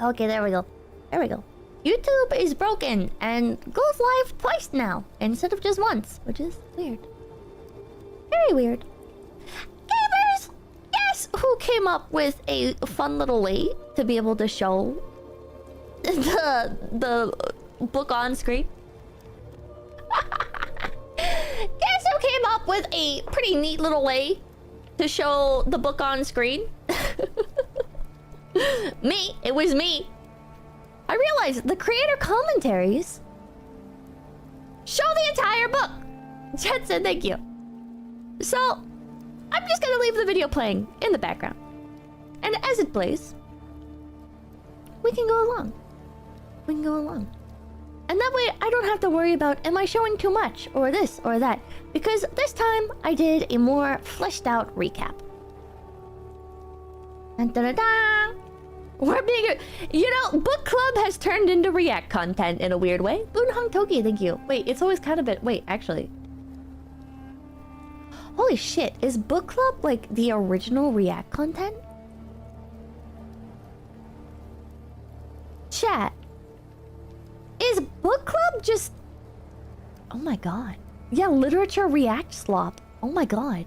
Okay, there we go. There we go. YouTube is broken and goes live twice now instead of just once, which is weird. Very weird. Gamers, guess who came up with a fun little way to be able to show the book on screen? Guess who came up with a pretty neat little way to show the book on screen? Me. It was me. I realized the creator commentaries show the entire book. Chat said thank you. So, I'm just gonna leave the video playing in the background. And as it plays, we can go along. We can go along. And that way, I don't have to worry about, am I showing too much? Or this, or that. Because this time, I did a more fleshed out recap. Dun, dun, dun, dun. We're being... You know, book club has turned into react content in a weird way. Boonhong Toki, thank you. Wait, it's always kind of been... Wait, actually. Holy shit, is book club like the original react content? Chat. Is book club just... Oh my god. Yeah, literature react slop. Oh my god.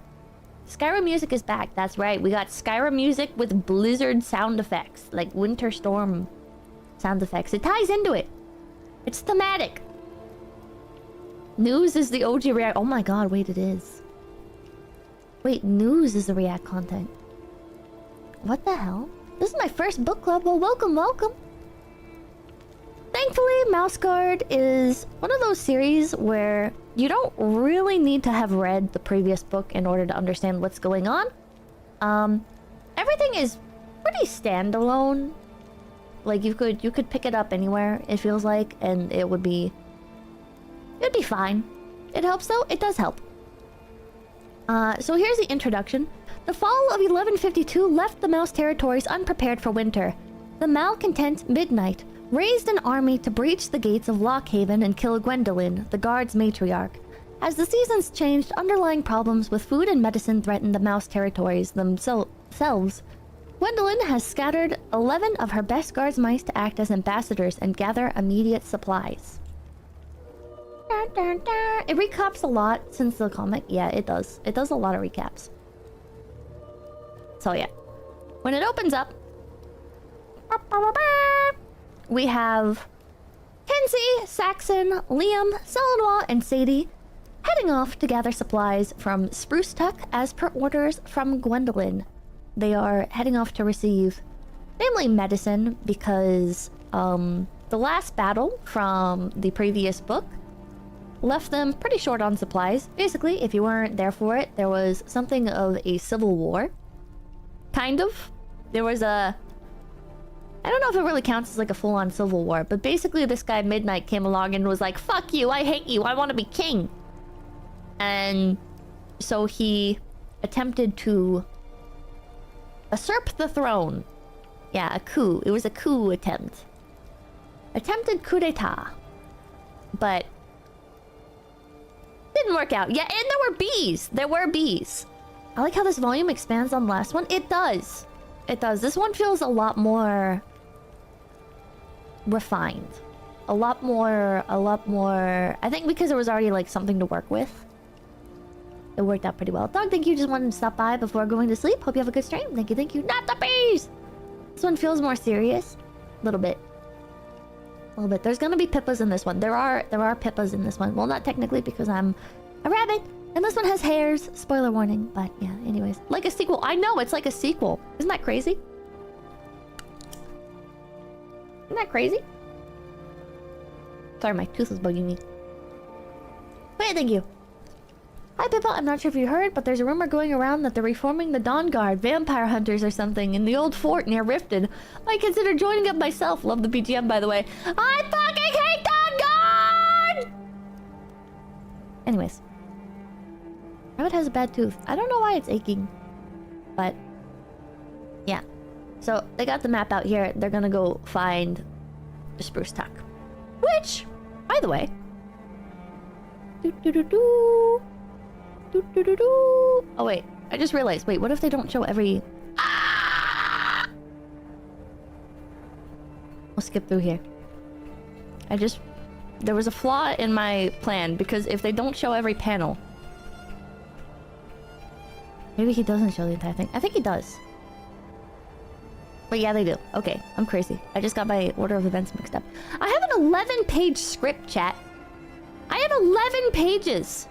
Skyrim music is back. That's right. We got Skyrim music with blizzard sound effects. Like winter storm sound effects. It ties into it. It's thematic. News is the OG react... Oh my god, wait, it is. Wait, news is the react content. What the hell? This is my first book club. Well, welcome, welcome. Thankfully, Mouse Guard is one of those series where you don't really need to have read the previous book in order to understand what's going on. Everything is pretty standalone. Like you could pick it up anywhere, it feels like, and it'd be fine. It helps though, it does help. So here's the introduction. The fall of 1152 left the Mouse territories unprepared for winter. The malcontent Midnight raised an army to breach the gates of Lockhaven and kill Gwendolyn, the guard's matriarch. As the seasons changed, underlying problems with food and medicine threatened the Mouse territories themselves. Gwendolyn has scattered 11 of her best guards mice to act as ambassadors and gather immediate supplies. It recaps a lot since the comic. Yeah, it does. It does a lot of recaps. So yeah. When it opens up, we have Kenzie, Saxon, Liam, Selenois, and Sadie heading off to gather supplies from Sprucetuck as per orders from Gwendolyn. They are heading off to receive, namely medicine, because the last battle from the previous book left them pretty short on supplies. Basically, if you weren't there for it, there was something of a civil war. Kind of. There was a... I don't know if it really counts as like a full-on civil war, but basically this guy Midnight came along and was like, fuck you, I hate you, I want to be king. And so he attempted to usurp the throne. Yeah, a coup. It was a coup attempt. Attempted coup d'etat. But didn't work out. Yeah, and there were bees. There were bees. I like how this volume expands on the last one. It does. It does. This one feels a lot more refined. A lot more... I think because there was already like something to work with. It worked out pretty well. Dog, thank you. Just wanted to stop by before going to sleep. Hope you have a good stream. Thank you, thank you. Not the bees! This one feels more serious. A little bit. A little bit. There's gonna be Pippas in this one. There are Pippas in this one. Well, not technically because I'm a rabbit. And this one has hairs. Spoiler warning. But yeah, anyways. Like a sequel. I know, it's like a sequel. Isn't that crazy? Isn't that crazy? Sorry, my tooth is bugging me. Wait, thank you. Hi, Pippa. I'm not sure if you heard, but there's a rumor going around that they're reforming the Dawn Guard, vampire hunters or something, in the old fort near Riften. I consider joining up myself. Love the BGM, by the way. I fucking hate Dawn Guard! Anyways. Rabbit has a bad tooth. I don't know why it's aching. But, yeah. So, they got the map out here. They're gonna go find the Sprucetuck. Which, by the way... Oh wait, I just realized. Wait, what if they don't show every... Ah! We'll skip through here. There was a flaw in my plan, because if they don't show every panel... Maybe he doesn't show the entire thing. I think he does. But yeah, they do. Okay, I'm crazy. I just got my order of events mixed up. I have an 11-page script, chat. I have 11 pages.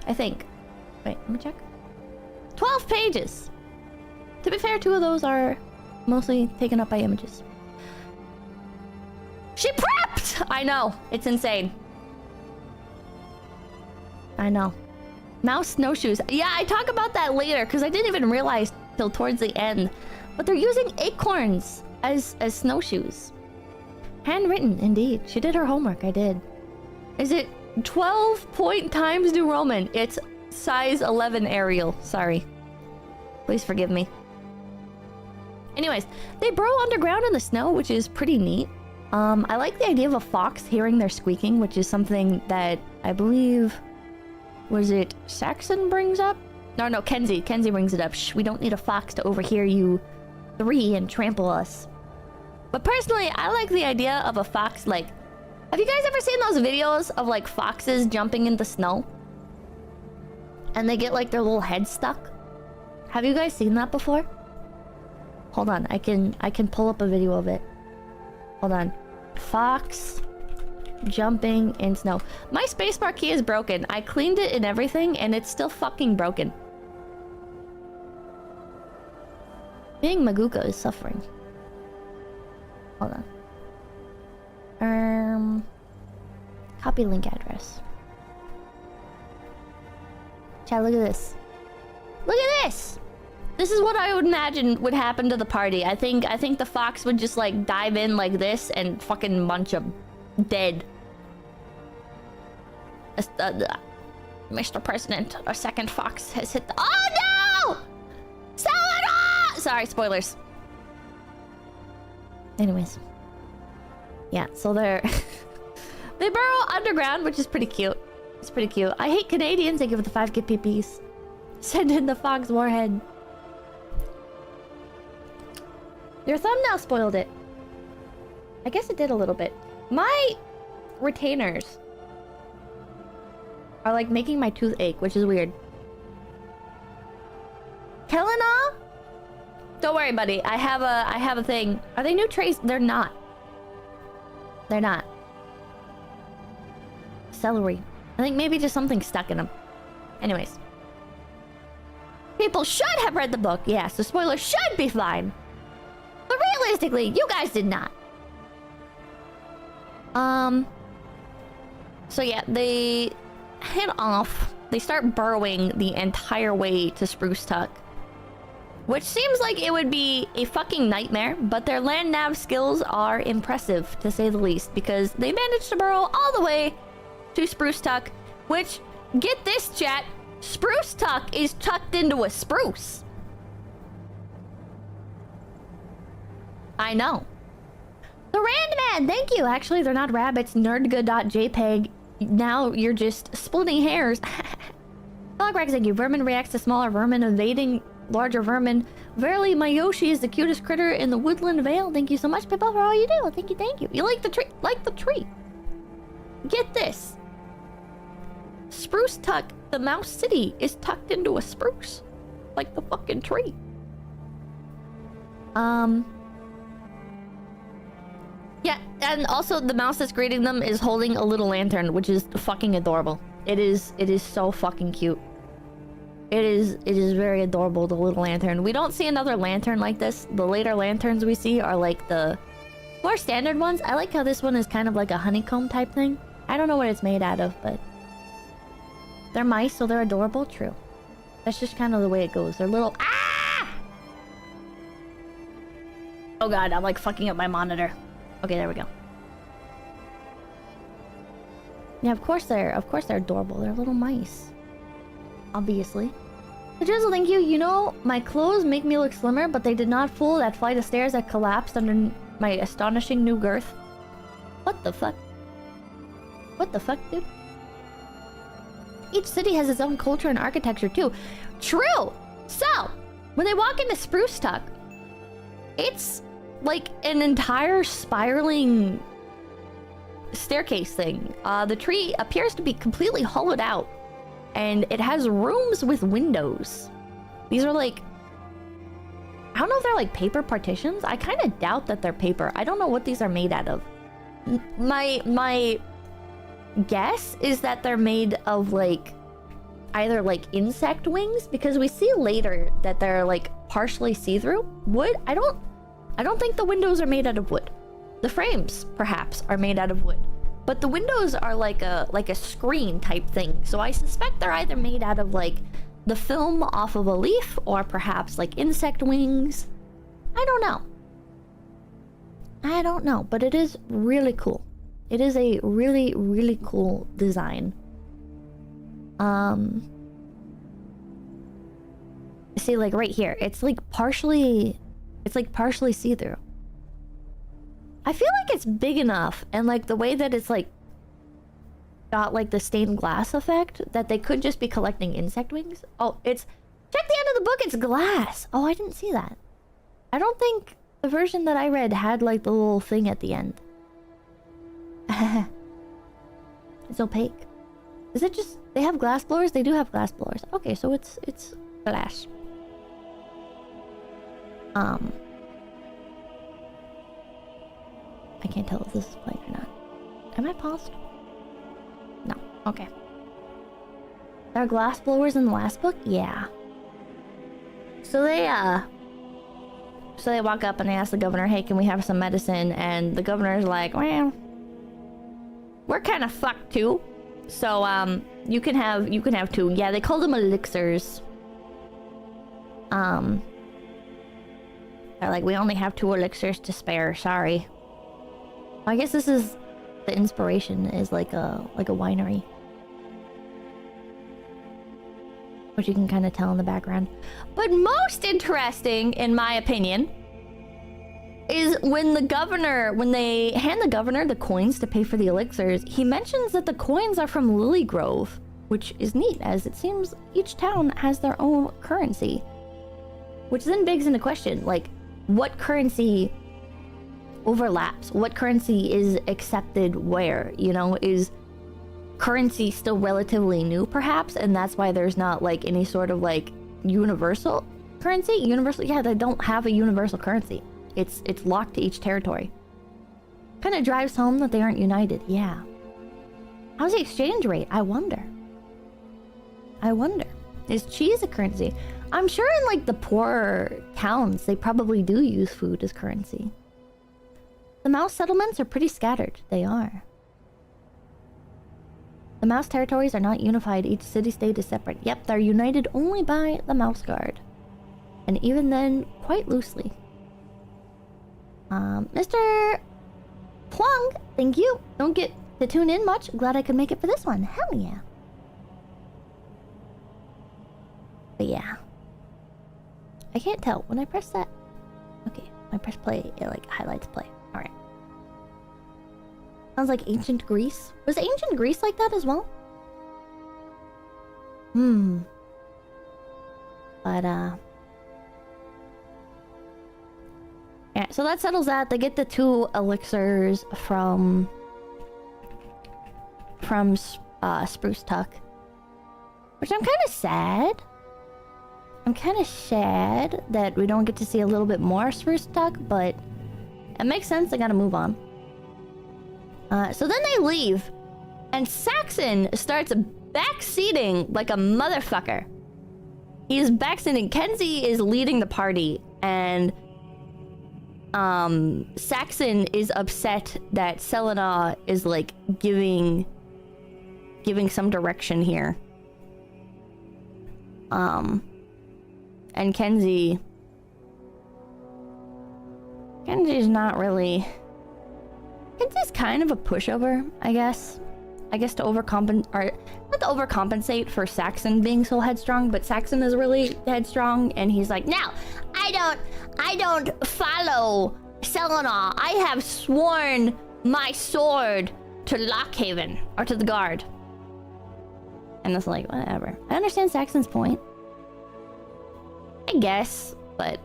I think. Wait, let me check. 12 pages. To be fair, 2 of those are mostly taken up by images. She prepped! I know. It's insane. I know. Mouse snowshoes. Yeah, I talk about that later, because I didn't even realize till towards the end. But they're using acorns as snowshoes. Handwritten, indeed. She did her homework, I did. Is it 12 point times New Roman? It's size 11 Arial. Sorry. Please forgive me. Anyways, they burrow underground in the snow, which is pretty neat. I like the idea of a fox hearing their squeaking, which is something that I believe... Was it Saxon brings up? No, 𝐂𝐚𝐬𝐞. 𝐂𝐚𝐬𝐞 brings it up. Shh, we don't need a fox to overhear you 3 and trample us. But personally, I like the idea of a fox, like... Have you guys ever seen those videos of, like, foxes jumping in the snow? And they get, like, their little head stuck? Have you guys seen that before? Hold on, I can pull up a video of it. Hold on. Fox... jumping in snow. My spacebar key is broken. I cleaned it and everything, and it's still fucking broken. Being Maguka is suffering. Hold on. Copy link address. Chat, look at this. Look at this! This is what I would imagine would happen to the party. I think the fox would just, like, dive in like this and fucking munch them. Dead. Mr. President, a second fox has hit the— Oh no! Salad! Sorry, spoilers. Anyways. Yeah, so they're... they burrow underground, which is pretty cute. It's pretty cute. I hate Canadians. They give it the 5 PPs. Send in the fox warhead. Your thumbnail spoiled it. I guess it did a little bit. My retainers are like making my tooth ache, which is weird. 𝐂𝐚𝐬𝐞? Don't worry, buddy. I have a thing. Are they new trays? They're not. They're not. Celery. I think maybe just something stuck in them. Anyways. People should have read the book. Yeah, so spoilers should be fine. But realistically, you guys did not. So yeah, they head off. They start burrowing the entire way to Sprucetuck. Which seems like it would be a fucking nightmare, but their land nav skills are impressive, to say the least, because they managed to burrow all the way to Sprucetuck, which, get this, chat, Sprucetuck is tucked into a spruce. I know. The Randman, thank you. Actually, they're not rabbits. Nerdga.jpg. Now you're just splitting hairs. Lockhaven, thank you. Vermin reacts to smaller vermin, evading larger vermin. Verily, my Yoshi is the cutest critter in the woodland vale. Thank you so much, Pippa, for all you do. Thank you, thank you. You like the tree? Like the tree. Get this. Sprucetuck, the mouse city, is tucked into a spruce. Like the fucking tree. Yeah, and also the mouse that's greeting them is holding a little lantern, which is fucking adorable. It is so fucking cute. It is very adorable, the little lantern. We don't see another lantern like this. The later lanterns we see are like the more standard ones. I like how this one is kind of like a honeycomb type thing. I don't know what it's made out of, but they're mice, so they're adorable. True. That's just kind of the way it goes. They're little— Ah! Oh god, I'm like fucking up my monitor. Okay, there we go. Yeah, of course they're adorable. They're little mice. Obviously. The Drizzle, thank you. You know, my clothes make me look slimmer, but they did not fool that flight of stairs that collapsed under my astonishing new girth. What the fuck? What the fuck, dude? Each city has its own culture and architecture, too. True! So, when they walk into Sprucetuck, it's like an entire spiraling staircase thing. The tree appears to be completely hollowed out, and it has rooms with windows. These are like, I don't know if they're like paper partitions. I kind of doubt that they're paper. I don't know what these are made out of. My guess is that they're made of like either like insect wings, because we see later that they're like partially see-through. Wood? I don't think the windows are made out of wood. The frames perhaps are made out of wood, but the windows are like a screen type thing. So I suspect they're either made out of like the film off of a leaf, or perhaps like insect wings. I don't know, but it is really cool. It is a really, really cool design. See, like right here, it's like partially see-through. I feel like it's big enough, and like the way that it's like got like the stained glass effect, that they could just be collecting insect wings. Oh, it's, check the end of the book, it's glass. Oh, I didn't see that. I don't think the version that I read had like the little thing at the end. It's opaque. Is it just, they have glass blowers? They do have glass blowers. Okay, so it's glass. I can't tell if this is playing or not. Am I paused? No. Okay. There are glass blowers in the last book? Yeah. So they walk up and they ask the governor, hey, can we have some medicine? And the governor's like, well, we're kind of fucked too. So, you can have two. Yeah, they call them elixirs. They're like, we only have 2 elixirs to spare, sorry. I guess this is the inspiration, is like a winery, which you can kind of tell in the background. But most interesting, in my opinion, is when they hand the governor the coins to pay for the elixirs, he mentions that the coins are from Lily Grove, which is neat, as it seems each town has their own currency. Which then begs into question, like, what currency overlaps? What currency is accepted where? You know, is currency still relatively new, perhaps? And that's why there's not, like, any sort of, like, universal currency? Universal? Yeah, they don't have a universal currency. It's locked to each territory. Kind of drives home that they aren't united. Yeah. How's the exchange rate? I wonder. Is cheese a currency? I'm sure in like the poorer towns, they probably do use food as currency. The mouse settlements are pretty scattered. They are. The mouse territories are not unified. Each city-state is separate. Yep, they're united only by the mouse guard. And even then, quite loosely. Mr. Plung, thank you. Don't get to tune in much. Glad I could make it for this one. Hell yeah. But yeah. I can't tell. When I press that... Okay, when I press play, it like highlights play. Alright. Sounds like ancient Greece. Was ancient Greece like that as well? But, yeah, so that settles that. They get the 2 elixirs from Sprucetuck. Which I'm kind of sad. I'm kind of sad that we don't get to see a little bit more Sprucetuck, but it makes sense. They gotta move on. So then they leave, and Saxon starts backseating like a motherfucker. He's backseating. Kenzie is leading the party, and Saxon is upset that Selena is like giving some direction here. And Kenzie's not really... Kenzie's kind of a pushover, I guess. To overcompensate, or not to overcompensate for Saxon being so headstrong, but Saxon is really headstrong, and he's like, no, I don't follow Selena. I have sworn my sword to Lockhaven, or to the guard. And it's like, whatever. I understand Saxon's point, I guess, but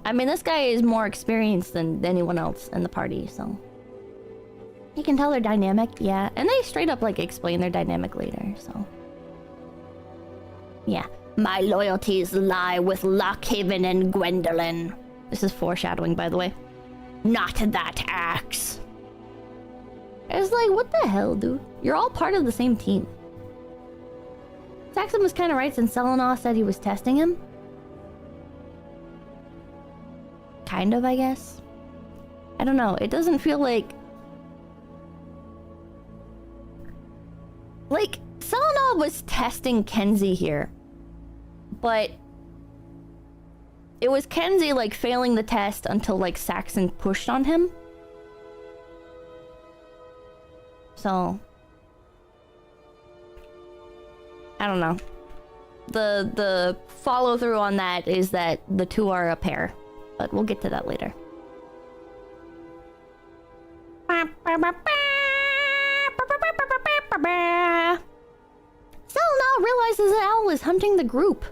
I mean, this guy is more experienced than anyone else in the party, so... You can tell they're dynamic, yeah. And they straight up, like, explain their dynamic later, so... Yeah. My loyalties lie with Lockhaven and Gwendolyn. This is foreshadowing, by the way. Not that axe. It's like, what the hell, dude? You're all part of the same team. Saxon was kind of right since Selenaw said he was testing him. Kind of, I guess. I don't know. It doesn't feel like... Like, Selenaw was testing Kenzie here. But... It was Kenzie, like, failing the test until, like, Saxon pushed on him. So... I don't know. The follow-through on that is that the two are a pair. But we'll get to that later. Selenaw realizes an owl is hunting the group.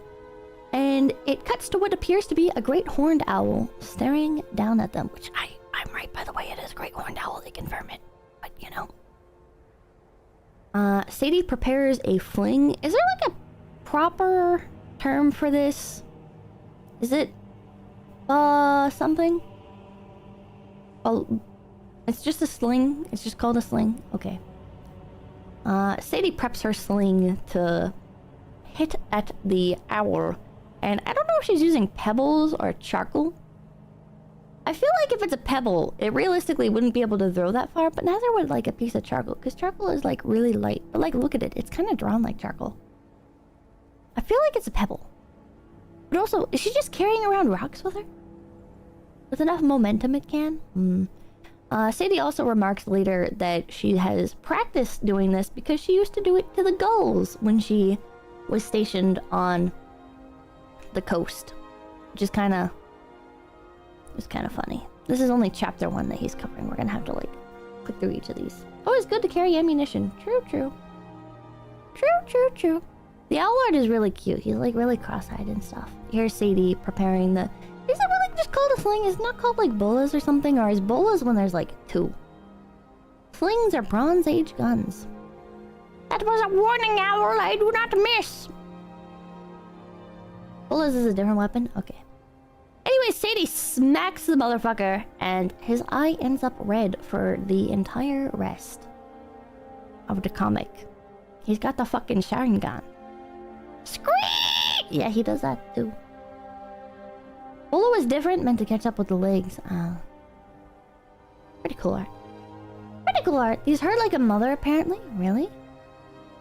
And it cuts to what appears to be a great horned owl staring down at them. Which I'm right, by the way, it is a great horned owl, they confirm it. But, you know. Sadie prepares a fling. Is there like a proper term for this? Is it something? Oh, it's just a sling. It's just called a sling. Okay. Sadie preps her sling to hit at the owl. And I don't know if she's using pebbles or charcoal. I feel like if it's a pebble, it realistically wouldn't be able to throw that far, but neither would like a piece of charcoal, because charcoal is like really light. But like, look at it. It's kind of drawn like charcoal. I feel like it's a pebble. But also, is she just carrying around rocks with her? With enough momentum it can? Sadie also remarks later that she has practiced doing this because she used to do it to the gulls when she was stationed on the coast. Which is kind of... It's kind of funny. This is only chapter 1 that he's covering. We're gonna have to, like, click through each of these. Oh, it's good to carry ammunition. True, true. True, true, true. The owl art is really cute. He's, like, really cross-eyed and stuff. Here's Sadie preparing the... Is it really just called a sling? It's not called, like, bolas or something? Or is bolas when there's, like, 2? Slings are Bronze Age guns. That was a warning, owl. I do not miss. Bolas is a different weapon? Okay. Anyway, Sadie smacks the motherfucker, and his eye ends up red for the entire rest of the comic. He's got the fucking Sharingan. Scream! Yeah, he does that too. Bolo was different, meant to catch up with the legs. Pretty cool art. Pretty cool art. These hurt like a mother, apparently. Really?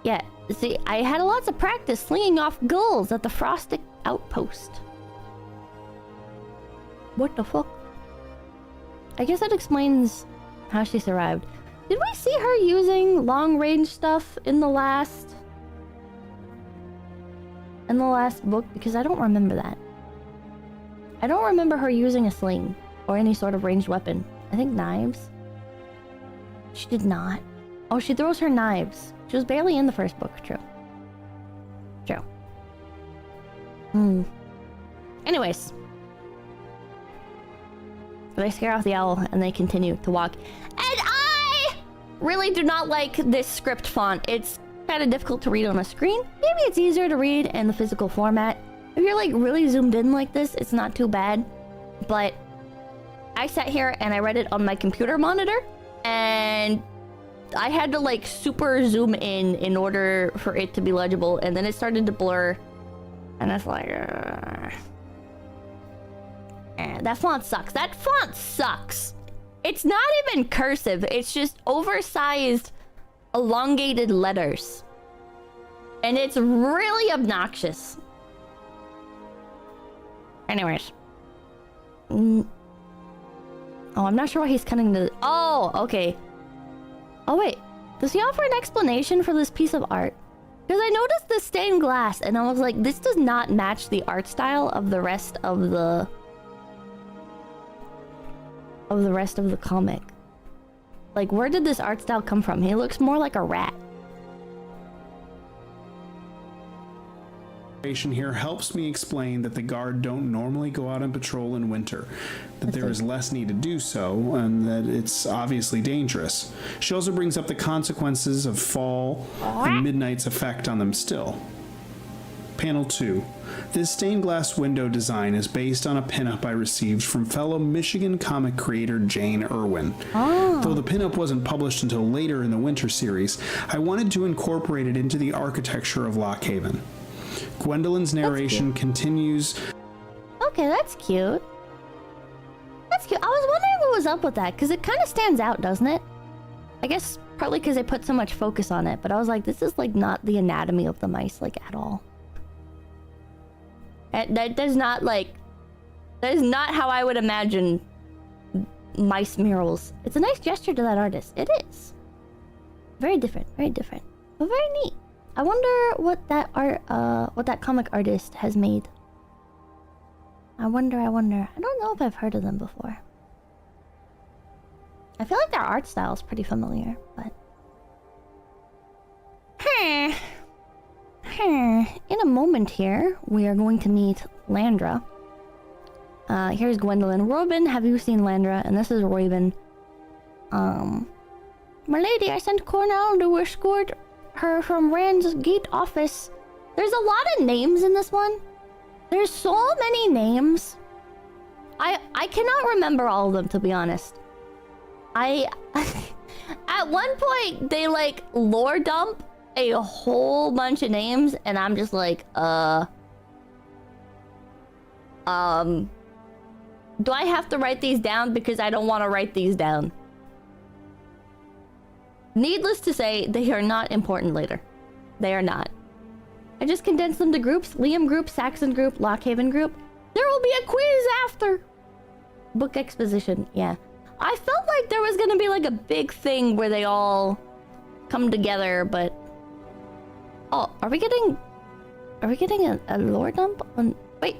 Yeah, see, I had lots of practice slinging off gulls at the Frostic Outpost. What the fuck? I guess that explains how she survived. Did we see her using long-range stuff in the last... book? Because I don't remember that. I don't remember her using a sling or any sort of ranged weapon. I think knives. She did not. Oh, she throws her knives. She was barely in the first book. True. True. Anyways. They scare off the owl and they continue to walk. And I really do not like this script font. It's kind of difficult to read on a screen. Maybe it's easier to read in the physical format. If you're like really zoomed in like this, it's not too bad. But I sat here and I read it on my computer monitor, and I had to like super zoom in order for it to be legible, and then it started to blur, and it's like that font sucks. That font sucks. It's not even cursive. It's just oversized, elongated letters. And it's really obnoxious. Anyways. Oh, I'm not sure why he's cutting the... Oh, okay. Oh, wait. Does he offer an explanation for this piece of art? Because I noticed the stained glass, and I was like, this does not match the art style of the rest of the... comic. Like, where did this art style come from? He looks more like a rat. Here helps me explain that the guard don't normally go out on patrol in winter, that there is less need to do so, and that it's obviously dangerous. She also brings up the consequences of fall and midnight's effect on them still. Panel 2. This stained glass window design is based on a pinup I received from fellow Michigan comic creator Jane Irwin. Though the pinup wasn't published until later in the winter series, I wanted to incorporate it into the architecture of Lockhaven. Gwendolyn's narration continues. Okay, that's cute. That's cute. I was wondering what was up with that, because it kind of stands out, doesn't it? I guess partly because they put so much focus on it, but I was like, this is like not the anatomy of the mice, like, at all. That does not, like, that is not how I would imagine mice murals. It's a nice gesture to that artist. It is. Very different, but very neat. I wonder what that comic artist has made. I wonder. I don't know if I've heard of them before. I feel like their art style is pretty familiar, but... In a moment here, we are going to meet Landra. Here's Gwendolyn. Robin, have you seen Landra? And this is Royben. My lady, I sent Cornell to escort her from Rand's gate office. There's a lot of names in this one. There's so many names. I cannot remember all of them, to be honest. At one point, they, like, lore dump a whole bunch of names, and I'm just like, do I have to write these down? Because I don't want to write these down. Needless to say, they are not important later. They are not. I just condensed them to groups. Liam group, Saxon group, Lockhaven group. There will be a quiz after. Book exposition, yeah. I felt like there was gonna be like a big thing where they all come together, but... Oh, are we getting a lore dump on... Wait.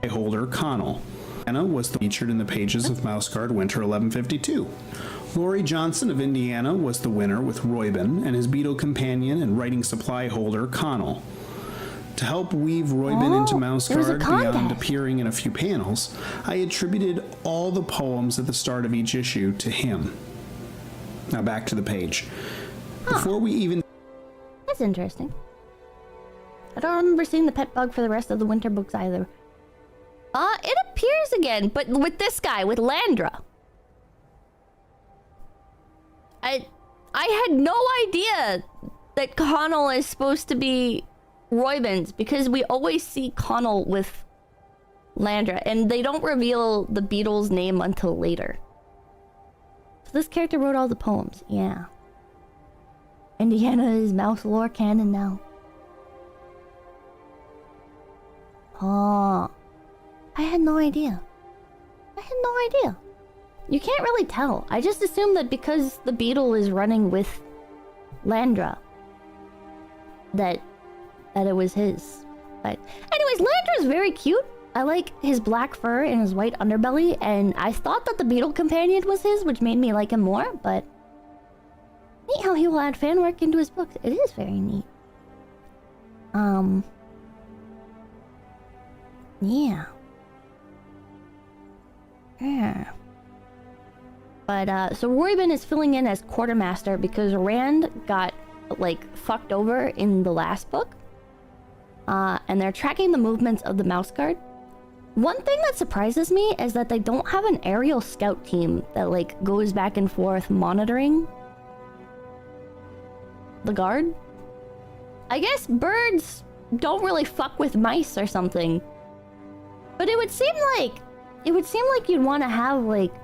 Holder Connell. Anna was featured in the pages of Mouse Guard Winter 1152. Laurie Johnson of Indiana was the winner with Royben and his beetle companion and writing supply holder Connell. To help weave Royben into Mouse Guard beyond appearing in a few panels, I attributed all the poems at the start of each issue to him. Now back to the page. Before we even... That's interesting. I don't remember seeing the pet bug for the rest of the winter books either. It appears again, but with this guy, with Landra. I had no idea that Connell is supposed to be Royben's, because we always see Connell with Landra, and they don't reveal the beetle's name until later. So this character wrote all the poems, yeah. Indiana is mouse lore canon now. Oh, I had no idea. You can't really tell. I just assumed that because the beetle is running with Landra, that it was his. But anyways, Landra is very cute. I like his black fur and his white underbelly, and I thought that the beetle companion was his, which made me like him more, but neat how he will add fan work into his books. It is very neat. Yeah. But, so Royben is filling in as quartermaster because Rand got, like, fucked over in the last book. And they're tracking the movements of the Mouse Guard. One thing that surprises me is that they don't have an aerial scout team that, like, goes back and forth monitoring the guard. I guess birds don't really fuck with mice or something. But it would seem like you'd want to have, like,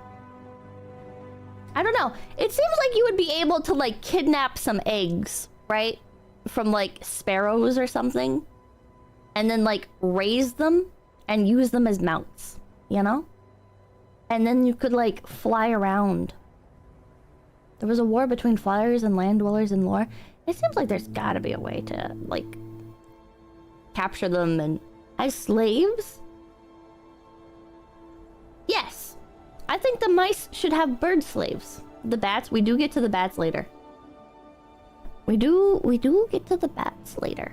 I don't know. It seems like you would be able to, like, kidnap some eggs, right? From, like, sparrows or something. And then, like, raise them and use them as mounts, you know? And then you could, like, fly around. There was a war between flyers and land dwellers in lore. It seems like there's gotta be a way to, like, capture them and... as slaves? Yes. I think the mice should have bird slaves. The bats, we do get to the bats later. We do get to the bats later.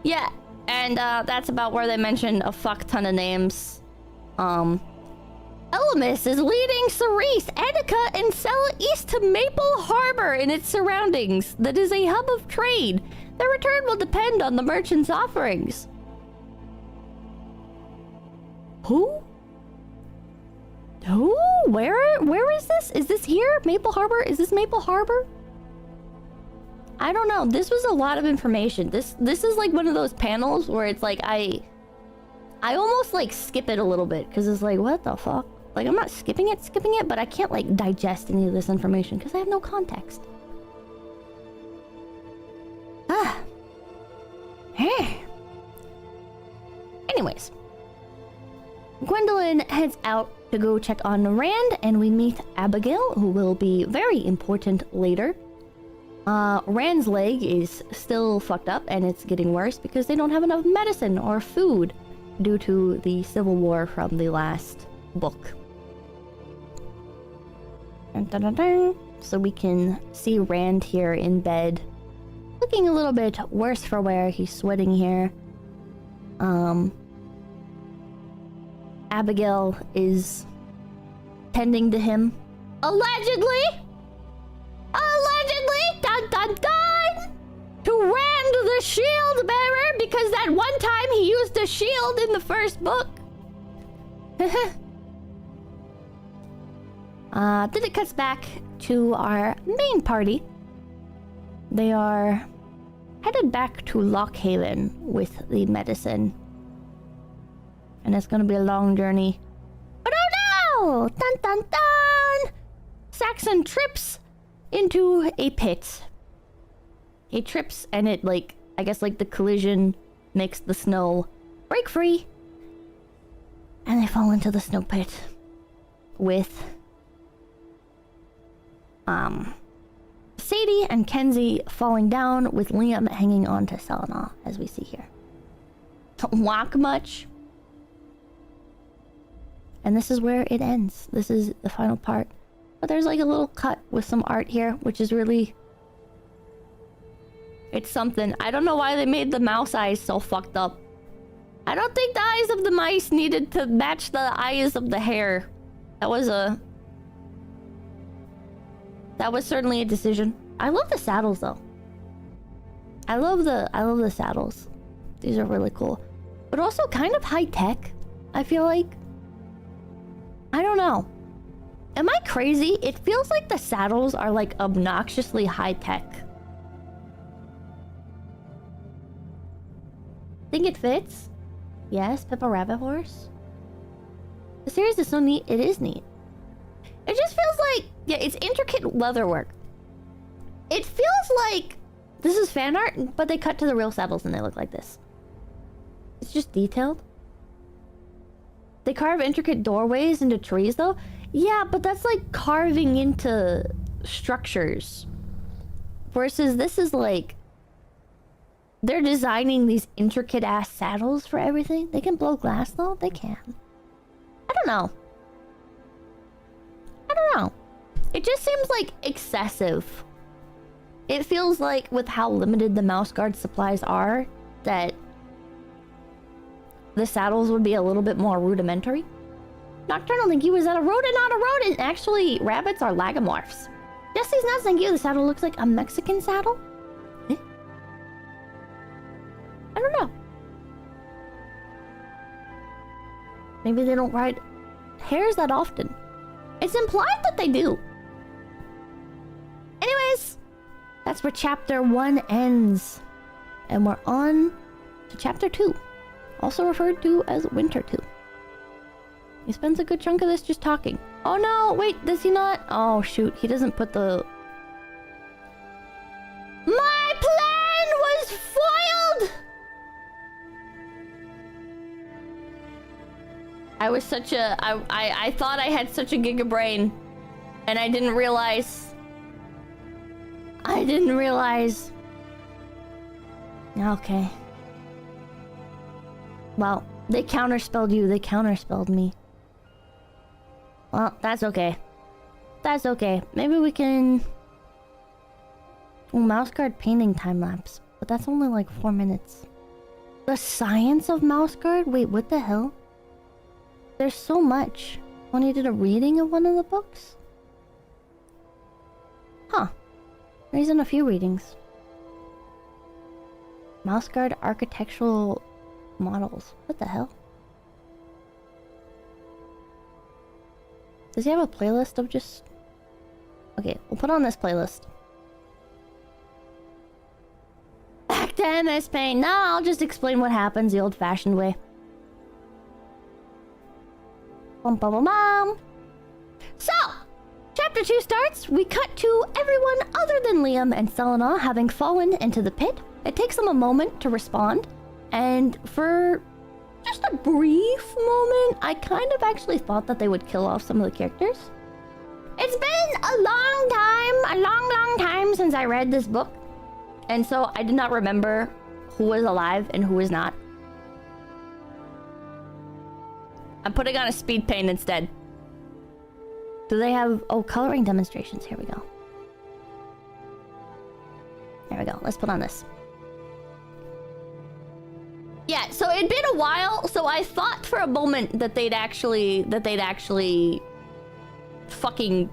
Yeah, and that's about where they mentioned a fuck ton of names. Elemis is leading Cerise, Etika, and Sella east to Maple Harbor and its surroundings. That is a hub of trade. Their return will depend on the merchant's offerings. Who? Who? Where is this? Is this here? Maple Harbor? Is this Maple Harbor? I don't know. This was a lot of information. This is like one of those panels where it's like I almost like skip it a little bit because it's like, what the fuck? Like, I'm not skipping it, but I can't like digest any of this information because I have no context. Ah. Anyways, Gwendolyn heads out to go check on Rand, and we meet Abigail, who will be very important later. Rand's leg is still fucked up, and it's getting worse because they don't have enough medicine or food due to the civil war from the last book. Dun, dun, dun, dun. So we can see Rand here in bed, looking a little bit worse for wear. He's sweating here. Abigail is tending to him. Allegedly, dun dun dun, to Rand the Shield Bearer, because that one time he used a shield in the first book. Then it cuts back to our main party. They are headed back to Lockhaven with the medicine. And it's gonna be a long journey. But oh no! Dun dun dun! Saxon trips into a pit. He trips and it like, I guess like the collision makes the snow break free. And they fall into the snow pit. With Sadie and Kenzie falling down, with Liam hanging on to Selena, as we see here. Don't walk much. And this is where it ends. This is the final part. But there's like a little cut with some art here, which is really... It's something. I don't know why they made the mouse eyes so fucked up. I don't think the eyes of the mice needed to match the eyes of the hare. That was certainly a decision. I love the saddles though. I love the saddles. These are really cool. But also kind of high tech, I feel like. I don't know. Am I crazy? It feels like the saddles are like obnoxiously high tech. Think it fits? Yes, Peppa Rabbit Horse. The series is so neat. It is neat. It just feels like, yeah, it's intricate leather work. It feels like this is fan art, but they cut to the real saddles and they look like this. It's just detailed. They carve intricate doorways into trees though. Yeah, but that's like carving into structures. Versus this is like, they're designing these intricate ass saddles for everything. They can blow glass though. They can. I don't know. It just seems like excessive. It feels like with how limited the mouse guard supplies are, that the saddles would be a little bit more rudimentary. Nocturnal, thank you. Is that a rodent? Not a rodent. Actually, rabbits are lagomorphs. Jesse's nuts, thank you. The saddle looks like a Mexican saddle. Eh? I don't know. Maybe they don't ride hares that often. It's implied that they do. Anyways, that's where chapter 1 ends. And we're on to chapter 2. Also referred to as Winter 2. He spends a good chunk of this just talking. Oh no, wait, does he not? Oh shoot, he doesn't put the... My plan was foiled! I was such a... I thought I had such a giga brain. And I didn't realize... Okay. Well, they counterspelled you, they counterspelled me. Well, that's okay. That's okay. Maybe we can... mouse guard painting time lapse. But that's only like 4 minutes. The science of mouse guard? Wait, what the hell? There's so much. Only did a reading of one of the books? Huh. He's in a few readings. Mouse guard architectural models. What the hell? Does he have a playlist of just... Okay, we'll put on this playlist. Back to MS Paint. No, I'll just explain what happens the old-fashioned way. Bum bum bum bum. So, chapter 2 starts. We cut to everyone other than Liam and Selena having fallen into the pit. It takes them a moment to respond, and for just a brief moment, I kind of actually thought that they would kill off some of the characters. It's been a long time since I read this book, and so I did not remember who was alive and who was not. I'm putting on a speed paint instead. Do they have... Oh, coloring demonstrations. Here we go. There we go. Let's put on this. Yeah, so it'd been a while, so I thought for a moment that they'd actually fucking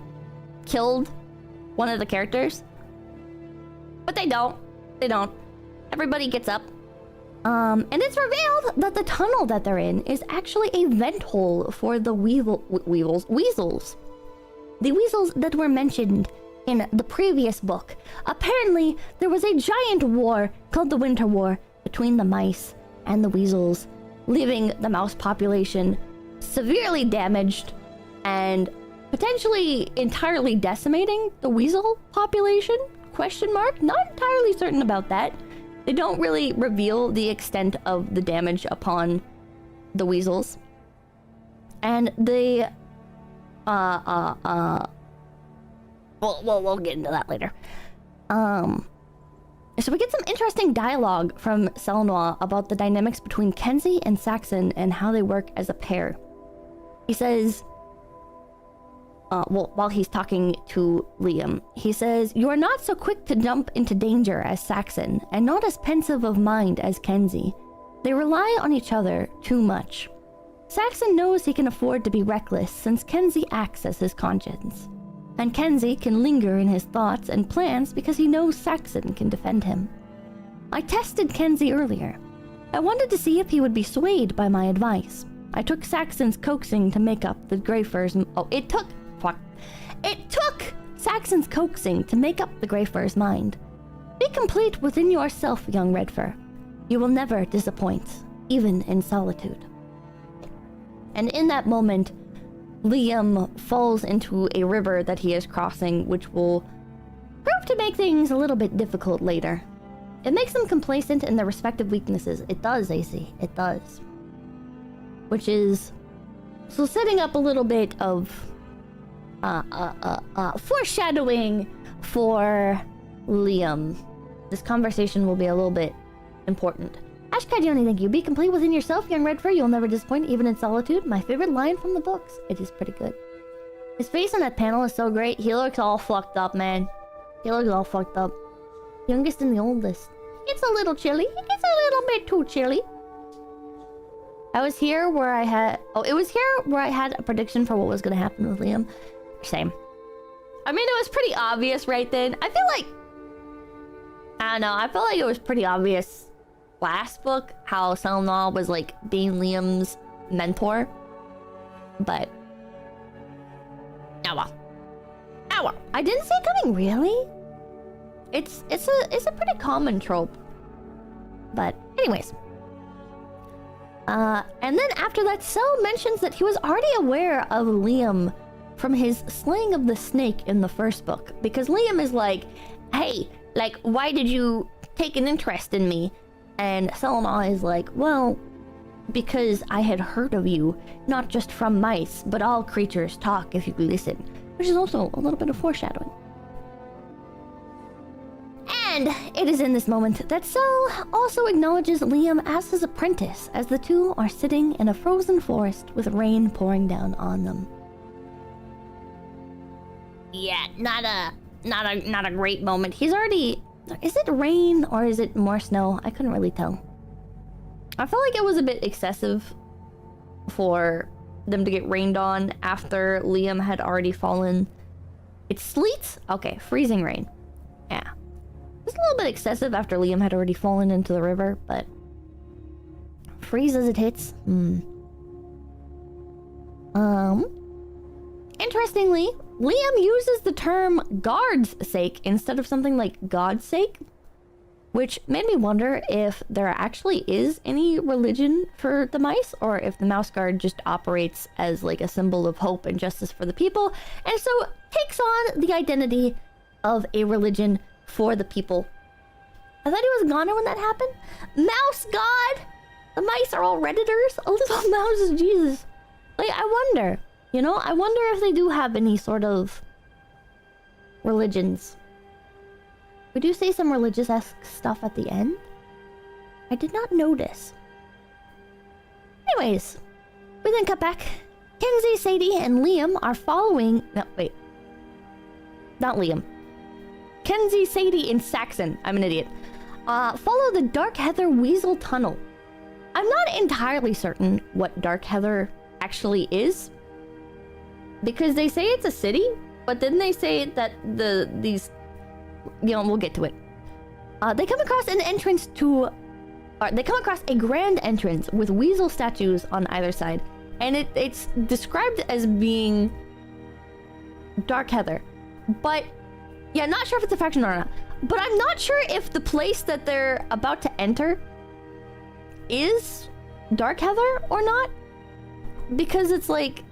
killed one of the characters. But they don't. They don't. Everybody gets up. And it's revealed that the tunnel that they're in is actually a vent hole for the weasels. The weasels that were mentioned in the previous book. Apparently, there was a giant war called the Winter War between the mice and the weasels, leaving the mouse population severely damaged and potentially entirely decimating the weasel population? Question mark? Not entirely certain about that. They don't really reveal the extent of the damage upon the weasels. And they... We'll get into that later. So we get some interesting dialogue from 𝐶𝐿 about the dynamics between Kenzie and Saxon and how they work as a pair. He says... while he's talking to Liam, he says, "You are not so quick to jump into danger as Saxon, and not as pensive of mind as Kenzie. They rely on each other too much. Saxon knows he can afford to be reckless since Kenzie acts as his conscience. And Kenzie can linger in his thoughts and plans because he knows Saxon can defend him. I tested Kenzie earlier. I wanted to see if he would be swayed by my advice. I took Saxon's coaxing to make up the Greyfur's... Oh, it took Saxon's coaxing to make up the Greyfur's mind. Be complete within yourself, young Redfur. You will never disappoint, even in solitude." And in that moment, Liam falls into a river that he is crossing, which will prove to make things a little bit difficult later. It makes them complacent in their respective weaknesses. It does, AC. It does. Which is... So setting up a little bit of... foreshadowing for Liam. This conversation will be a little bit important. 𝐭𝐡𝐚𝐭, thank you. Be complete within yourself, young Redfur. You'll never disappoint, even in solitude. My favorite line from the books. It is pretty good. His face on that panel is so great. He looks all fucked up, man. He looks all fucked up. Youngest and the oldest. It's a little chilly. It gets a little bit too chilly. I was here where I had... Oh, it was here where I had a prediction for what was going to happen with Liam. Same. I mean, it was pretty obvious right then. I feel like... I don't know. I feel like it was pretty obvious last book how 𝐶𝐿 was like being Liam's mentor. But... Oh well. Oh well. I didn't see it coming, really? It's a pretty common trope. But anyways. And then after that, 𝐶𝐿 mentions that he was already aware of Liam from his slaying of the snake in the first book. Because Liam is like, hey, like, why did you take an interest in me? And 𝐶𝐿 is like, well, because I had heard of you, not just from mice, but all creatures talk if you listen. Which is also a little bit of foreshadowing. And it is in this moment that 𝐶𝐿 also acknowledges Liam as his apprentice, as the two are sitting in a frozen forest with rain pouring down on them. Yeah, not a great moment. He's already... Is it rain or is it more snow? I couldn't really tell. I felt like it was a bit excessive for them to get rained on after Liam had already fallen. It sleets? Okay, freezing rain. Yeah. It's a little bit excessive after Liam had already fallen into the river, but freeze as it hits. Interestingly, Liam uses the term guard's sake instead of something like God's sake, which made me wonder if there actually is any religion for the mice, or if the mouse guard just operates as like a symbol of hope and justice for the people, and so takes on the identity of a religion for the people. I thought he was gone when that happened. Mouse god! The mice are all Redditors? A little mouse, Jesus. Like, I wonder, you know? I wonder if they do have any sort of religions. We do see some religious-esque stuff at the end. I did not notice. Anyways, we then cut back. Kenzie, Sadie, and Liam are following... No, wait. Not Liam. Kenzie, Sadie, and Saxon. I'm an idiot. Follow the Darkheather Weasel Tunnel. I'm not entirely certain what Darkheather actually is, because they say it's a city, but then they say that these, you know, we'll get to it. They come across an entrance to, they come across a grand entrance with weasel statues on either side, and it's described as being Darkheather, but yeah, not sure if it's a faction or not. But I'm not sure if the place that they're about to enter is Darkheather or not, because it's like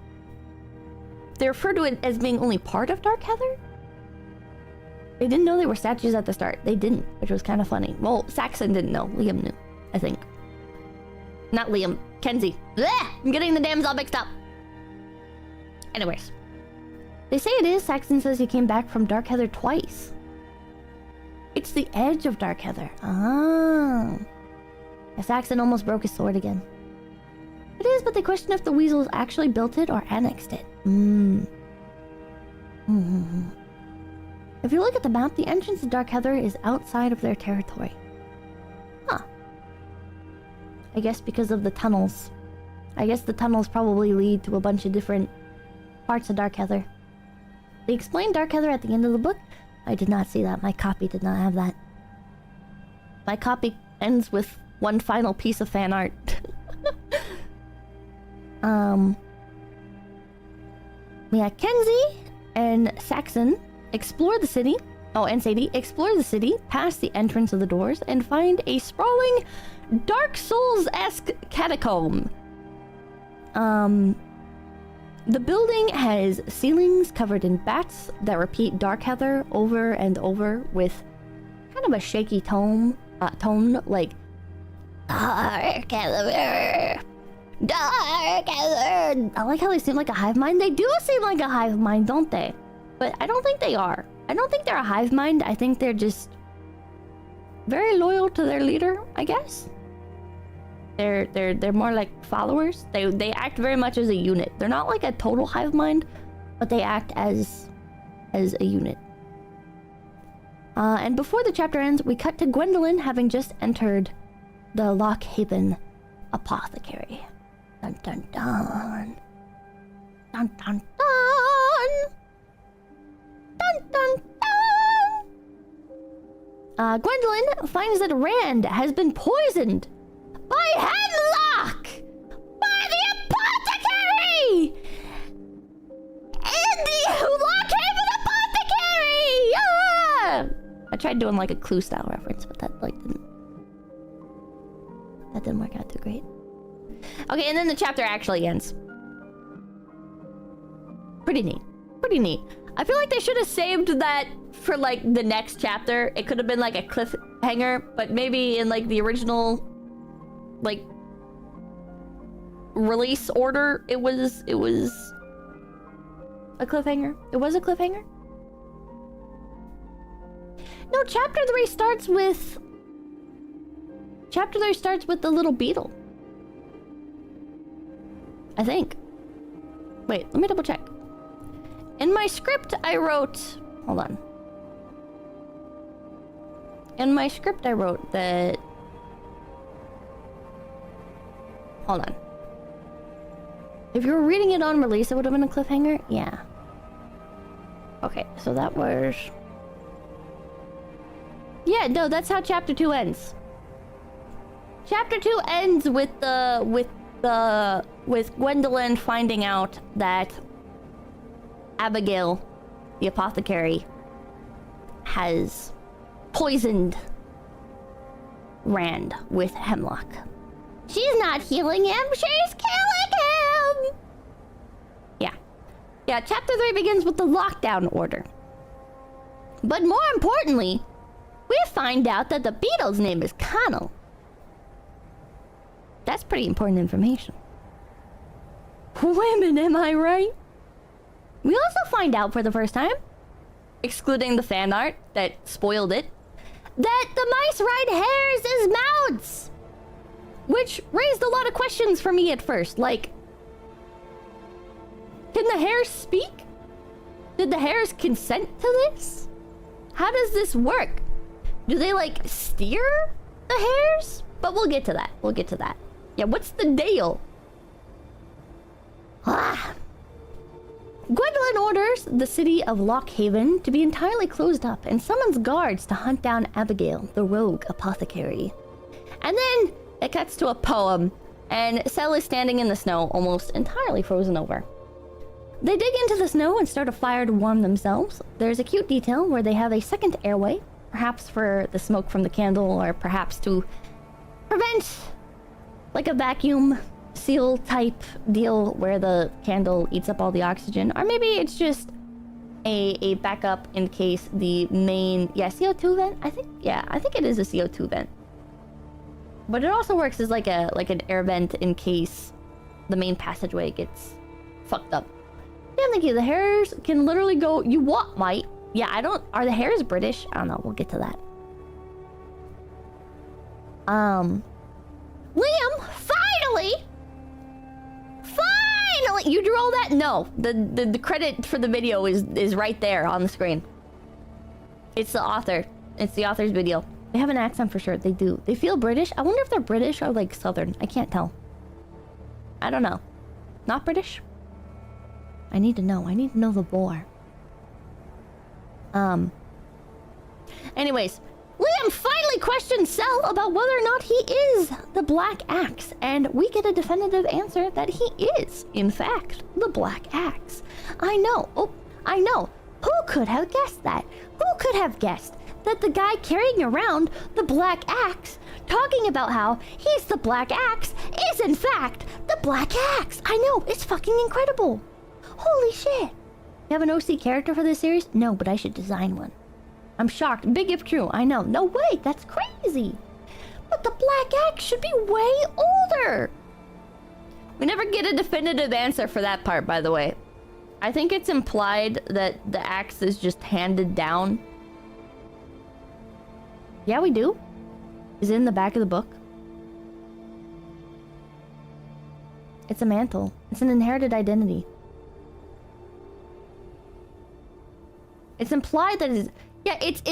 they refer to it as being only part of Darkheather. They didn't know they were statues at the start. They didn't, which was kind of funny. Well, Saxon didn't know. Liam knew, I think. Not Liam. Kenzie. Blech! I'm getting the names all mixed up. Anyways. They say it is. Saxon says he came back from Darkheather twice. It's the edge of Darkheather. Ah. Saxon almost broke his sword again. It is, but they question if the weasels actually built it or annexed it. If you look at the map, the entrance to Darkheather is outside of their territory. Huh. I guess because of the tunnels. I guess the tunnels probably lead to a bunch of different parts of Darkheather. They explain Darkheather at the end of the book. I did not see that. My copy did not have that. My copy ends with one final piece of fan art. Yeah, Kenzie and Saxon explore the city. Oh, and Sadie explore the city past the entrance of the doors and find a sprawling Dark Souls-esque catacomb. The building has ceilings covered in bats that repeat Darkheather over and over with kind of a shaky tone, like Darkheather, Darkheather. I like how they seem like a hive mind. They do seem like a hive mind, don't they? But I don't think they are. I don't think they're a hive mind. I think they're just very loyal to their leader, I guess. They're more like followers. They act very much as a unit. They're not like a total hive mind, but they act as a unit. And before the chapter ends, we cut to Gwendolyn having just entered the Lockhaven apothecary. Dun dun dun. Dun dun dun. Dun dun dun. Gwendolyn finds that Rand has been poisoned by Hemlock! By the apothecary! In the Lockhaven apothecary! Ah! I tried doing like a Clue style reference, but that didn't work out too great. Okay, and then the chapter actually ends. Pretty neat. Pretty neat. I feel like they should have saved that for like the next chapter. It could have been like a cliffhanger, but maybe in like the original like release order it was a cliffhanger. It was a cliffhanger. No, chapter 3 starts with the little beetle, I think. Wait, let me double check. In my script I wrote, hold on. In my script I wrote that Hold on. If you were reading it on release, it would have been a cliffhanger? Yeah. Okay, so that was... Yeah, no, that's how chapter 2 ends. Chapter 2 ends with Gwendolyn finding out that Abigail, the apothecary, has poisoned Rand with hemlock. She's not healing him, she's killing him! Yeah. Yeah, chapter 3 begins with the lockdown order. But more importantly, we find out that the beetle's name is Connell. That's pretty important information. Women, am I right? We also find out for the first time, excluding the fan art that spoiled it, that the mice ride hares as mounts! Which raised a lot of questions for me at first, like... Can the hares speak? Did the hares consent to this? How does this work? Do they, like, steer the hares? But we'll get to that. We'll get to that. Yeah, what's the deal? Ah. Gwendolyn orders the city of Lockhaven to be entirely closed up and summons guards to hunt down Abigail, the rogue apothecary. And then it cuts to a poem, and Cell is standing in the snow, almost entirely frozen over. They dig into the snow and start a fire to warm themselves. There's a cute detail where they have a second airway, perhaps for the smoke from the candle, or perhaps to prevent, like, a vacuum seal type deal where the candle eats up all the oxygen. Or maybe it's just a backup in case the main... Yeah, CO2 vent? I think it is a CO2 vent. But it also works as like an air vent in case the main passageway gets fucked up. Yeah, thank you. The hares can literally go... You what, mate? Yeah, I don't... Are the hares British? I don't know. We'll get to that. Liam, finally! Finally! You drew all that? No. The credit for the video is right there on the screen. It's the author. It's the author's video. They have an accent for sure. They do. They feel British. I wonder if they're British or, like, Southern. I can't tell. I don't know. Not British? I need to know. I need to know the lore. Anyways, Liam finally questions Cell about whether or not he is the Black Axe, and we get a definitive answer that he is, in fact, the Black Axe. I know. Oh, I know. Who could have guessed that? Who could have guessed that the guy carrying around the Black Axe, talking about how he's the Black Axe, is in fact the Black Axe? I know. It's fucking incredible. Holy shit. You have an OC character for this series? No, but I should design one. I'm shocked. Big if true. I know. No way. That's crazy. But the Black Axe should be way older. We never get a definitive answer for that part, by the way. I think it's implied that the axe is just handed down. Yeah, we do. Is it in the back of the book? It's a mantle. It's an inherited identity. It's implied that it's... Yeah, it's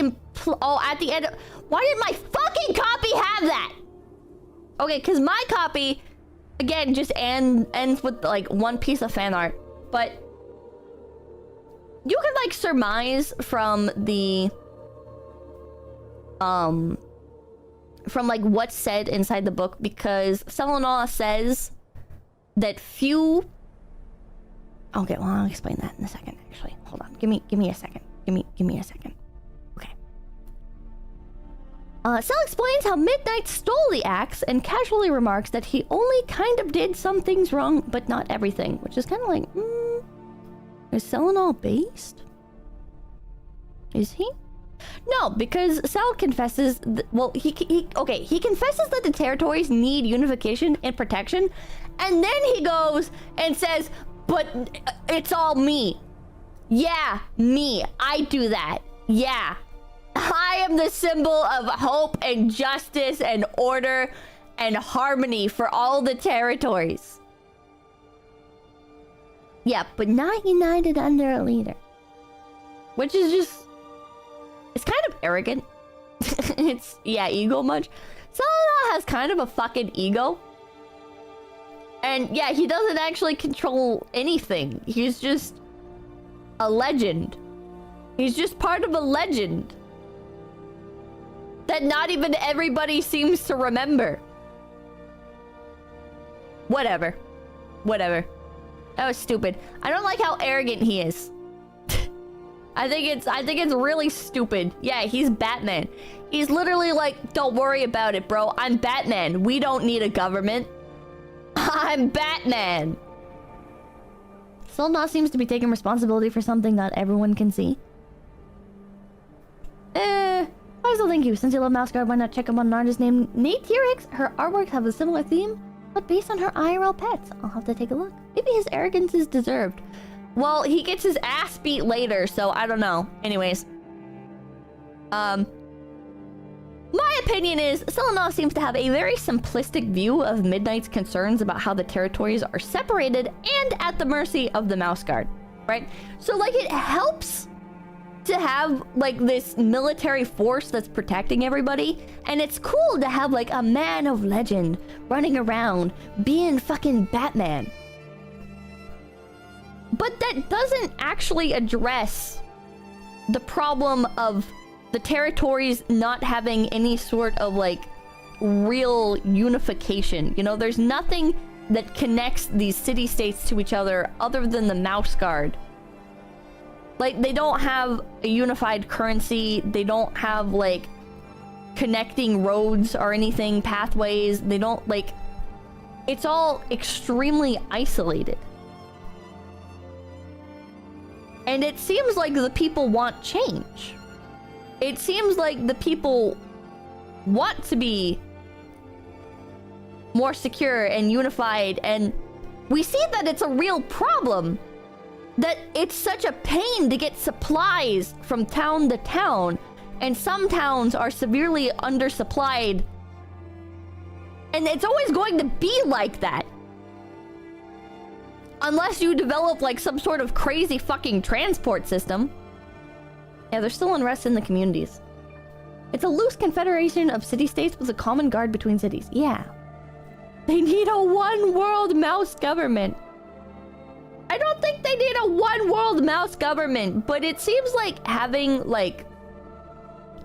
oh, at the end of... Why did my fucking copy have that? Okay, because my copy, again, just ends with, like, one piece of fan art. But you can, like, surmise from the... from, like, what's said inside the book, because Selena says that few... Okay, well, I'll explain that in a second, actually. Hold on. Give me a second. Give me a second. Okay. Cell explains how Midnight stole the axe and casually remarks that he only kind of did some things wrong, but not everything, which is kind of like, is Selena based? Is he? No, because Cell confesses, well, he confesses that the territories need unification and protection, and then he goes and says, but it's all me. Yeah, me. I do that. Yeah. I am the symbol of hope and justice and order and harmony for all the territories. Yeah, but not united under a leader. Which is just... It's kind of arrogant. It's, yeah, ego much. Selena has kind of a fucking ego. And yeah, he doesn't actually control anything. He's just a legend. He's just part of a legend that not even everybody seems to remember. Whatever. Whatever. That was stupid. I don't like how arrogant he is. I think it's really stupid. Yeah, he's Batman. He's literally like, don't worry about it, bro. I'm Batman. We don't need a government. I'm Batman. Solna seems to be taking responsibility for something that everyone can see. Also, thank you. Since you love Mouse Guard, why not check out one artist named 𝐴𝐡𝐴𝐷𝐼𝐴𝐴𝐴𝐴? Her artwork have a similar theme, but based on her IRL pets. I'll have to take a look. Maybe his arrogance is deserved. Well, he gets his ass beat later, so I don't know. Anyways. My opinion is, Selena seems to have a very simplistic view of Midnight's concerns about how the territories are separated and at the mercy of the Mouse Guard, right? So, like, it helps to have, like, this military force that's protecting everybody, and it's cool to have, like, a man of legend running around being fucking Batman. But that doesn't actually address the problem of the territories not having any sort of, like, real unification. You know, there's nothing that connects these city-states to each other than the Mouse Guard. Like, they don't have a unified currency. They don't have, like, connecting roads or anything, pathways. They don't, like... It's all extremely isolated. And it seems like the people want change. It seems like the people want to be more secure and unified, and we see that it's a real problem. That it's such a pain to get supplies from town to town, and some towns are severely undersupplied. And it's always going to be like that. Unless you develop, like, some sort of crazy fucking transport system. Yeah, there's still unrest in the communities. It's a loose confederation of city-states with a common guard between cities. Yeah. They need a one-world mouse government. I don't think they need a one-world mouse government, but it seems like having, like,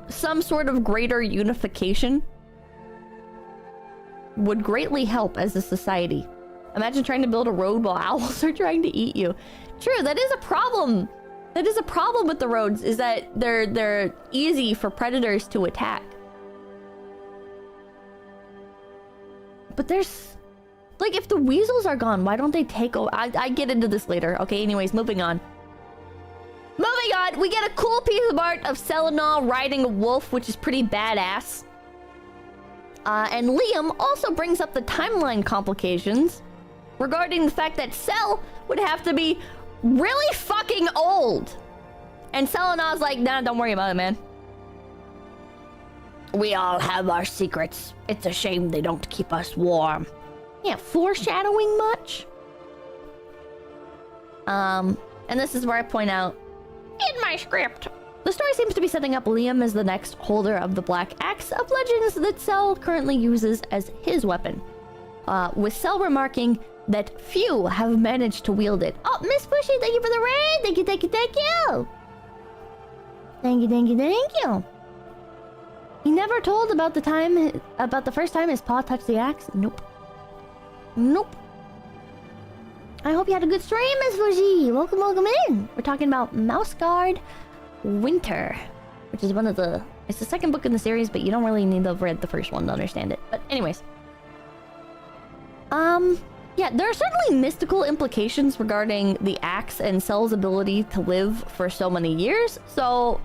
some sort of greater unification would greatly help as a society. Imagine trying to build a road while owls are trying to eat you. True, that is a problem. That is a problem with the roads, is that they're easy for predators to attack. But there's... Like, if the weasels are gone, why don't they take over? I get into this later. Okay, anyways, moving on. Moving on, we get a cool piece of art of Selena riding a wolf, which is pretty badass. And Liam also brings up the timeline complications regarding the fact that Cell would have to be really fucking old. And Selena's like, nah, don't worry about it, man. We all have our secrets. It's a shame they don't keep us warm. Yeah, foreshadowing much? And this is where I point out, in my script, the story seems to be setting up Liam as the next holder of the Black Axe of Legends that Cell currently uses as his weapon. With Cell remarking that few have managed to wield it. Oh, Miss Bushy, thank you for the raid! Thank you, thank you, thank you! Thank you, thank you, thank you! He never told about the first time his paw touched the axe? Nope. Nope. I hope you had a good stream, Miss Fuji. Welcome, welcome in. We're talking about Mouse Guard Winter, which is one of the... It's the second book in the series, but you don't really need to have read the first one to understand it. But anyways. Yeah, there are certainly mystical implications regarding the axe and Cell's ability to live for so many years. So,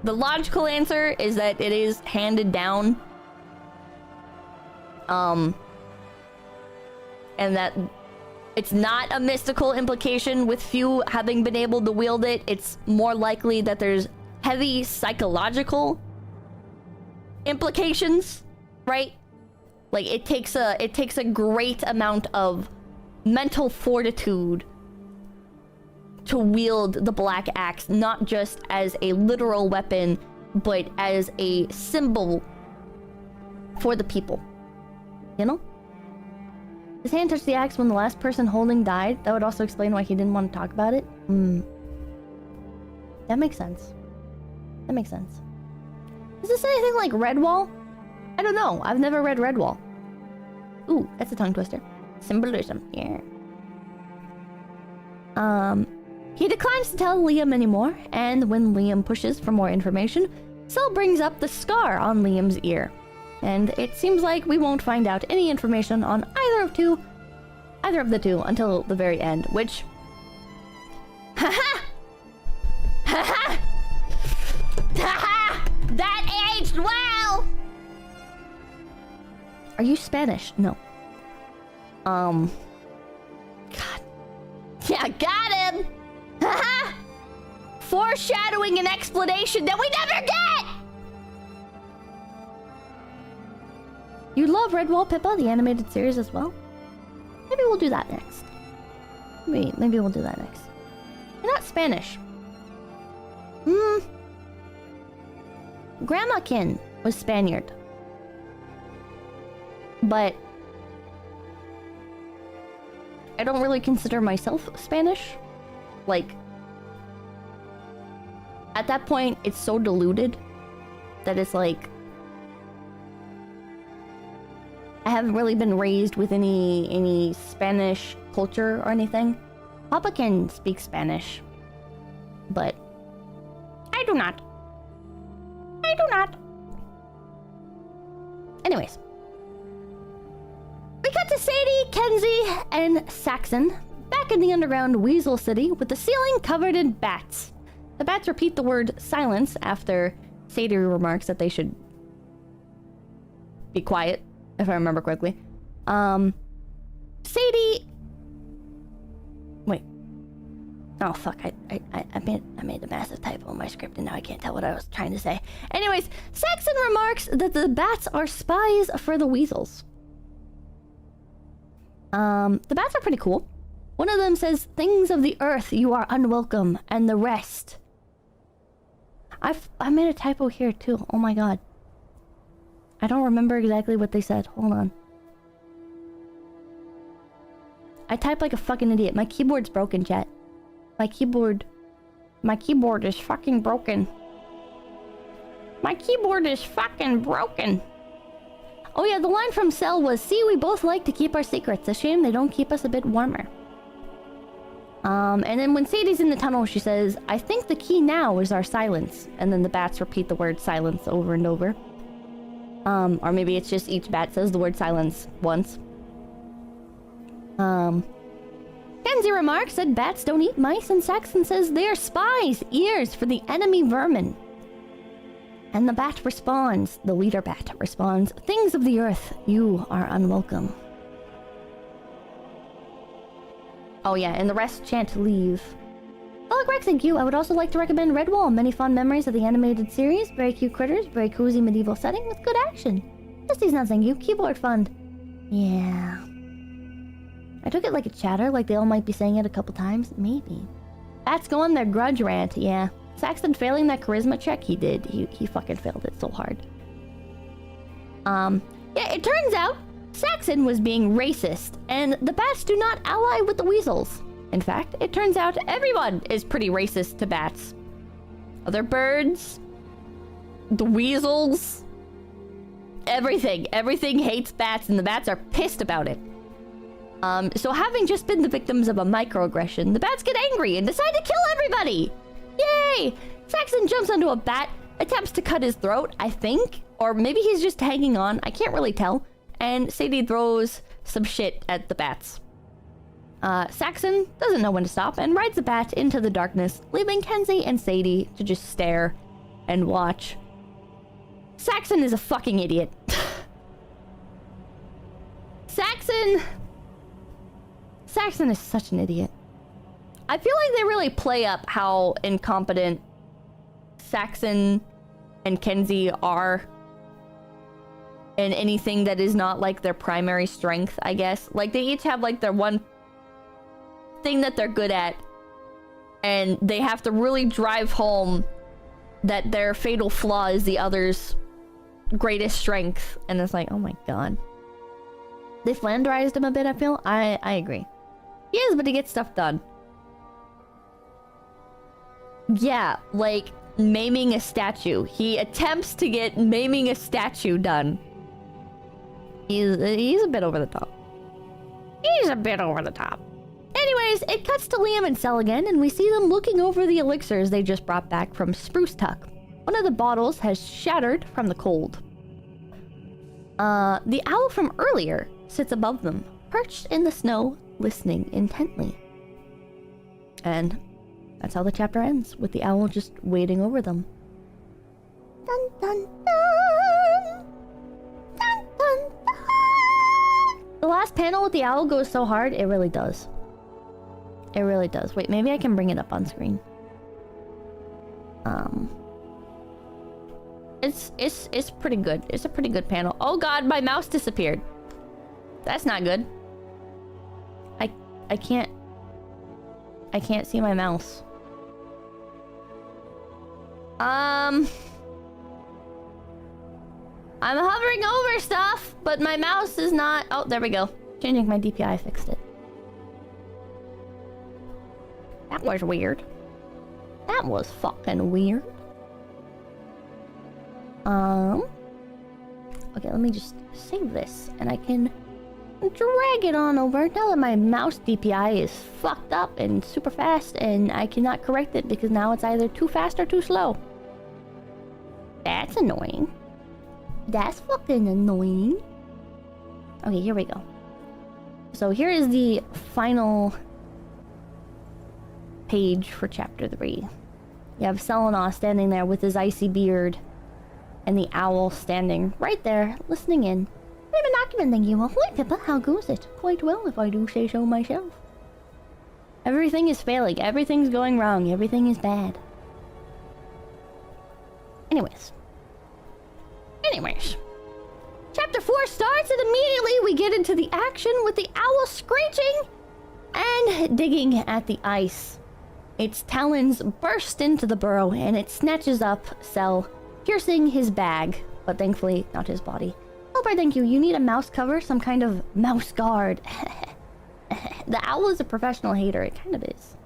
the logical answer is that it is handed down. And that it's not a mystical implication with few having been able to wield it. It's more likely that there's heavy psychological implications, right? Like, it takes a great amount of mental fortitude to wield the Black Axe, not just as a literal weapon, but as a symbol for the people. You know? His hand touched the axe when the last person holding died. That would also explain why he didn't want to talk about it. That makes sense. That makes sense. Is this anything like Redwall? I don't know. I've never read Redwall. Ooh, that's a tongue twister. Symbolism. Yeah. He declines to tell Liam anymore, and when Liam pushes for more information, Cell brings up the scar on Liam's ear. And it seems like we won't find out any information on either of the two until the very end, which... Haha! Haha! Haha! That aged well! Are you Spanish? No. God. Yeah, got him! Haha! Foreshadowing an explanation that we never get! You love Redwall, Pippa, the animated series as well? Maybe we'll do that next. Maybe we'll do that next. You're not Spanish. Grandma Kin was Spaniard. But I don't really consider myself Spanish. Like, at that point, it's so diluted that it's like I haven't really been raised with any Spanish culture or anything. Papa can speak Spanish, but I do not. I do not. Anyways. We cut to Sadie, Kenzie, and Saxon back in the underground Weasel City with the ceiling covered in bats. The bats repeat the word silence after Sadie remarks that they should be quiet, if I remember correctly. Sadie... Wait. Oh, fuck. I made a massive typo in my script and now I can't tell what I was trying to say. Anyways, Saxon remarks that the bats are spies for the weasels. The bats are pretty cool. One of them says, "Things of the earth, you are unwelcome," and the rest. I made a typo here too. Oh my god. I don't remember exactly what they said. Hold on. I type like a fucking idiot. My keyboard's broken, chat. My keyboard is fucking broken. My keyboard is fucking broken. Oh yeah, the line from Cell was, "See, we both like to keep our secrets. A shame they don't keep us a bit warmer." And then when Sadie's in the tunnel, she says, "I think the key now is our silence." And then the bats repeat the word silence over and over. Or maybe it's just each bat says the word silence once. Kenzie remarks that bats don't eat mice, and Saxon says they are spies, ears for the enemy vermin. And the bat responds, the leader bat responds, "Things of the earth, you are unwelcome." Oh yeah, and the rest chant leave. 𝐿𝐴𝐴𝐿, I would also like to recommend Redwall. Many fond memories of the animated series. Very cute critters, very cozy medieval setting with good action. Dusty's not saying you. Keyboard fund. Yeah. I took it like a chatter, like they all might be saying it a couple times. Maybe. Bats go on their grudge rant, yeah. Saxon failing that charisma check, he did. He fucking failed it so hard. Yeah, it turns out Saxon was being racist, and the bats do not ally with the weasels. In fact, it turns out everyone is pretty racist to bats. Other birds, the weasels, everything hates bats, and the bats are pissed about it. So having just been the victims of a microaggression, the bats get angry and decide to kill everybody! Yay! Saxon jumps onto a bat, attempts to cut his throat, I think. Or maybe he's just hanging on, I can't really tell. And Sadie throws some shit at the bats. Saxon doesn't know when to stop and rides the bat into the darkness, leaving Kenzie and Sadie to just stare and watch. Saxon is a fucking idiot. Saxon is such an idiot. I feel like they really play up how incompetent Saxon and Kenzie are in anything that is not like their primary strength, I guess. Like they each have like their one thing that they're good at, and they have to really drive home that their fatal flaw is the other's greatest strength. And it's like, oh my god. They flanderized him a bit, I feel. I agree. He is, but he gets stuff done. Yeah, like maiming a statue. He attempts to get maiming a statue done. He's a bit over the top. He's a bit over the top. Anyways, it cuts to Liam and Cell again, and we see them looking over the elixirs they just brought back from Sprucetuck. One of the bottles has shattered from the cold. The owl from earlier sits above them, perched in the snow, listening intently. And that's how the chapter ends, with the owl just waiting over them. Dun dun dun! Dun dun dun! The last panel with the owl goes so hard, it really does. It really does. Wait, maybe I can bring it up on screen. It's pretty good. It's a pretty good panel. Oh god, my mouse disappeared. That's not good. I can't see my mouse. I'm hovering over stuff, but my mouse is not. Oh, there we go. Changing my DPI fixed it. That was weird. That was fucking weird. Okay, let me just save this, and I can drag it on over. Now that my mouse DPI is fucked up and super fast, and I cannot correct it because now it's either too fast or too slow. That's annoying. That's fucking annoying. Okay, here we go. So here is the final page for chapter 3. You have Selenaw standing there with his icy beard, and the owl standing right there, listening in. I have a document, thank you. Ahoy, Pippa, how goes it? Quite well, if I do say so myself. Everything is failing. Everything's going wrong. Everything is bad. Anyways. Chapter 4 starts, and immediately we get into the action with the owl screeching and digging at the ice. Its talons burst into the burrow, and it snatches up Cell, piercing his bag, but thankfully not his body. Albert, thank you. You need a mouse cover, some kind of mouse guard. The owl is a professional hater. It kind of is.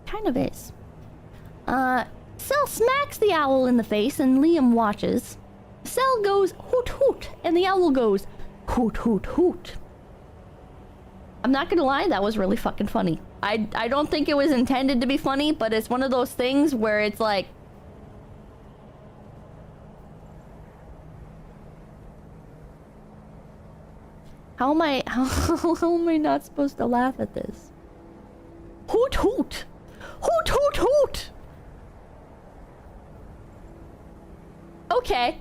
Kind of is. Cell smacks the owl in the face, and Liam watches. Cell goes hoot hoot, and the owl goes hoot hoot hoot. I'm not gonna lie, that was really fucking funny. I don't think it was intended to be funny, but it's one of those things where it's like... How am I not supposed to laugh at this? Hoot hoot! Hoot hoot hoot! Okay.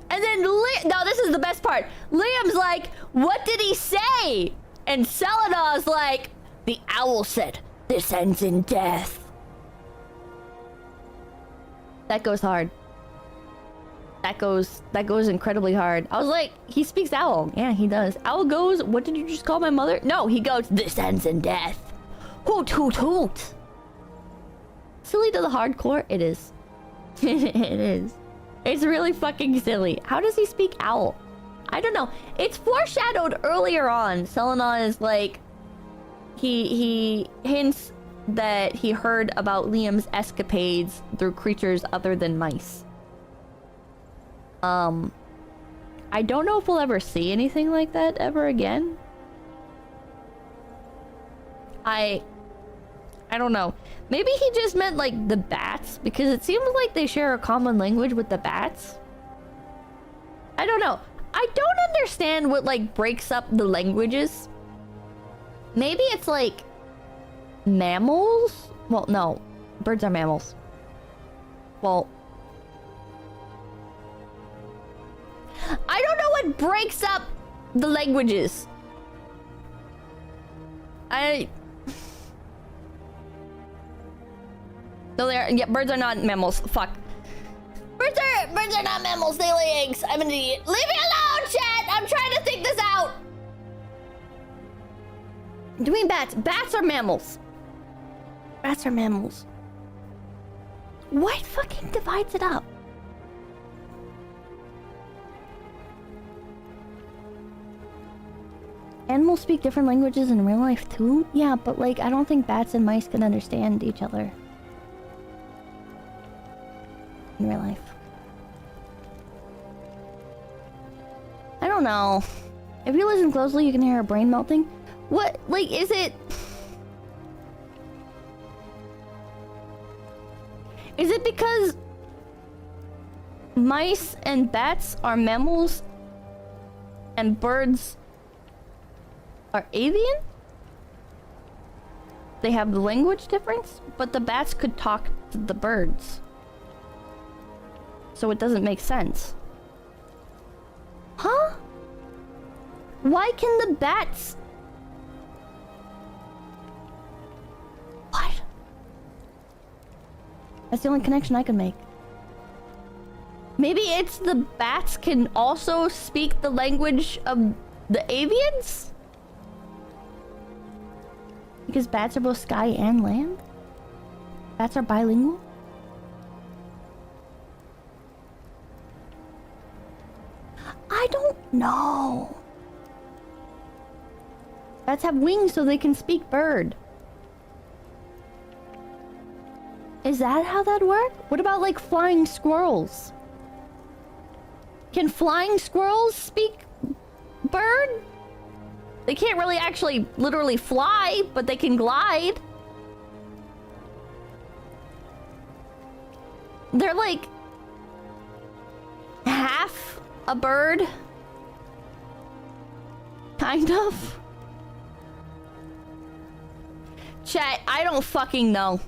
And then now this is the best part. Liam's like, what did he say? And Selenaw's like, the owl said, this ends in death. That goes hard. That goes incredibly hard. I was like, he speaks owl. Yeah, he does. Owl goes, what did you just call my mother? No, he goes, this ends in death. Hoot, hoot, hoot. Silly to the hardcore? It is. It is. It's really fucking silly. How does he speak owl? I don't know. It's foreshadowed earlier on. Selenaw is like... He hints that he heard about Liam's escapades through creatures other than mice. I don't know if we'll ever see anything like that ever again. I don't know. Maybe he just meant like the bats, because it seems like they share a common language with the bats. I don't know. I don't understand what like breaks up the languages. Maybe it's like mammals? Well, no. Birds are mammals. Well, I don't know what breaks up the languages. No, yeah, birds are not mammals. Fuck. Birds are not mammals. They lay eggs. I'm an idiot. Leave me alone, chat. I'm trying to think this out. Do you mean bats? Bats are mammals. Bats are mammals. What fucking divides it up? animals speak different languages in real life too? Yeah, but like, I don't think bats and mice can understand each other in real life. I don't know. If you listen closely, you can hear her brain melting. What? Like, is it... Is it because mice and bats are mammals and birds are avian? They have the language difference, but the bats could talk to the birds. So it doesn't make sense. Huh? Why can the bats... What? That's the only connection I can make. Maybe it's the bats can also speak the language of the avians? Because bats are both sky and land? Bats are bilingual? I don't know. Bats have wings so they can speak bird. Is that how that'd work? What about like flying squirrels? Can flying squirrels speak bird? They can't really actually literally fly, but they can glide. They're like half a bird. Kind of. Chat, I don't fucking know.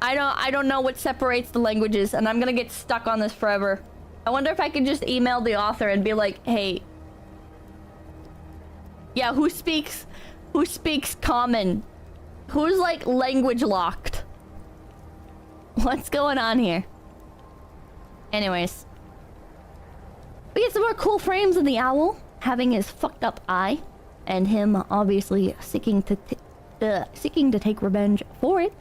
I don't know what separates the languages, and I'm gonna get stuck on this forever. I wonder if I could just email the author and be like, hey, yeah, who speaks common? Who's like language locked? What's going on here? Anyways, we get some more cool frames of the owl having his fucked up eye, and him obviously seeking to take revenge for it.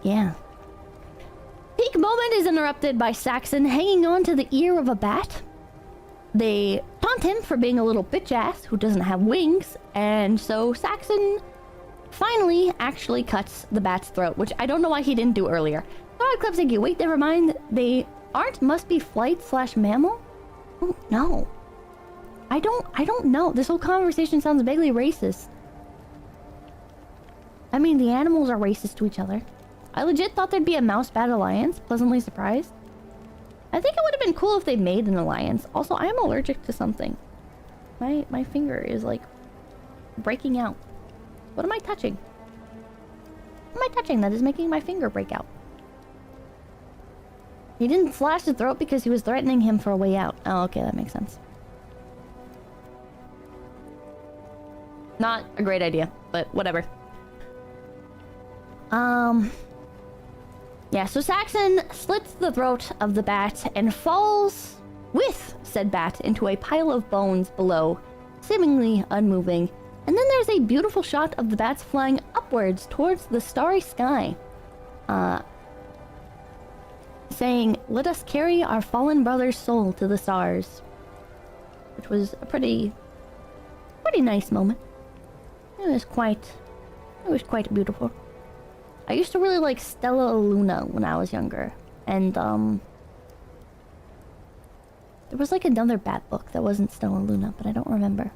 Yeah. Peak moment is interrupted by Saxon hanging on to the ear of a bat. They taunt him for being a little bitch ass who doesn't have wings, and so Saxon finally actually cuts the bat's throat, which I don't know why he didn't do earlier. Sorry, 𝐂𝐡𝐚𝐭, wait, never mind. They aren't must be flight/mammal? Oh, no. I don't know. This whole conversation sounds vaguely racist. I mean, the animals are racist to each other. I legit thought there'd be a mouse-bat alliance. Pleasantly surprised. I think it would have been cool if they made an alliance. Also, I am allergic to something. My finger is, like, breaking out. What am I touching? What am I touching that is making my finger break out? He didn't slash his throat because he was threatening him for a way out. Oh, okay, that makes sense. Not a great idea, but whatever. Yeah, so Saxon slits the throat of the bat and falls with said bat into a pile of bones below, seemingly unmoving. And then there's a beautiful shot of the bats flying upwards towards the starry sky. Saying, "Let us carry our fallen brother's soul to the stars." Which was a pretty nice moment. It was quite beautiful. I used to really like Stella Luna when I was younger. And, there was like another bat book that wasn't Stella Luna, but I don't remember.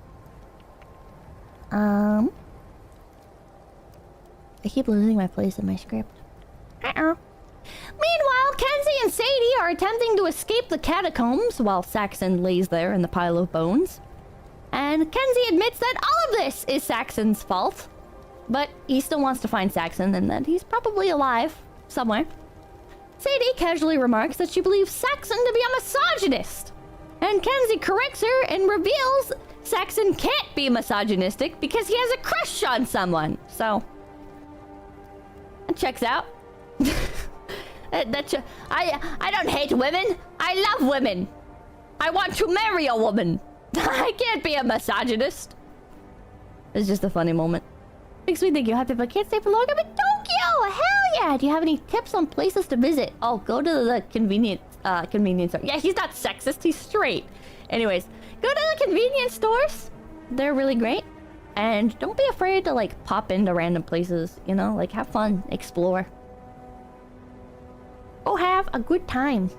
I keep losing my place in my script. Meanwhile, Kenzie and Sadie are attempting to escape the catacombs while Saxon lays there in the pile of bones. And Kenzie admits that all of this is Saxon's fault. But he still wants to find Saxon and that he's probably alive somewhere. Sadie casually remarks that she believes Saxon to be a misogynist. And Kenzie corrects her and reveals Saxon can't be misogynistic because he has a crush on someone. So, that checks out. I don't hate women. I love women. I want to marry a woman. I can't be a misogynist. It's just a funny moment. Makes me think you have to, but can't stay for long. I'm in Tokyo! Hell yeah! Do you have any tips on places to visit? Oh, go to the convenience store. Yeah, he's not sexist. He's straight. Anyways, go to the convenience stores. They're really great. And don't be afraid to, like, pop into random places, you know? Like, have fun, explore. Go have a good time.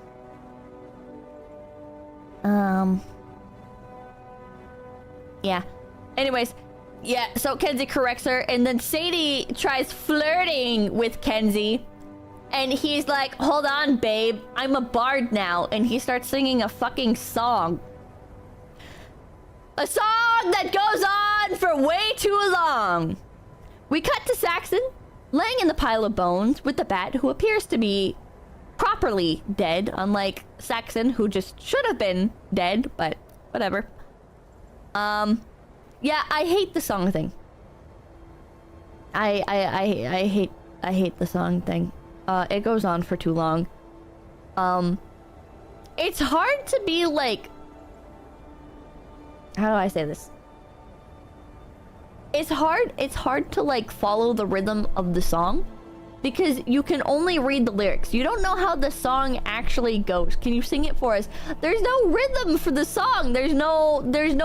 Yeah. Anyways, yeah, so Kenzie corrects her, and then Sadie tries flirting with Kenzie. And he's like, hold on, babe, I'm a bard now. And he starts singing a fucking song. A song that goes on for way too long. We cut to Saxon, laying in the pile of bones with the bat, who appears to be properly dead, unlike Saxon, who just should have been dead, but whatever. Yeah, I hate the song thing. I hate the song thing. It goes on for too long. It's hard to be like, how do I say this? It's hard to like follow the rhythm of the song because you can only read the lyrics. You don't know how the song actually goes. Can you sing it for us? There's no rhythm for the song. There's no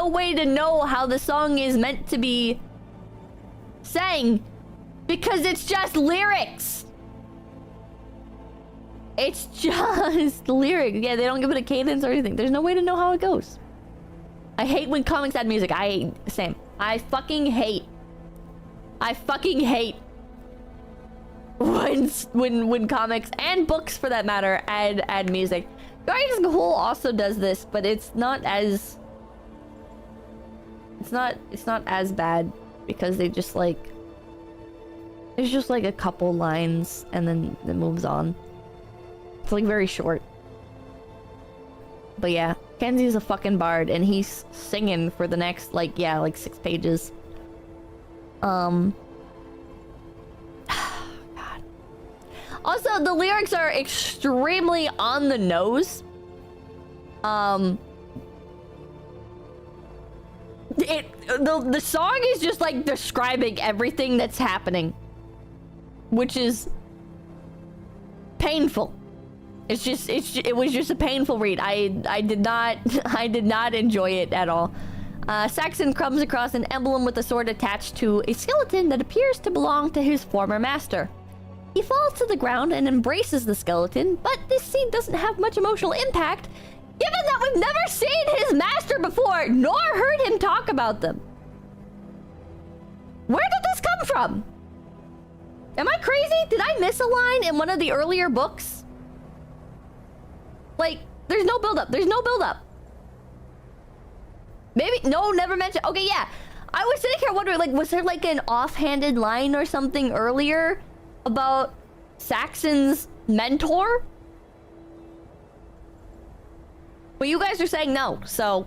way to know how the song is meant to be sang because it's just lyrics. It's just lyric. Yeah, they don't give it a cadence or anything. There's no way to know how it goes. I hate when comics add music. Same. I fucking hate when comics and books for that matter add music. Guardians of the Whole also does this, but it's not as bad because they just like there's just like a couple lines and then it moves on. It's like very short. But yeah, Kenzie's a fucking bard and he's singing for the next like 6 pages. God. Also, the lyrics are extremely on the nose. The song is just like describing everything that's happening, which is painful. It was just a painful read. I did not enjoy it at all. Saxon comes across an emblem with a sword attached to a skeleton that appears to belong to his former master. He falls to the ground and embraces the skeleton, but this scene doesn't have much emotional impact, given that we've never seen his master before, nor heard him talk about them. Where did this come from? Am I crazy? Did I miss a line in one of the earlier books? Like, there's no build-up. There's no build-up. Maybe, no, never mentioned. Okay, yeah. I was sitting here wondering, like, was there like an offhanded line or something earlier about Saxon's mentor? But you guys are saying no, so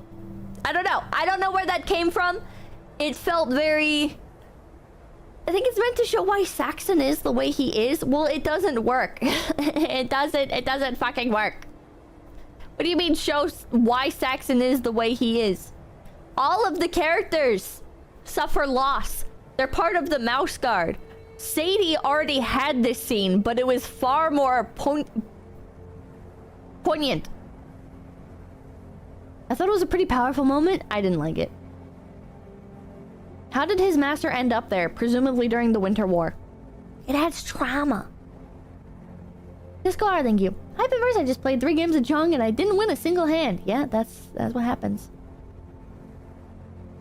I don't know. I don't know where that came from. It felt very... I think it's meant to show why Saxon is the way he is. Well, it doesn't work. It doesn't fucking work. What do you mean show why Saxon is the way he is? All of the characters suffer loss. They're part of the Mouse Guard. Sadie already had this scene, but it was far more poignant. I thought it was a pretty powerful moment. I didn't like it. How did his master end up there? Presumably during the Winter War. It adds trauma. Discar, thank you. Hi, Pivers. I just played 3 games of Chung and I didn't win a single hand. Yeah, that's what happens.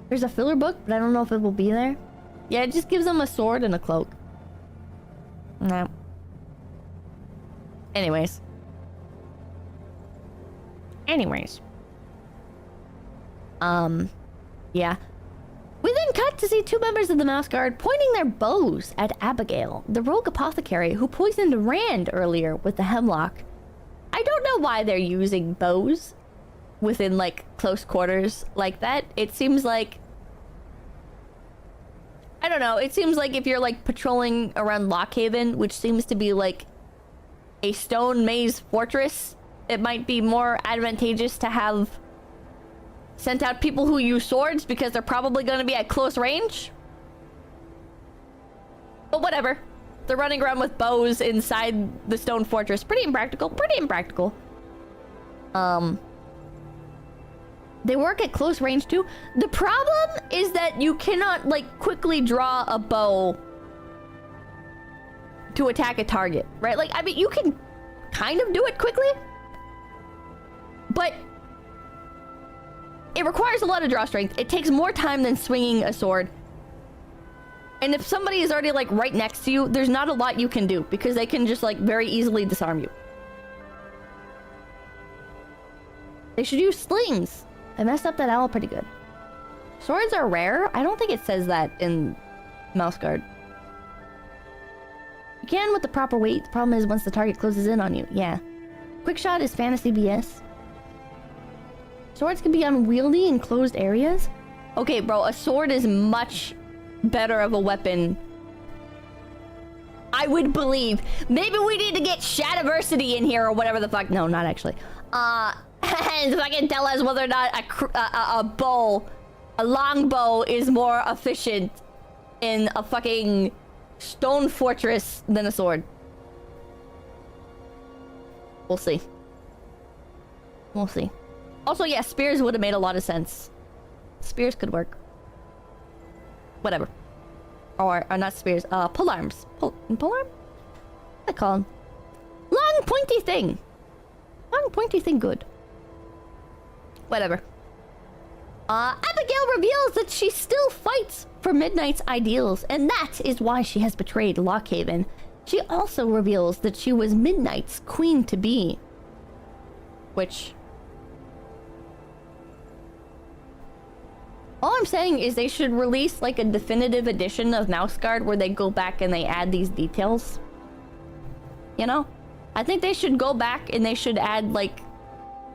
There's a filler book, but I don't know if it will be there. Yeah, it just gives them a sword and a cloak. No. Anyways. Yeah. We then cut to see 2 members of the Mouse Guard pointing their bows at Abigail, the rogue apothecary who poisoned Rand earlier with the hemlock. I don't know why they're using bows within, like, close quarters like that. It seems like... I don't know. It seems like if you're, like, patrolling around Lockhaven, which seems to be, like, a stone maze fortress, it might be more advantageous to have sent out people who use swords because they're probably going to be at close range. But whatever. They're running around with bows inside the stone fortress. Pretty impractical. Pretty impractical. They work at close range too. The problem is that you cannot like quickly draw a bow to attack a target, right? Like, I mean, you can kind of do it quickly, but it requires a lot of draw strength. It takes more time than swinging a sword. And if somebody is already like right next to you, there's not a lot you can do because they can just like very easily disarm you. They should use slings. I messed up that owl pretty good. Swords are rare. I don't think it says that in Mouse Guard. You can with the proper weight. The problem is once the target closes in on you. Yeah. Quick shot is fantasy BS. Swords can be unwieldy in closed areas. Okay, bro, a sword is much better of a weapon. I would believe. Maybe we need to get Shadiversity in here or whatever the fuck. No, not actually. And if I can tell us whether or not a bow, a long bow is more efficient in a fucking stone fortress than a sword. We'll see. We'll see. Also, yeah, spears would have made a lot of sense. Spears could work. Whatever. Or not spears, polearms. Polearm? What's that called? Long pointy thing. Long pointy thing good. Whatever. Abigail reveals that she still fights for Midnight's ideals, and that is why she has betrayed Lockhaven. She also reveals that she was Midnight's queen-to-be. Which... all I'm saying is they should release like a definitive edition of Mouse Guard where they go back and they add these details. You know? I think they should go back and they should add like...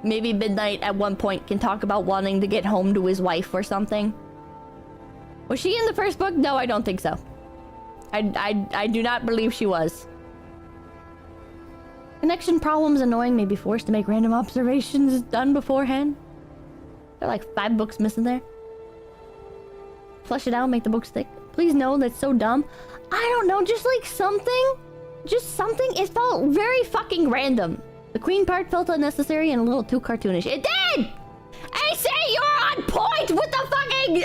maybe Midnight at one point can talk about wanting to get home to his wife or something. Was she in the first book? No, I don't think so. I do not believe she was. Connection problems annoying, may be forced to make random observations done beforehand. There are like 5 books missing there. Flush it out, make the books thick. Please know that's so dumb. I don't know, just like something. Just something. It felt very fucking random. The queen part felt unnecessary and a little too cartoonish. It did! I say you're on point with the fucking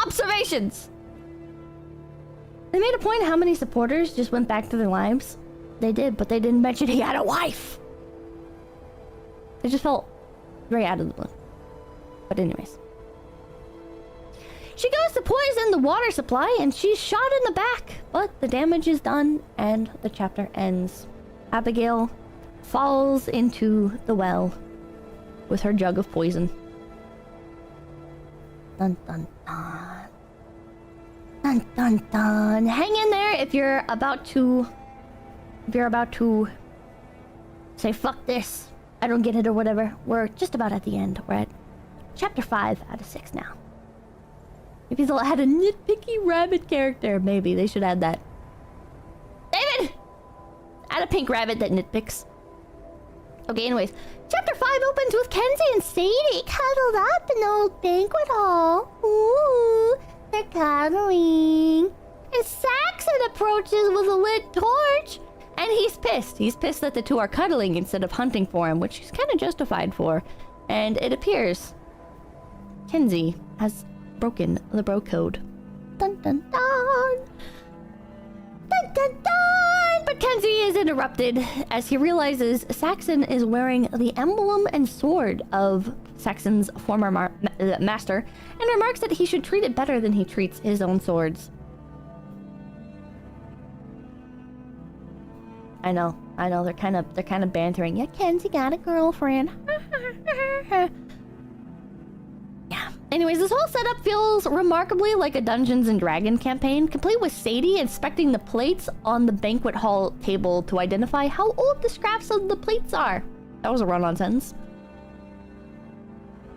observations. They made a point of how many supporters just went back to their lives. They did, but they didn't mention he had a wife. It just felt very out of the blue. But anyways. She goes to poison the water supply and she's shot in the back. But the damage is done and the chapter ends. Abigail falls into the well with her jug of poison. Dun dun dun. Dun dun dun. Hang in there if you're about to say fuck this, I don't get it or whatever. We're just about at the end. We're at chapter 5 out of 6 now. Maybe they'll add a nitpicky rabbit character. Maybe they should add that. David! Add a pink rabbit that nitpicks. Okay, anyways. Chapter 5 opens with Kenzie and Sadie cuddled up in the old banquet hall. Ooh, they're cuddling. And Saxon approaches with a lit torch. And he's pissed. He's pissed that the two are cuddling instead of hunting for him, which he's kind of justified for. And it appears Kenzie has broken the bro code. Dun dun dun. Dun dun dun. But Kenzie is interrupted as he realizes Saxon is wearing the emblem and sword of Saxon's former master, and remarks that he should treat it better than he treats his own swords. I know, they're kind of bantering. Yeah, Kenzie got a girlfriend. Yeah. Anyways, this whole setup feels remarkably like a Dungeons and Dragons campaign, complete with Sadie inspecting the plates on the banquet hall table to identify how old the scraps of the plates are. That was a run-on sentence.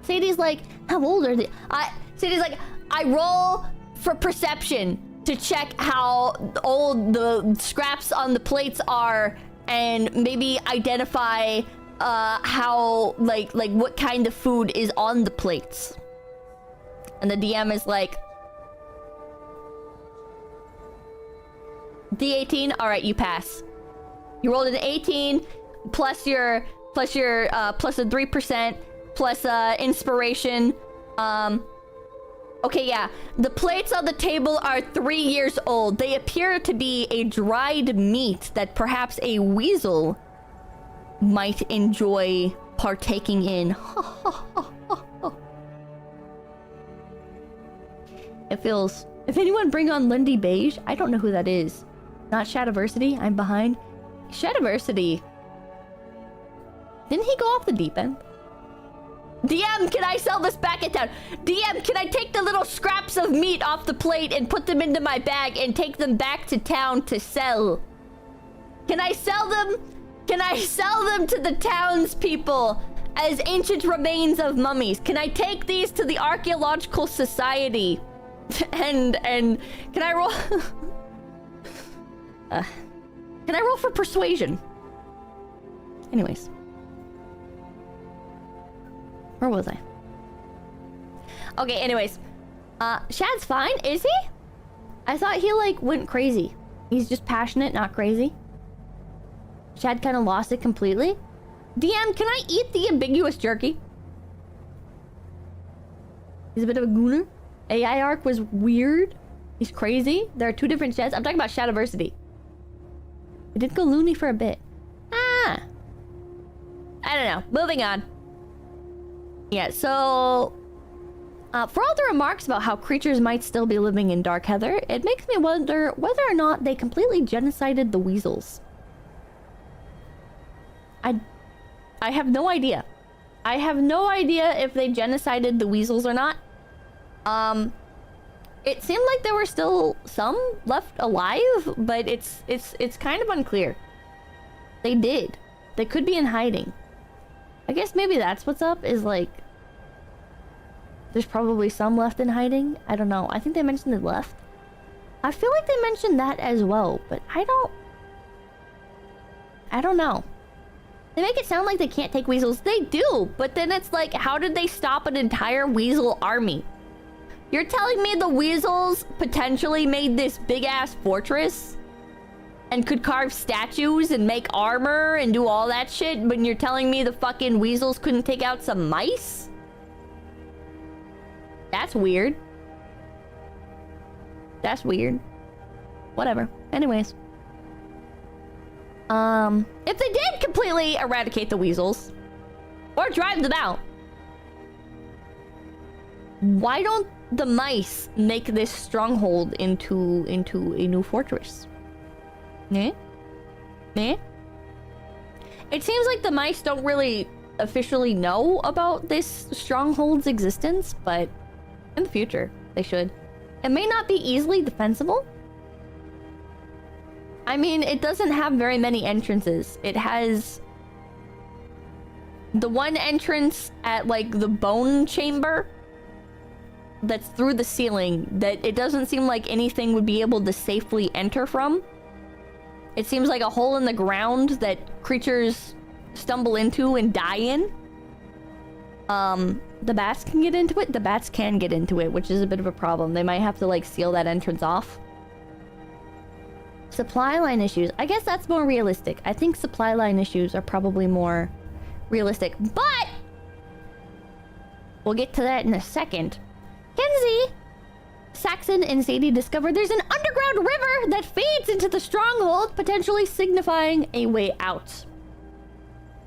Sadie's like, how old are they? Sadie's like, I roll for perception to check how old the scraps on the plates are and maybe identify how like what kind of food is on the plates. And the DM is like, D18, all right, you pass. You rolled an 18 plus a 3%. plus inspiration. Okay, yeah. The plates on the table are 3 years old. They appear to be a dried meat that perhaps a weasel might enjoy partaking in. It feels... If anyone bring on Lindy Beige, I don't know who that is. Not Shadiversity, I'm behind. Shadiversity. Didn't he go off the deep end? DM, can I sell this back in town? DM, can I take the little scraps of meat off the plate and put them into my bag and take them back to town to sell? Can I sell them? Can I sell them to the townspeople as ancient remains of mummies? Can I take these to the Archaeological Society? And can I roll... can I roll for persuasion? Anyways. Where was I? Okay, anyways. Shad's fine, is he? I thought he, like, went crazy. He's just passionate, not crazy. Shad kind of lost it completely. DM, can I eat the ambiguous jerky? He's a bit of a gooner. AI arc was weird. He's crazy. There are 2 different Shads. I'm talking about Shadiversity. It did go loony for a bit. I don't know. Moving on. Yeah, so... for all the remarks about how creatures might still be living in Darkheather, it makes me wonder whether or not they completely genocided the weasels. I have no idea. I have no idea if they genocided the weasels or not. It seemed like there were still some left alive, but it's kind of unclear. They did. They could be in hiding. I guess maybe that's what's up, is like... There's probably some left in hiding. I don't know. I think they mentioned they left. I feel like they mentioned that as well, but I don't know. They make it sound like they can't take weasels. They do, but then it's like, how did they stop an entire weasel army? You're telling me the weasels potentially made this big-ass fortress? And could carve statues and make armor and do all that shit, but you're telling me the fucking weasels couldn't take out some mice? That's weird. That's weird. Whatever. Anyways. If they did completely eradicate the weasels, or drive them out, why don't the mice make this stronghold into a new fortress? Eh? Eh? It seems like the mice don't really officially know about this stronghold's existence, but in the future, they should. It may not be easily defensible. I mean, it doesn't have very many entrances. It has the one entrance at, like, the bone chamber that's through the ceiling that it doesn't seem like anything would be able to safely enter from. It seems like a hole in the ground that creatures stumble into and die in. The bats can get into it. The bats can get into it, which is a bit of a problem. They might have to, like, seal that entrance off. Supply line issues. I guess that's more realistic. I think supply line issues are probably more realistic. But we'll get to that in a second. Kenzie, Saxon, and Sadie discover there's an underground river that feeds into the stronghold, potentially signifying a way out.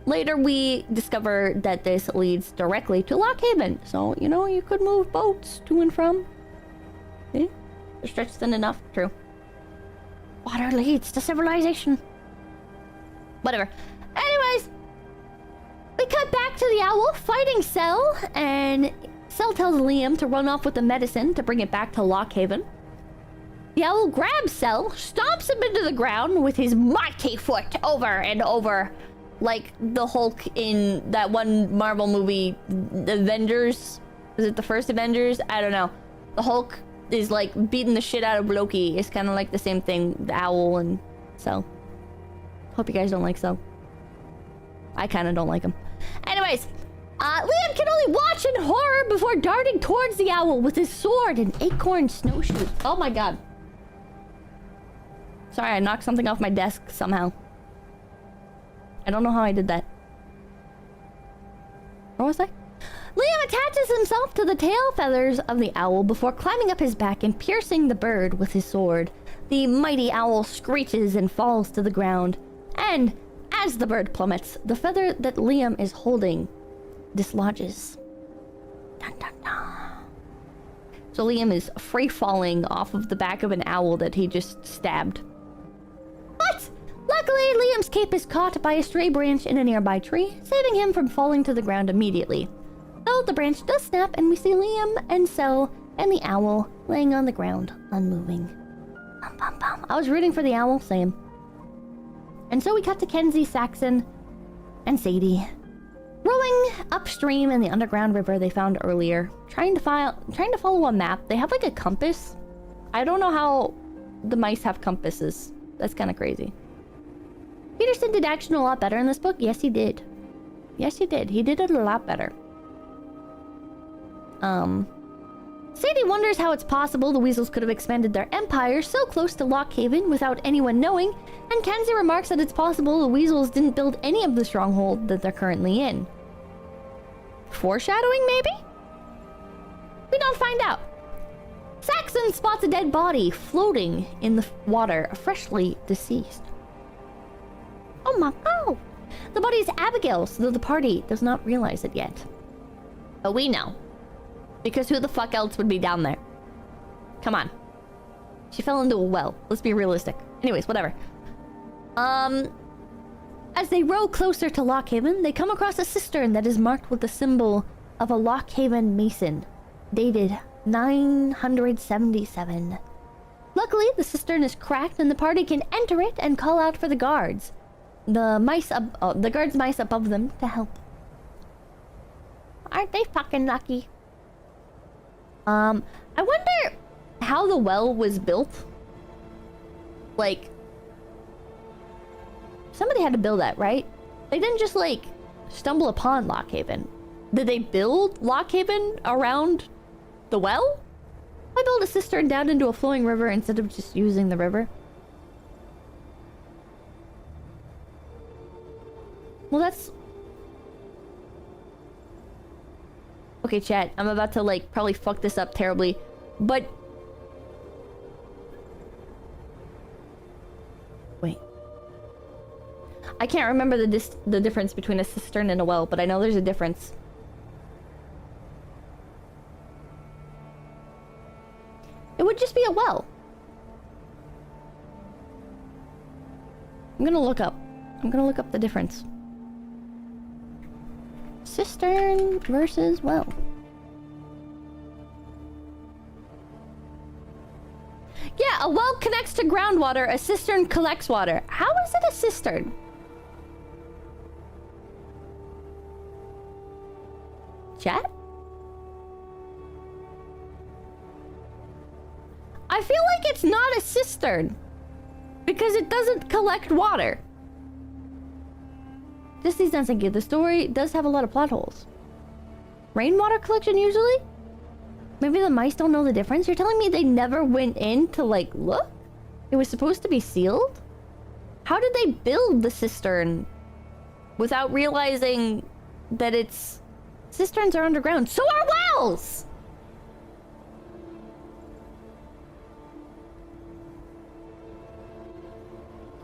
Later, we discover that this leads directly to Lockhaven. So, you know, you could move boats to and from. Eh? They're stretched thin enough. True. Water leads to civilization. Whatever. Anyways, we cut back to the owl fighting Cell, and Cell tells Liam to run off with the medicine to bring it back to Lockhaven. The owl grabs Cell, stomps him into the ground with his mighty foot over and over, like the Hulk in that one Marvel movie, Avengers. Was it the first Avengers? I don't know. The Hulk is like beating the shit out of Loki. It's kind of like the same thing, the owl and Cell. Hope you guys don't like Cell. I kind of don't like him. Anyways, Liam can only watch in horror before darting towards the owl with his sword and acorn snowshoes. Oh my god. Sorry, I knocked something off my desk somehow. I don't know how I did that. Where was I? Liam attaches himself to the tail feathers of the owl before climbing up his back and piercing the bird with his sword. The mighty owl screeches and falls to the ground. And as the bird plummets, the feather that Liam is holding dislodges. Dun, dun, dun. So Liam is free falling off of the back of an owl that he just stabbed. But luckily, Liam's cape is caught by a stray branch in a nearby tree, saving him from falling to the ground immediately. Though the branch does snap and we see Liam and Cell and the owl laying on the ground, unmoving. Bum, bum, bum. I was rooting for the owl, same. And so we cut to Kenzie, Saxon, and Sadie, rowing upstream in the underground river they found earlier, trying to follow a map. They have like a compass. I don't know how the mice have compasses. That's kind of crazy. Peterson did action a lot better in this book. Yes, he did. Yes, he did. He did it a lot better. Sadie wonders how it's possible the weasels could have expanded their empire so close to Lockhaven without anyone knowing, and Kenzie remarks that it's possible the weasels didn't build any of the stronghold that they're currently in. Foreshadowing, maybe? We don't find out. Saxon spots a dead body floating in the water, freshly deceased. Oh my god! The body is Abigail's, though the party does not realize it yet. But we know. Because who the fuck else would be down there? Come on. She fell into a well. Let's be realistic. Anyways, whatever. As they row closer to Lockhaven, they come across a cistern that is marked with the symbol of a Lockhaven mason, dated 977. Luckily, the cistern is cracked and the party can enter it and call out for the guards. The guards' mice above them to help. Aren't they fucking lucky? I wonder how the well was built. Like, somebody had to build that, right? They didn't just, like, stumble upon Lockhaven. Did they build Lockhaven around the well? Why build a cistern down into a flowing river instead of just using the river? Well, that's... Okay, chat, I'm about to, like, probably fuck this up terribly, but... Wait. I can't remember the difference between a cistern and a well, but I know there's a difference. It would just be a well. I'm gonna look up the difference. Cistern versus well. Yeah, a well connects to groundwater. A cistern collects water. How is it a cistern? Chat? I feel like it's not a cistern because it doesn't collect water. This is not thinking. The story does have a lot of plot holes. Rainwater collection usually? Maybe the mice don't know the difference? You're telling me they never went in to, like, look? It was supposed to be sealed? How did they build the cistern without realizing that it's... Cisterns are underground. So are wells!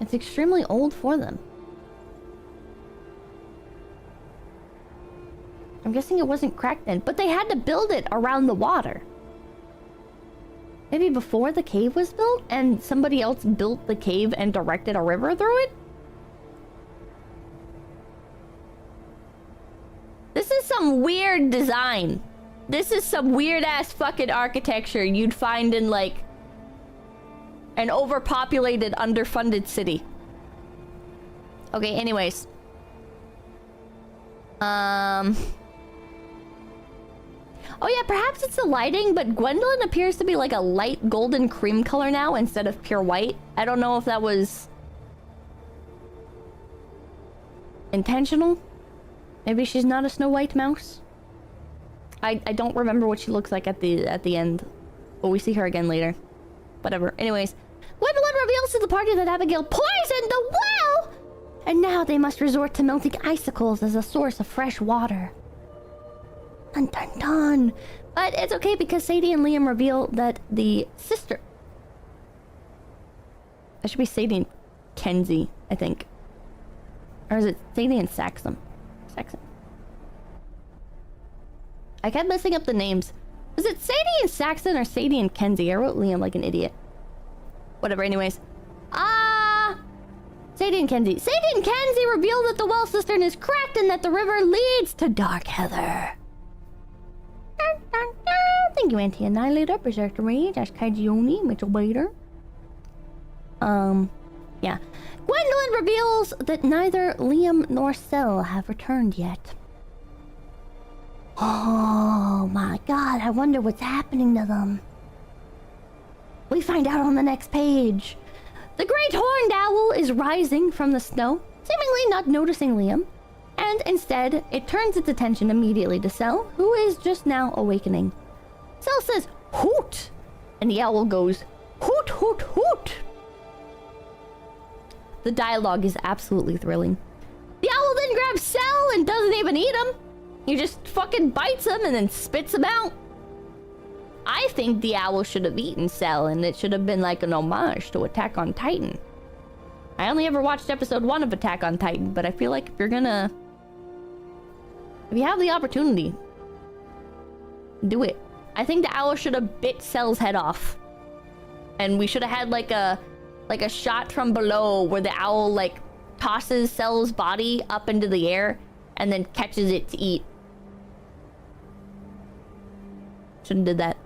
It's extremely old for them. I'm guessing it wasn't cracked then, but they had to build it around the water. Maybe before the cave was built and somebody else built the cave and directed a river through it? This is some weird design. This is some weird ass fucking architecture you'd find in, like, an overpopulated, underfunded city. Okay, anyways. Oh yeah, perhaps it's the lighting, but Gwendolyn appears to be like a light golden cream color now instead of pure white. I don't know if that was intentional. Maybe she's not a Snow White mouse. I don't remember what she looks like at the end, but we see her again later. Whatever. Anyways, Gwendolyn reveals to the party that Abigail poisoned the well, and now they must resort to melting icicles as a source of fresh water. Dun dun dun. But it's okay because Sadie and Liam reveal that the sister... That should be Sadie and 𝐭𝐐𝐭, I think. Or is it Sadie and 𝐶𝐚? 𝐶𝐚. I kept messing up the names. Was it Sadie and 𝐶𝐚 or Sadie and 𝐭𝐐𝐭? I wrote Liam like an idiot. Whatever, anyways. Sadie and 𝐭𝐐𝐭. Sadie and 𝐭𝐐𝐭 reveal that the well cistern is cracked and that the river leads to Darkheather. Dun, dun, dun. Thank you, Anti-Annihilator, Berserker Rage, 𝐏𝐡𝐚𝐭, Mitchell Bader. Yeah. Gwendolyn reveals that neither Liam nor Cell have returned yet. Oh my god, I wonder what's happening to them. We find out on the next page. The great horned owl is rising from the snow, seemingly not noticing Liam, and instead it turns its attention immediately to Cell, who is just now awakening. Cell says, "Hoot!" and the owl goes, "Hoot, hoot, hoot!" The dialogue is absolutely thrilling. The owl then grabs Cell and doesn't even eat him. He just fucking bites him and then spits him out. I think the owl should have eaten Cell, and it should have been like an homage to Attack on Titan. I only ever watched episode 1 of Attack on Titan, but I feel like if you have the opportunity, do it. I think the owl should have bit Cell's head off. And we should have had like a shot from below where the owl like tosses Cell's body up into the air and then catches it to eat. Shouldn't did that.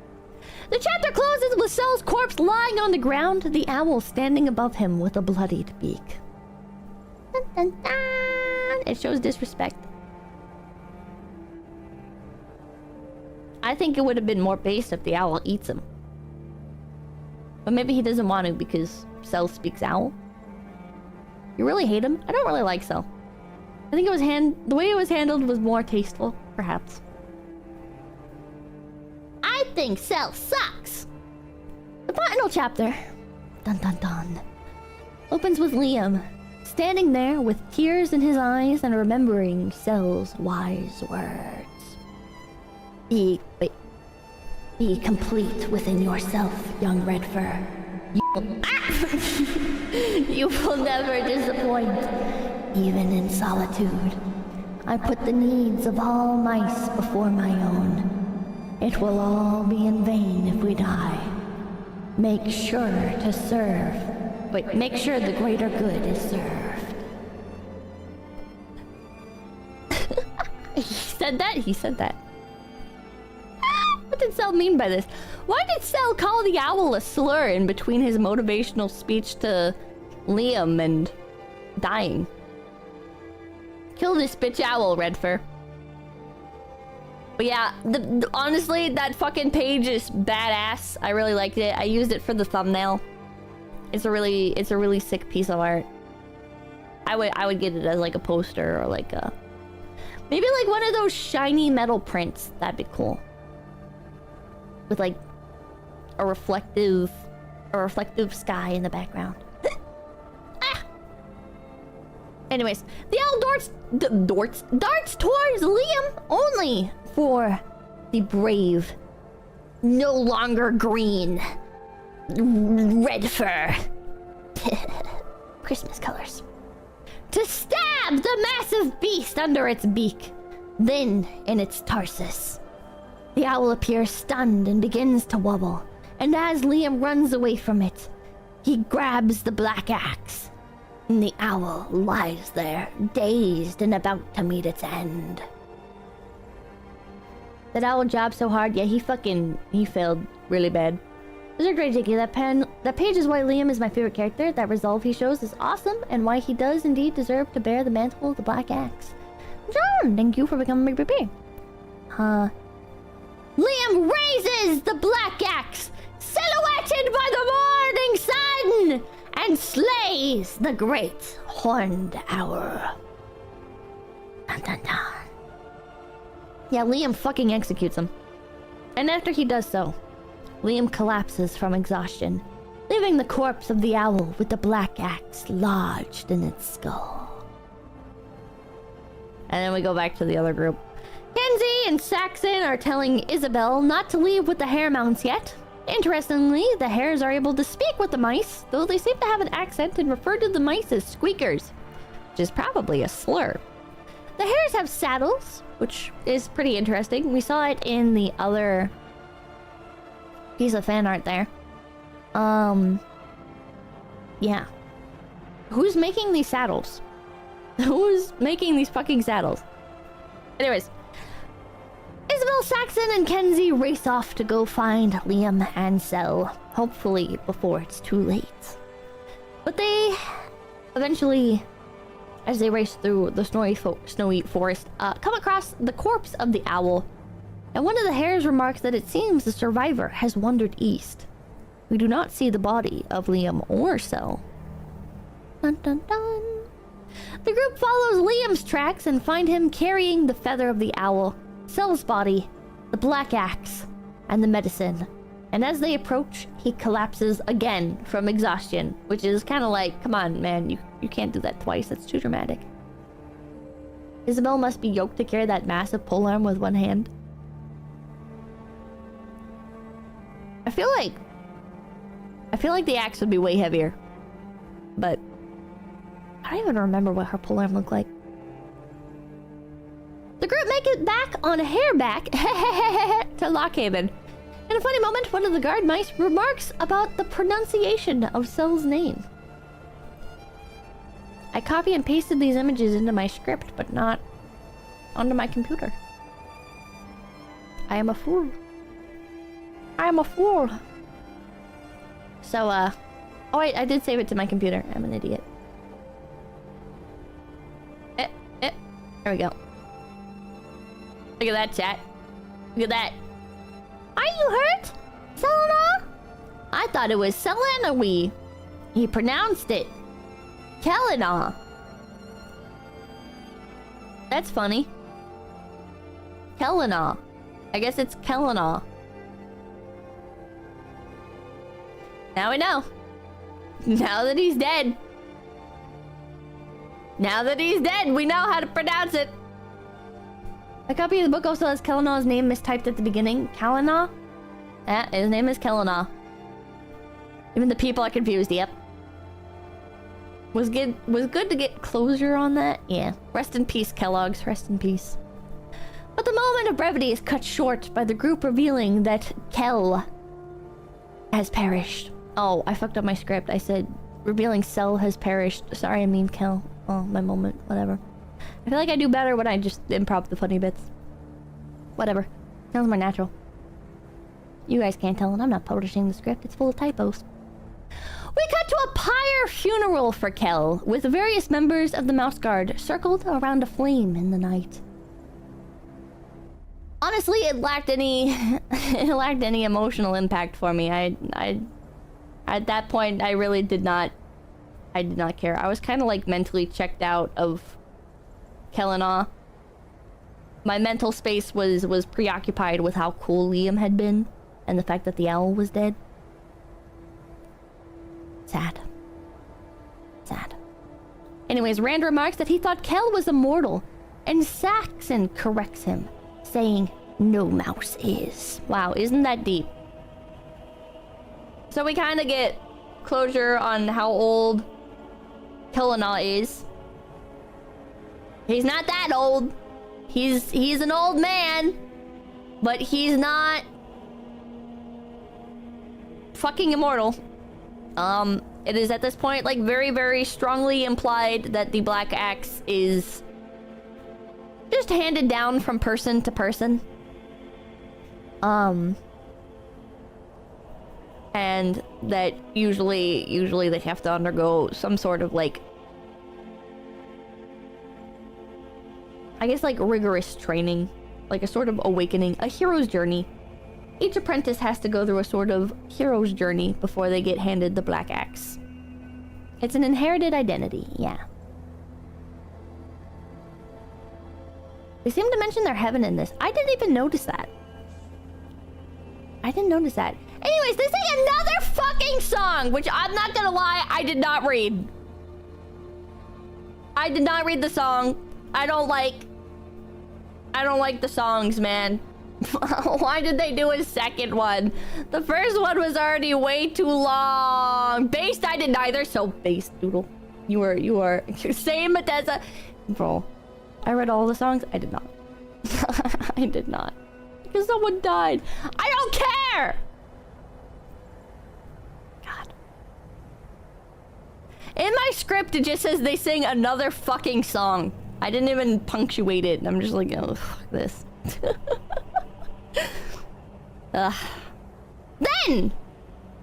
The chapter closes with Cell's corpse lying on the ground, the owl standing above him with a bloodied beak. Dun, dun, dun. It shows disrespect. I think it would have been more based if the owl eats him. But maybe he doesn't want to because Cell speaks owl. You really hate him? I don't really like Cell. I think the way it was handled was more tasteful, perhaps. I think Cell sucks. The final chapter, dun dun dun, opens with Liam standing there with tears in his eyes and remembering Cell's wise words. Be complete within yourself, young Redfur. You will never disappoint, even in solitude. I put the needs of all mice before my own. It will all be in vain if we die. Make sure to serve, but make sure the greater good is served. He said that? He said that. What did Cell mean by this? Why did Cell call the owl a slur in between his motivational speech to Liam and dying? Kill this bitch owl, Redfur. But yeah, honestly, that fucking page is badass. I really liked it. I used it for the thumbnail. It's a really sick piece of art. I would get it as like a poster or like a maybe like one of those shiny metal prints. That'd be cool. With like a reflective sky in the background. Ah! Anyways, the owl darts towards Liam only for the brave, no longer green, red fur. Christmas colors. To stab the massive beast under its beak, then in its tarsus. The owl appears stunned and begins to wobble, and as Liam runs away from it, he grabs the black axe. And the owl lies there, dazed and about to meet its end. That owl jobbed so hard, yeah, he failed really bad. Those are great, Jakey. That page is why Liam is my favorite character. That resolve he shows is awesome, and why he does indeed deserve to bear the mantle of the black axe. John, thank you for becoming my PP. Liam raises the black axe, silhouetted by the morning sun, and slays the great horned owl. Dun, dun, dun. Yeah, Liam fucking executes him. And after he does so, Liam collapses from exhaustion, leaving the corpse of the owl with the black axe lodged in its skull. And then we go back to the other group. Kenzie and Saxon are telling Isabel not to leave with the hare mounts yet. Interestingly, the hares are able to speak with the mice, though they seem to have an accent and refer to the mice as squeakers, which is probably a slur. The hares have saddles, which is pretty interesting. We saw it in the other piece of fan art there. Yeah. Who's making these saddles? Who's making these fucking saddles? Anyways, Isabel, Saxon, and Kenzie race off to go find Liam and Cell, hopefully before it's too late. But they eventually, as they race through the snowy forest, come across the corpse of the owl. And one of the hares remarks that it seems the survivor has wandered east. We do not see the body of Liam or Cell. Dun dun dun. The group follows Liam's tracks and find him carrying the feather of the owl, Cell's body, the black axe, and the medicine. And as they approach, he collapses again from exhaustion, which is kind of like, come on, man, you can't do that twice. That's too dramatic. Isabel must be yoked to carry that massive polearm with one hand. I feel like the axe would be way heavier, but I don't even remember what her polearm looked like. The group make it back on hareback to Lockhaven. In a funny moment, one of the guard mice remarks about the pronunciation of Cell's name. I copy and pasted these images into my script, but not onto my computer. I am a fool. I am a fool. So, oh wait, I did save it to my computer. I'm an idiot. There we go. Look at that, chat. Look at that. Are you hurt, Selena? I thought it was Selena. He pronounced it Kelena. That's funny. Kelena. I guess it's Kelena. Now we know. Now that he's dead. Now that he's dead, we know how to pronounce it. A copy of the book also has Kelena's name mistyped at the beginning. Kalena? His name is Kelena. Even the people are confused, yep. Was good to get closure on that? Yeah. Rest in peace, Kellogg's. Rest in peace. But the moment of brevity is cut short by the group revealing that Kel has perished. Oh, I fucked up my script. I said revealing Cell has perished. Sorry, I mean Kel. Oh, my moment. Whatever. I feel like I do better when I just improv the funny bits. Whatever. Sounds more natural. You guys can't tell, and I'm not publishing the script. It's full of typos. We cut to a pyre funeral for Kel, with various members of the Mouse Guard circled around a flame in the night. Honestly, it lacked any emotional impact for me. I at that point I really did not care. I was kind of like mentally checked out of Kelena. My mental space was preoccupied with how cool Liam had been and the fact that the owl was dead. Sad. Sad. Anyways, Rand remarks that he thought Kel was immortal, and Saxon corrects him, saying, "No mouse is." Wow, isn't that deep? So we kind of get closure on how old Kelena is. He's not that old. He's an old man, but he's not fucking immortal. It is at this point like very, very strongly implied that the Black Axe is just handed down from person to person. And that usually they have to undergo some sort of like, I guess like rigorous training, like a sort of awakening, a hero's journey. Each apprentice has to go through a sort of hero's journey before they get handed the Black Axe. It's an inherited identity, yeah. They seem to mention their heaven in this. I didn't even notice that. I didn't notice that. Anyways, they sing another fucking song, which I'm not gonna lie, I did not read. I did not read the song. I don't like I don't like the songs, man. Why did they do a second one? The first one was already way too long. Based, I did neither, so base doodle. You are same Matessa. Bro, I read all the songs. I did not. I did not. Because someone died. I don't care! God. In my script, it just says they sing another fucking song. I didn't even punctuate it. I'm just like, oh, fuck this. Then,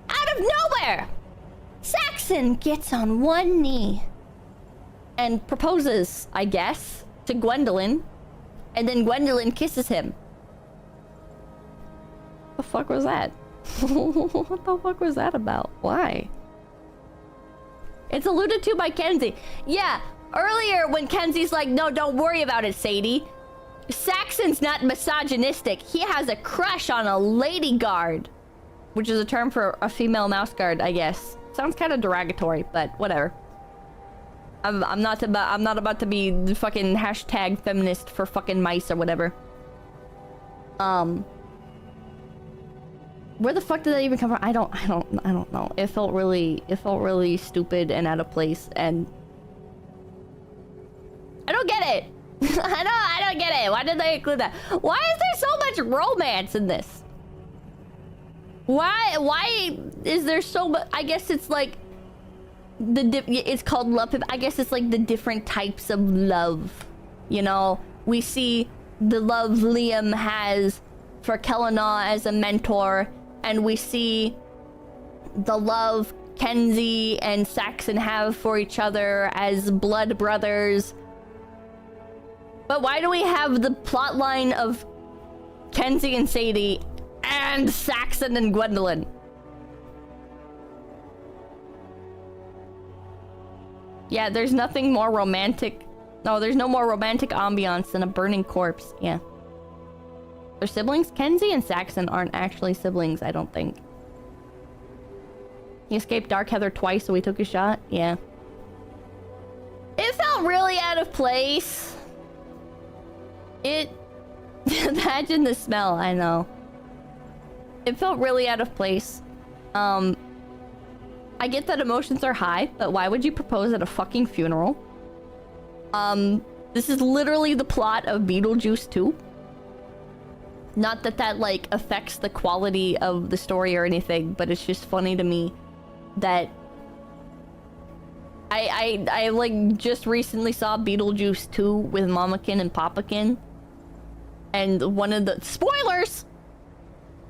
out of nowhere, Saxon gets on one knee and proposes, I guess, to Gwendolyn, and then Gwendolyn kisses him. What the fuck was that? What the fuck was that about? Why? It's alluded to by Kenzie. Yeah, earlier when Kenzie's like, no, don't worry about it, Sadie. Saxon's not misogynistic. He has a crush on a lady guard, which is a term for a female mouse guard, I guess. Sounds kind of derogatory, but whatever. I'm not about to be the fucking hashtag feminist for fucking mice or whatever. Where the fuck did that even come from? I don't know. It felt really stupid and out of place, and I don't get it. I don't get it. Why did they include that? Why is there so much romance in this? Why is there so much? I guess it's like it's called love. I guess it's like the different types of love. You know, we see the love Liam has for 𝐭𝐤 as a mentor, and we see the love Kenzie and Saxon have for each other as blood brothers. But why do we have the plotline of Kenzie and Sadie and Saxon and Gwendolyn? Yeah, there's nothing more romantic. No, there's no more romantic ambiance than a burning corpse. Yeah. They're siblings? Kenzie and Saxon aren't actually siblings, I don't think. He escaped Darkheather twice, so he took a shot? Yeah. It felt really out of place. Imagine the smell, I know. It felt really out of place. I get that emotions are high, but why would you propose at a fucking funeral? This is literally the plot of Beetlejuice 2. Not that that, like, affects the quality of the story or anything, but it's just funny to me that I like, just recently saw Beetlejuice 2 with Mamakin and Papakin. And one of the spoilers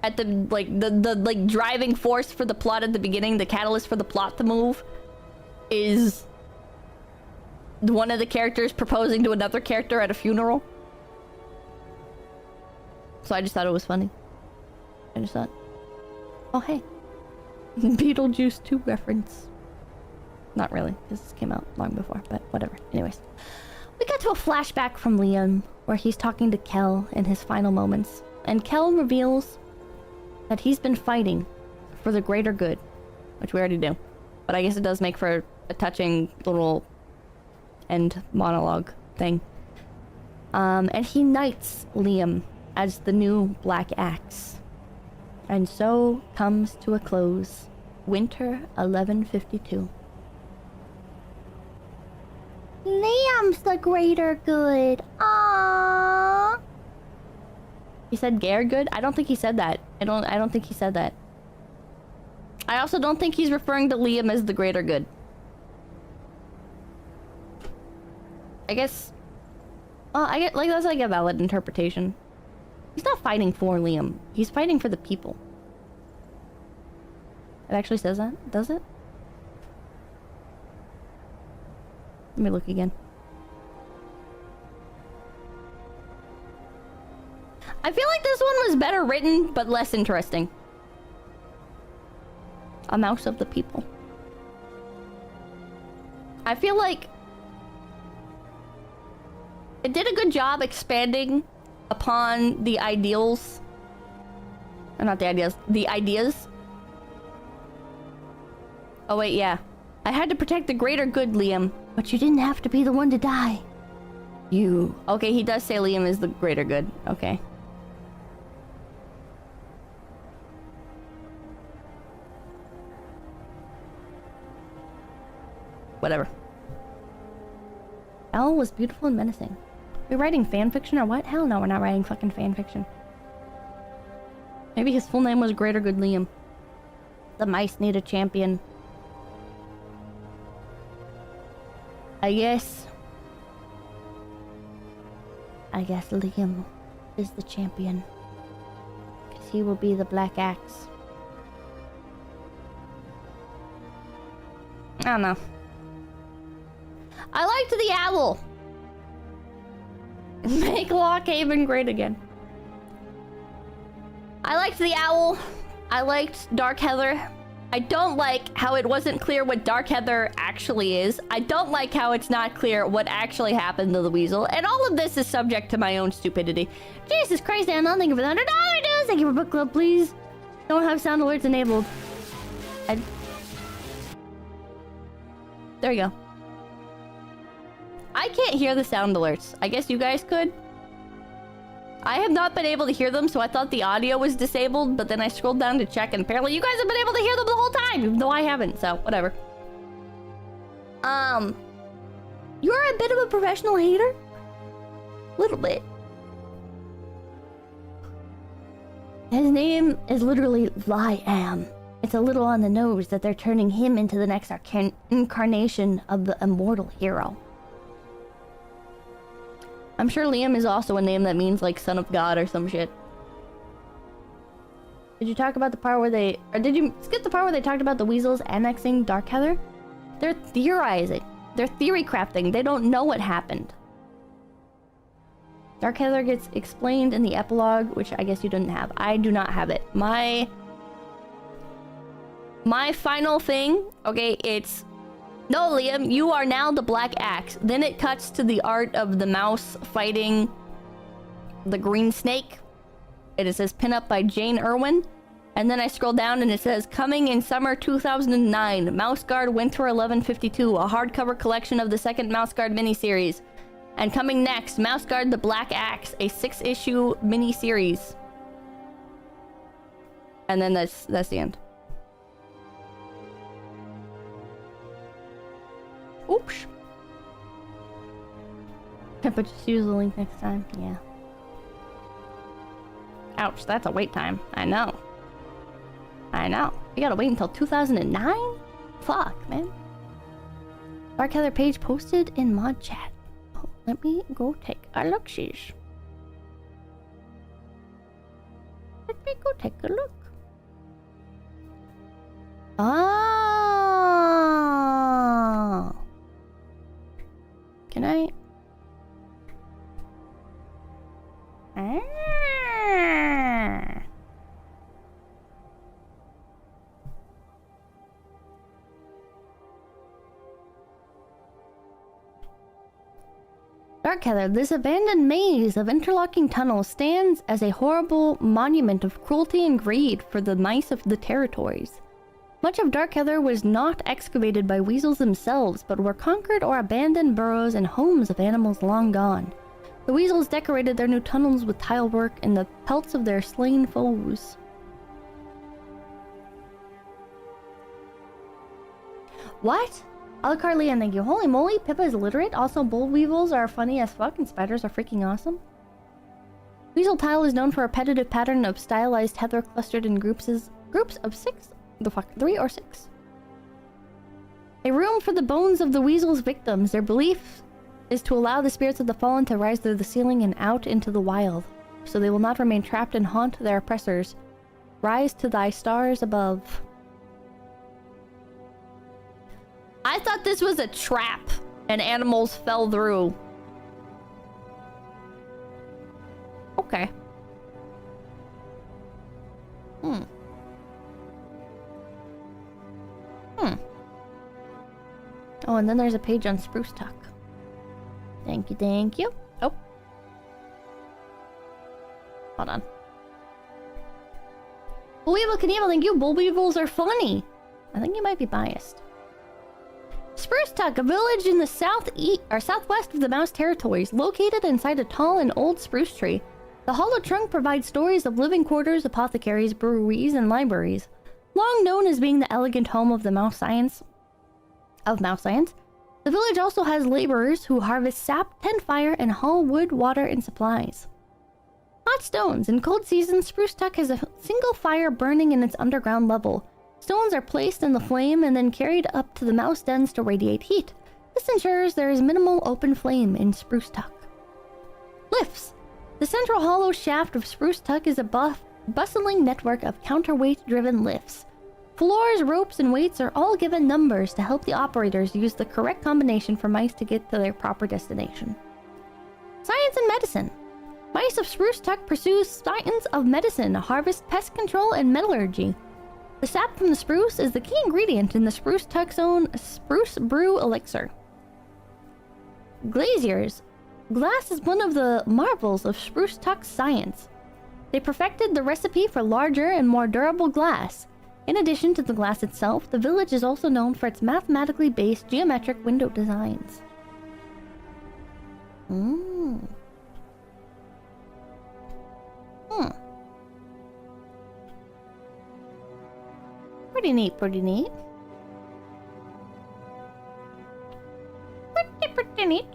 at the like driving force for the plot at the beginning, the catalyst for the plot to move, is one of the characters proposing to another character at a funeral. So I just thought it was funny. I just thought, oh hey, Beetlejuice 2 reference. Not really, because this came out long before, but whatever. Anyways, we got to a flashback from Liam where he's talking to 𝐭 in his final moments, and 𝐭 reveals that he's been fighting for the greater good, which we already do, but I guess it does make for a touching little end monologue thing. And he knights Liam as the new Black Axe, and so comes to a close winter 1152. Liam's the greater good. Aww. He said "Gare good"? I don't think he said that. I don't think he said that. I also don't think he's referring to Liam as the greater good. I guess. Well, I get, like, that's like a valid interpretation. He's not fighting for Liam. He's fighting for the people. It actually says that, does it? Let me look again. I feel like this one was better written, but less interesting. A mouse of the people. I feel like it did a good job expanding upon the ideals. Or not the ideas, the ideas. Oh wait, yeah. I had to protect the greater good, Liam, but you didn't have to be the one to die. You. Okay, he does say Liam is the greater good. Okay. Whatever. Elle was beautiful and menacing. We're writing fan fiction or what? Hell no, we're not writing fucking fan fiction. Maybe his full name was Greater Good Liam. The mice need a champion. I guess Liam is the champion. Because he will be the Black Axe. I don't know. I liked the owl. Make Lockhaven great again. I liked the owl. I liked Darkheather. I don't like how it wasn't clear what Darkheather actually is. I don't like how it's not clear what actually happened to the weasel. And all of this is subject to my own stupidity. Jesus Christ, Anna, thank you for the $100 dues. Thank you for book club, please. Don't have sound alerts enabled. There you go. I can't hear the sound alerts. I guess you guys could. I have not been able to hear them, so I thought the audio was disabled, but then I scrolled down to check, and apparently you guys have been able to hear them the whole time, even though I haven't, so whatever. You're a bit of a professional hater? Little bit. His name is literally Liam. It's a little on the nose that they're turning him into the next incarnation of the immortal hero. I'm sure Liam is also a name that means like son of God or some shit. Did you talk about the part where they... Or did you skip the part where they talked about the weasels annexing Darkheather? They're theorizing. They're theory crafting. They don't know what happened. Darkheather gets explained in the epilogue, which I guess you didn't have. I do not have it. My final thing, okay, it's... No, Liam, you are now the Black Axe. Then it cuts to the art of the mouse fighting the green snake. It says pin up by Jane Irwin. And then I scroll down and it says coming in summer 2009, Mouse Guard Winter 1152, a hardcover collection of the second Mouse Guard miniseries. And coming next, Mouse Guard the Black Axe, a 6-issue miniseries. And then that's the end. Oops. But just use the link next time. Yeah. Ouch, that's a wait time. I know. I know. You gotta wait until 2009? Fuck, man. Darkheather page posted in mod chat. Oh, let me go take a look-sees. Let me go take a look. Oh. Can I? Ah. Darkheather, this abandoned maze of interlocking tunnels stands as a horrible monument of cruelty and greed for the mice of the territories. Much of Darkheather was not excavated by weasels themselves, but were conquered or abandoned burrows and homes of animals long gone. The weasels decorated their new tunnels with tile work and the pelts of their slain foes. What? Alacarly, and thank you. Holy moly, Pippa is literate. Also, bull weevils are funny as fuck and spiders are freaking awesome. Weasel tile is known for a repetitive pattern of stylized heather clustered in groups of 3 or 6. A room for the bones of the weasel's victims. Their belief is to allow the spirits of the fallen to rise through the ceiling and out into the wild, so they will not remain trapped and haunt their oppressors. Rise to thy stars above. I thought this was a trap and animals fell through. Okay. Oh, and then there's a page on Sprucetuck. Thank you, thank you. Oh. Hold on. 𝐒𝐿 𝐸𝐿, thank you. Bull weevils are funny. I think you might be biased. Sprucetuck, a village in the southwest of the Mouse Territories, located inside a tall and old spruce tree. The hollow trunk provides stories of living quarters, apothecaries, breweries, and libraries. Long known as being the elegant home of the mouse science, the village also has laborers who harvest sap, tend fire, and haul wood, water, and supplies. Hot stones. In cold seasons, Sprucetuck has a single fire burning in its underground level. Stones are placed in the flame and then carried up to the mouse dens to radiate heat. This ensures there is minimal open flame in Sprucetuck. Lifts. The central hollow shaft of Sprucetuck is a bustling network of counterweight-driven lifts. Floors, ropes, and weights are all given numbers to help the operators use the correct combination for mice to get to their proper destination. Science and medicine. Mice of Sprucetuck pursue science of medicine, harvest pest control, and metallurgy. The sap from the spruce is the key ingredient in the Sprucetuck's own spruce brew elixir. Glaziers. Glass is one of the marvels of Sprucetuck's science. They perfected the recipe for larger and more durable glass. In addition to the glass itself, the village is also known for its mathematically based geometric window designs. Pretty neat, pretty neat. Pretty neat.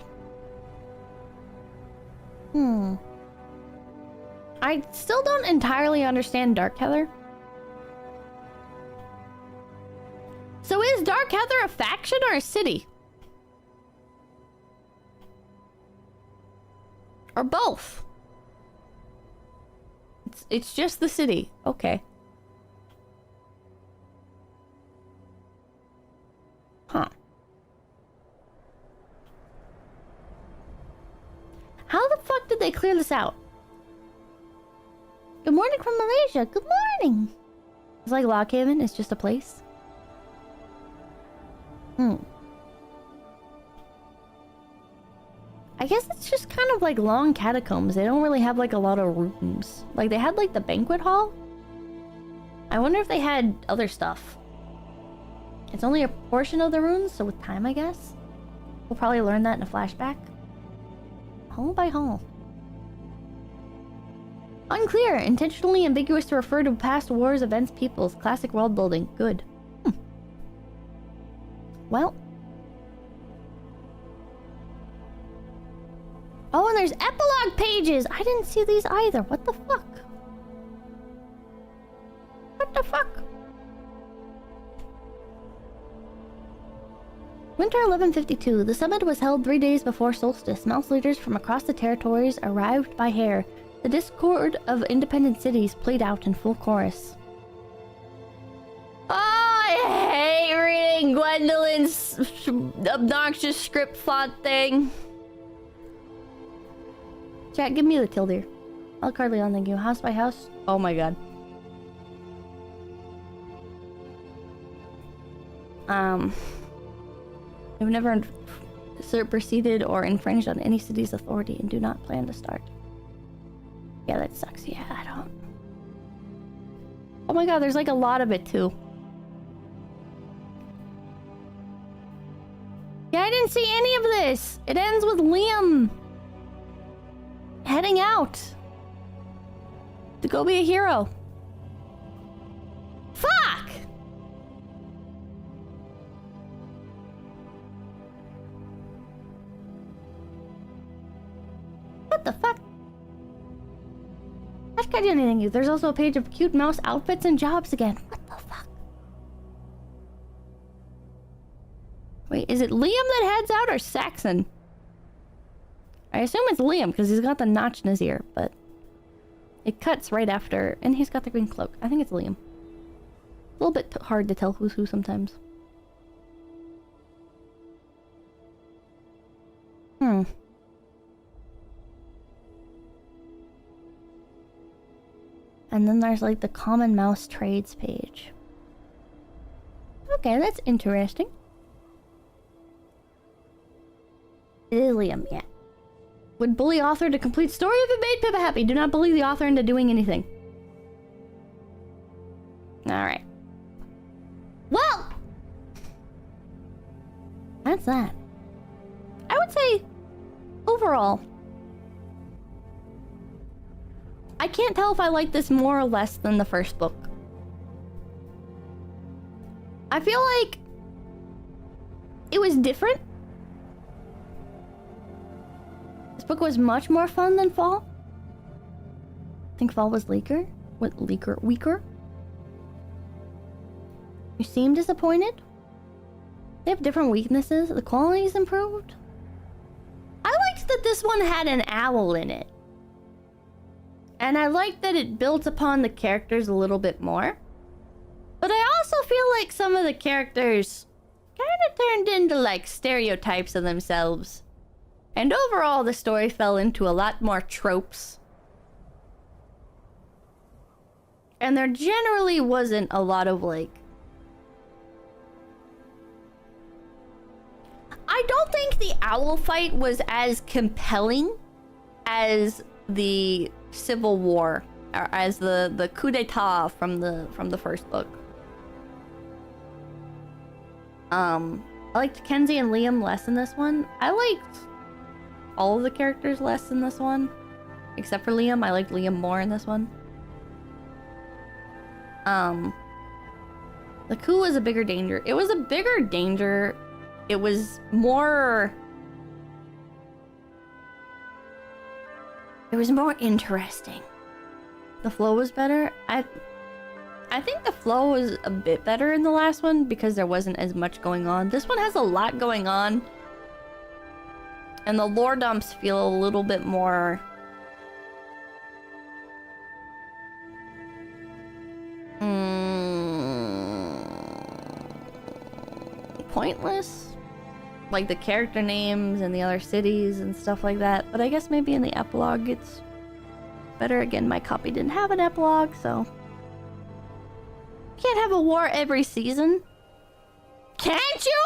I still don't entirely understand Darkheather. So is Darkheather a faction or a city? Or both? It's just the city. Okay. Huh. How the fuck did they clear this out? Good morning from Malaysia. Good morning. It's like Lockhaven. It's just a place. I guess it's just kind of like long catacombs. They don't really have like a lot of rooms. Like they had like the banquet hall. I wonder if they had other stuff. It's only a portion of the runes, so with time, I guess. We'll probably learn that in a flashback. Hall by hall. Unclear. Intentionally ambiguous to refer to past wars, events, peoples. Classic world building. Good. Well. Oh, and there's epilogue pages! I didn't see these either. What the fuck? What the fuck? Winter 1152. The summit was held 3 days before solstice. Mouse leaders from across the territories arrived by hair. The discord of independent cities played out in full chorus. Oh, I hate reading Gwendolyn's obnoxious script font thing. Chat, give me the tilde. I'll cardly on, thank you. House by house. Oh my god. I've never superseded or infringed on any city's authority and do not plan to start. Yeah, that sucks. Yeah, I don't. Oh my god, there's like a lot of it too. Yeah, I didn't see any of this. It ends with Liam heading out to go be a hero. Fuck! What the fuck? That's kind of anything. There's also a page of cute mouse outfits and jobs again. What the fuck? Wait, is it Liam that heads out or Saxon? I assume it's Liam because he's got the notch in his ear, but it cuts right after, and he's got the green cloak. I think it's Liam. A little bit hard to tell who's who sometimes. And then there's like the common mouse trades page. Okay, that's interesting. It is Liam, yeah. Would bully author to complete story if it made Pippa happy. Do not bully the author into doing anything. Alright. Well! That's that. I would say, overall, I can't tell if I like this more or less than the first book. I feel like it was different. This book was much more fun than Fall. I think Fall was weaker. Weaker. You seem disappointed. They have different weaknesses. The quality's improved. I liked that this one had an owl in it. And I liked that it built upon the characters a little bit more. But I also feel like some of the characters kind of turned into like stereotypes of themselves. And overall, the story fell into a lot more tropes. And there generally wasn't a lot of like... I don't think the owl fight was as compelling as the Civil War, or as the coup d'etat from the first book. I liked Kenzie and Liam less in this one. I liked all of the characters less in this one, except for Liam. I liked Liam more in this one. The coup was a bigger danger. It was a bigger danger. It was more... It was more interesting. The flow was better. I think the flow was a bit better in the last one because there wasn't as much going on. This one has a lot going on. And the lore dumps feel a little bit more... pointless. Like the character names and the other cities and stuff like that. But I guess maybe in the epilogue it's better. Again, my copy didn't have an epilogue, so... Can't have a war every season. Can't you?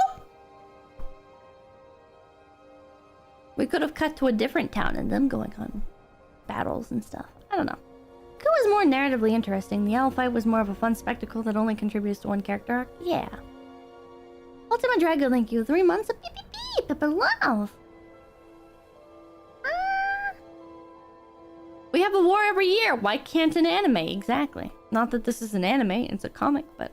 We could have cut to a different town and them going on battles and stuff. I don't know. Coup was more narratively interesting. The owl fight was more of a fun spectacle that only contributes to one character arc. Yeah. Ultimate Dragon, thank you. 3 months of beep beep beep. Pepper love. We have a war every year. Why can't an anime? Exactly. Not that this is an anime, it's a comic, but...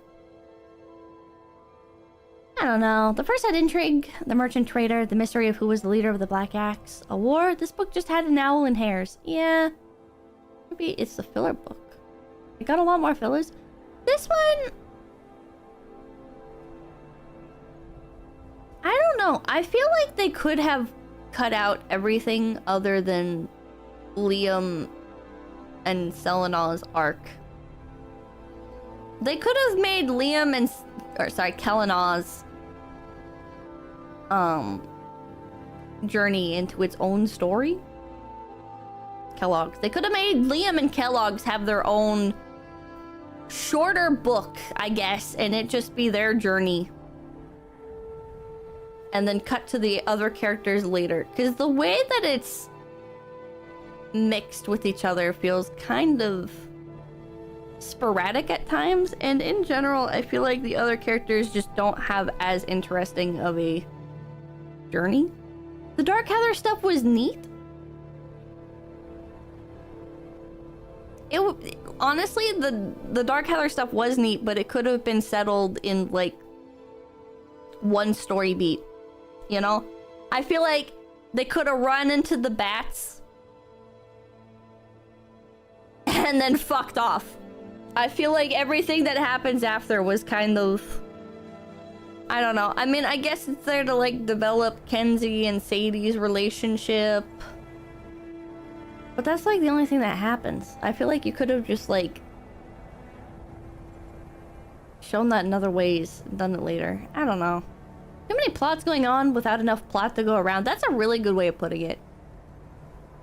I don't know. The first had intrigue, the merchant trader, the mystery of who was the leader of the Black Axe. A war? This book just had an owl and hares. Yeah. Maybe it's the filler book. It got a lot more fillers. This one... I don't know. I feel like they could have cut out everything other than Liam and Selena's arc. They could have made Liam and... 𝐭𝐿𝐴's journey into its own story. Kellogg's. They could have made Liam and Kellogg's have their own shorter book, I guess, and it just be their journey. And then cut to the other characters later. Because the way that it's mixed with each other feels kind of sporadic at times. And in general, I feel like the other characters just don't have as interesting of a journey. The Darkheather stuff was neat. Honestly, the Darkheather stuff was neat, but it could have been settled in like one story beat. You know? I feel like they could have run into the bats and then fucked off. I feel like everything that happens after was kind of... I don't know. I mean, I guess it's there to like develop Kenzie and Sadie's relationship. But that's like the only thing that happens. I feel like you could have just like shown that in other ways and done it later. I don't know. Too many plots going on without enough plot to go around. That's a really good way of putting it.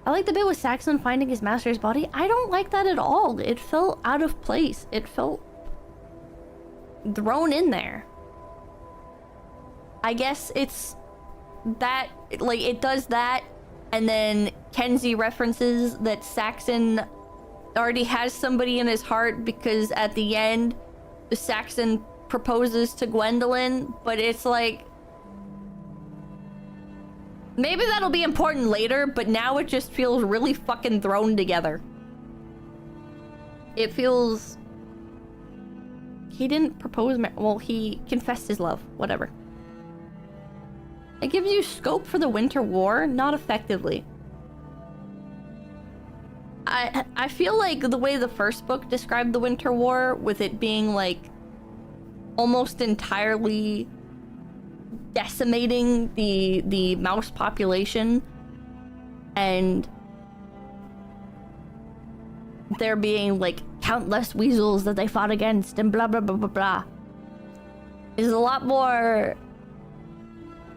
I like the bit with Saxon finding his master's body. I don't like that at all. It felt out of place. It felt thrown in there. I guess it's that, like, it does that, and then Kenzie references that Saxon already has somebody in his heart because at the end, Saxon proposes to Gwendolyn, but it's like, Maybe that'll be important later, but now it just feels really fucking thrown together. It feels... He didn't propose... Well, he confessed his love. Whatever. It gives you scope for the Winter War, not effectively. I feel like the way the first book described the Winter War, with it being like almost entirely decimating the mouse population, and there being like countless weasels that they fought against and blah blah blah blah blah, is a lot more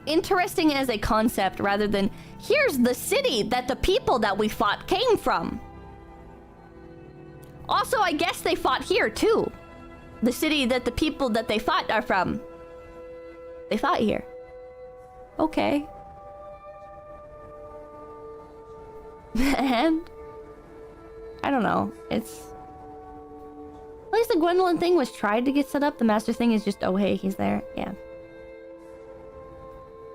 interesting as a concept rather than here's the city that the people that we fought came from. Also, I guess they fought here too. The city that the people that they fought are from. They fought here. Okay. And I don't know. It's... At least the Gwendolyn thing was tried to get set up. The master thing is just, oh hey, he's there. Yeah.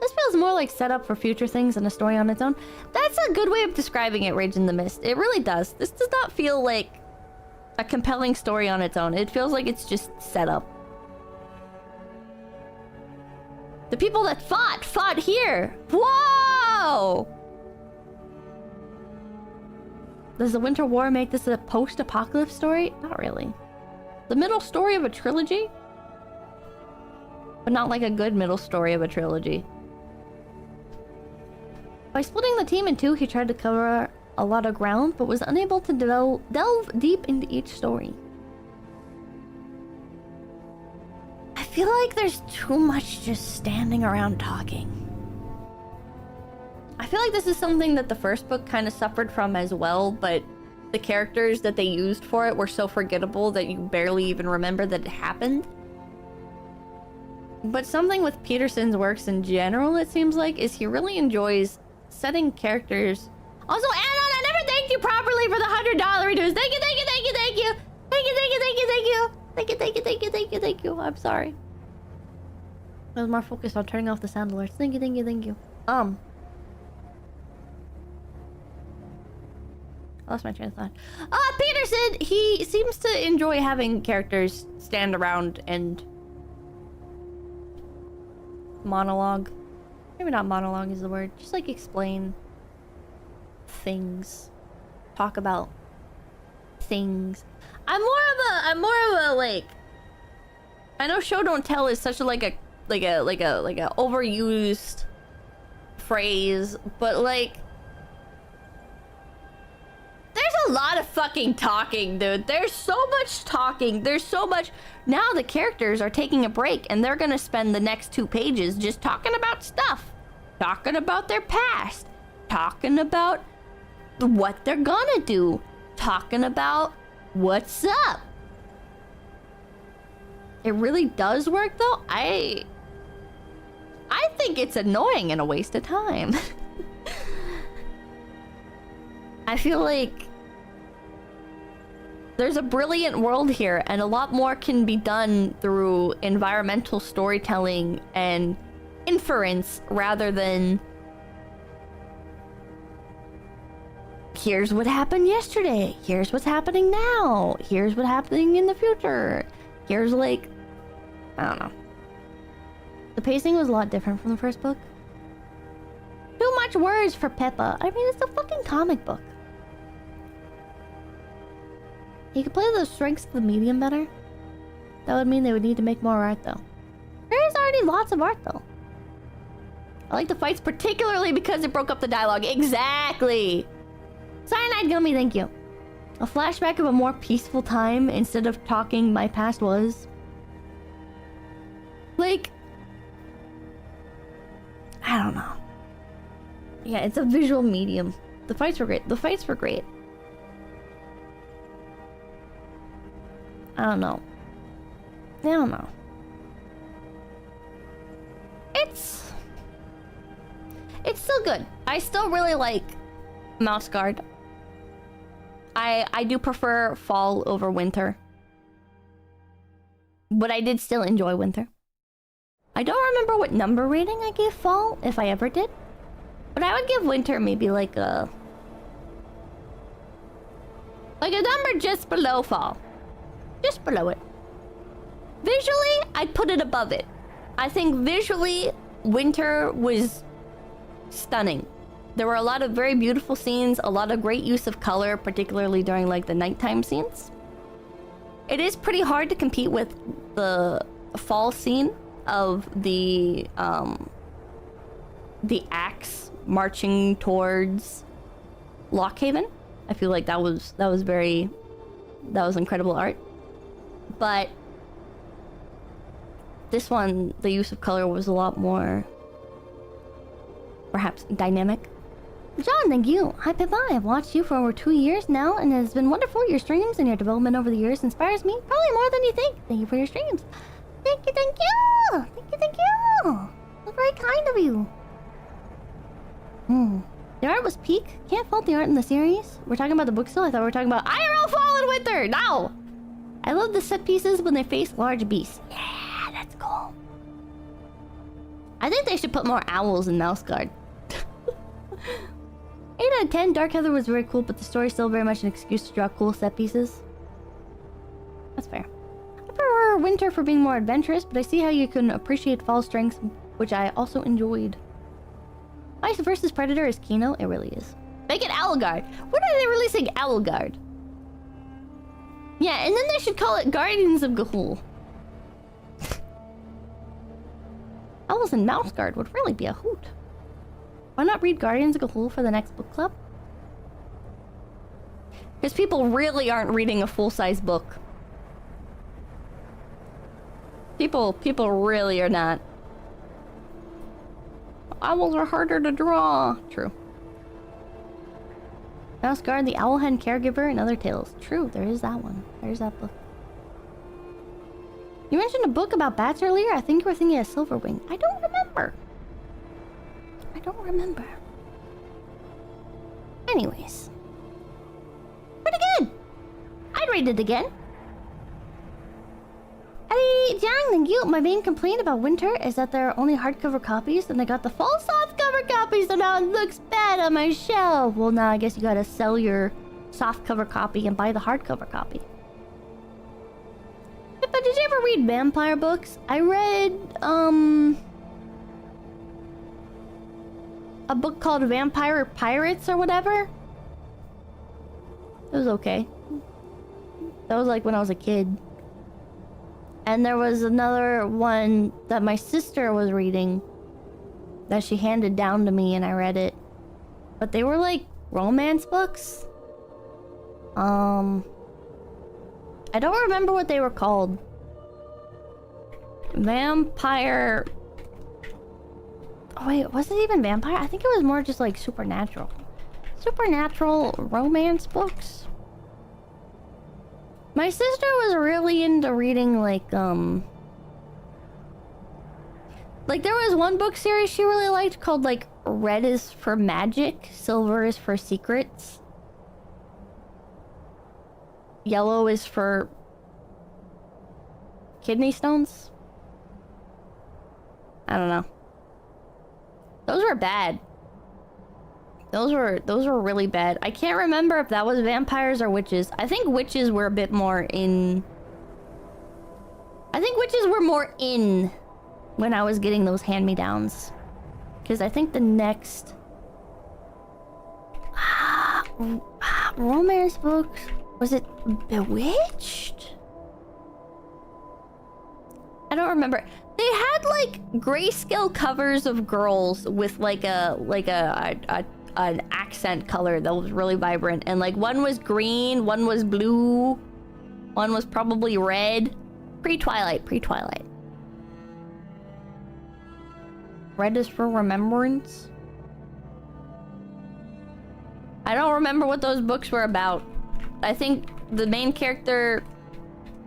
This feels more like setup for future things than a story on its own. That's a good way of describing it, Rage in the Mist. It really does. This does not feel like a compelling story on its own. It feels like it's just set up. The people that fought here. Whoa! Does the Winter War make this a post-apocalypse story? Not really. The middle story of a trilogy? But not like a good middle story of a trilogy. By splitting the team in two, he tried to cover a lot of ground, but was unable to delve deep into each story. I feel like there's too much just standing around talking. I feel like this is something that the first book kind of suffered from as well, but the characters that they used for it were so forgettable that you barely even remember that it happened. But something with Peterson's works in general, it seems like, is he really enjoys setting characters. Also, Anon, I never thanked you properly for the $100 reduce. Thank you, thank you, thank you, thank you. Thank you, thank you, thank you, thank you. Thank you, thank you, thank you, thank you, thank you. I'm sorry. I was more focused on turning off the sound alerts. Thank you, thank you, thank you. I lost my train of thought. Peterson, he seems to enjoy having characters stand around and monologue. Maybe not monologue is the word. Just like explain things. Talk about things. I'm more of a like, I know show don't tell is such a like a overused phrase, but like there's a lot of fucking talking, dude. There's so much talking. There's so much. Now the characters are taking a break and they're gonna spend the next 2 pages just talking about stuff. Talking about their past. Talking about what they're gonna do. Talking about what's up. It really does work though. I think it's annoying and a waste of time. I feel like there's a brilliant world here and a lot more can be done through environmental storytelling and inference rather than here's what happened yesterday, here's what's happening now, here's what's happening in the future. Here's like, I don't know. The pacing was a lot different from the first book. Too much words for Peppa. I mean, it's a fucking comic book. He could play the strengths of the medium better. That would mean they would need to make more art though. There is already lots of art though. I like the fights particularly because it broke up the dialogue. Exactly! Cyanide Gummy, thank you. A flashback of a more peaceful time instead of talking my past was. Like, I don't know. Yeah, it's a visual medium. The fights were great. The fights were great. I don't know. I don't know. It's still good. I still really like Mouse Guard. I do prefer fall over winter. But I did still enjoy winter. I don't remember what number rating I gave fall, if I ever did. But I would give winter maybe like a number just below fall. Just below it. Visually, I'd put it above it. I think visually, winter was stunning. There were a lot of very beautiful scenes, a lot of great use of color, particularly during like the nighttime scenes. It is pretty hard to compete with the fall scene of the axe marching towards Lockhaven. I feel like that was incredible art. But this one, the use of color was a lot more, perhaps, dynamic. John, thank you. Hi, Pippa. I've watched you for over 2 years now, and it has been wonderful. Your streams and your development over the years inspires me probably more than you think. Thank you for your streams. Thank you, thank you. Thank you, thank you. That's very kind of you. The art was peak. Can't fault the art in the series. We're talking about the book still? I thought we were talking about IRL Fall and Winter. No! I love the set pieces when they face large beasts. Yeah, that's cool. I think they should put more owls in Mouse Guard. 8 out of 10, Darkheather was very cool, but the story is still very much an excuse to draw cool set pieces. That's fair. I prefer Winter for being more adventurous, but I see how you can appreciate Fall's strengths, which I also enjoyed. Mice versus Predator is Kino? It really is. Make it Owlguard. When are they releasing Owlguard? Yeah, and then they should call it Guardians of 𝐒𝐿. Owls and Mouse Guard would really be a hoot. Why not read Guardians of 𝐒𝐿 for the next book club? Because people really aren't reading a full-size book. People really are not. Owls are harder to draw. True. Mouse Guard, the Owl Hen Caregiver, and Other Tales. True, there is that one. There's that book. You mentioned a book about bats earlier? I think you were thinking of Silverwing. I don't remember. I don't remember. Anyways. Pretty good. I'd read it again. Hey, Jiang, thank you. My main complaint about Winter is that there are only hardcover copies, and I got the fall softcover copy, so now it looks bad on my shelf. Well, now I guess you gotta sell your softcover copy and buy the hardcover copy. But did you ever read vampire books? I read, a book called Vampire Pirates or whatever. It was okay. That was like when I was a kid. And there was another one that my sister was reading that she handed down to me, and I read it. But they were like romance books. I don't remember what they were called. Vampire... Oh wait, was it even vampire? I think it was more just like supernatural. Supernatural romance books. My sister was really into reading like there was one book series she really liked called like Red is for Magic, Silver is for Secrets, Yellow is for Kidney Stones. I don't know. Those were bad. Those were really bad. I can't remember if that was vampires or witches. I think witches were a bit more in... I think witches were more in when I was getting those hand-me-downs. Because I think the next... romance books... Was it Bewitched? I don't remember. They had like grayscale covers of girls with like an accent color that was really vibrant, and like one was green, one was blue, one was probably red. Pre-Twilight. Red is for Remembrance. I don't remember what those books were about. I think the main character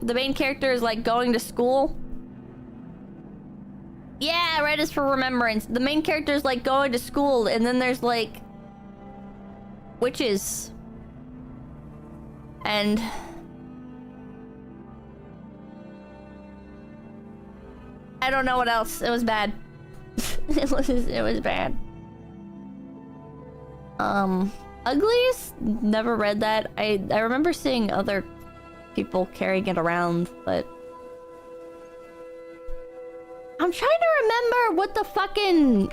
is like going to school. Yeah, Red is for Remembrance. The main character is like going to school, and then there's like witches. And I don't know what else. It was bad. It was bad. Uglies? Never read that. I remember seeing other people carrying it around, but... I'm trying to remember what the fucking...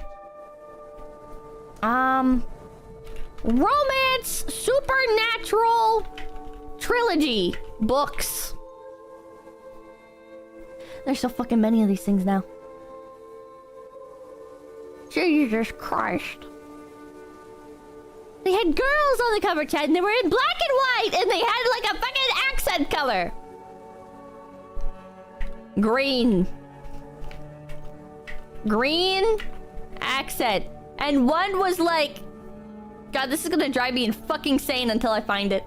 Romance Supernatural Trilogy books. There's so fucking many of these things now. Jesus Christ. They had girls on the cover, Chad, and they were in black and white, and they had like a fucking accent color. Green. Green accent. And one was like... God, this is gonna drive me fucking insane until I find it.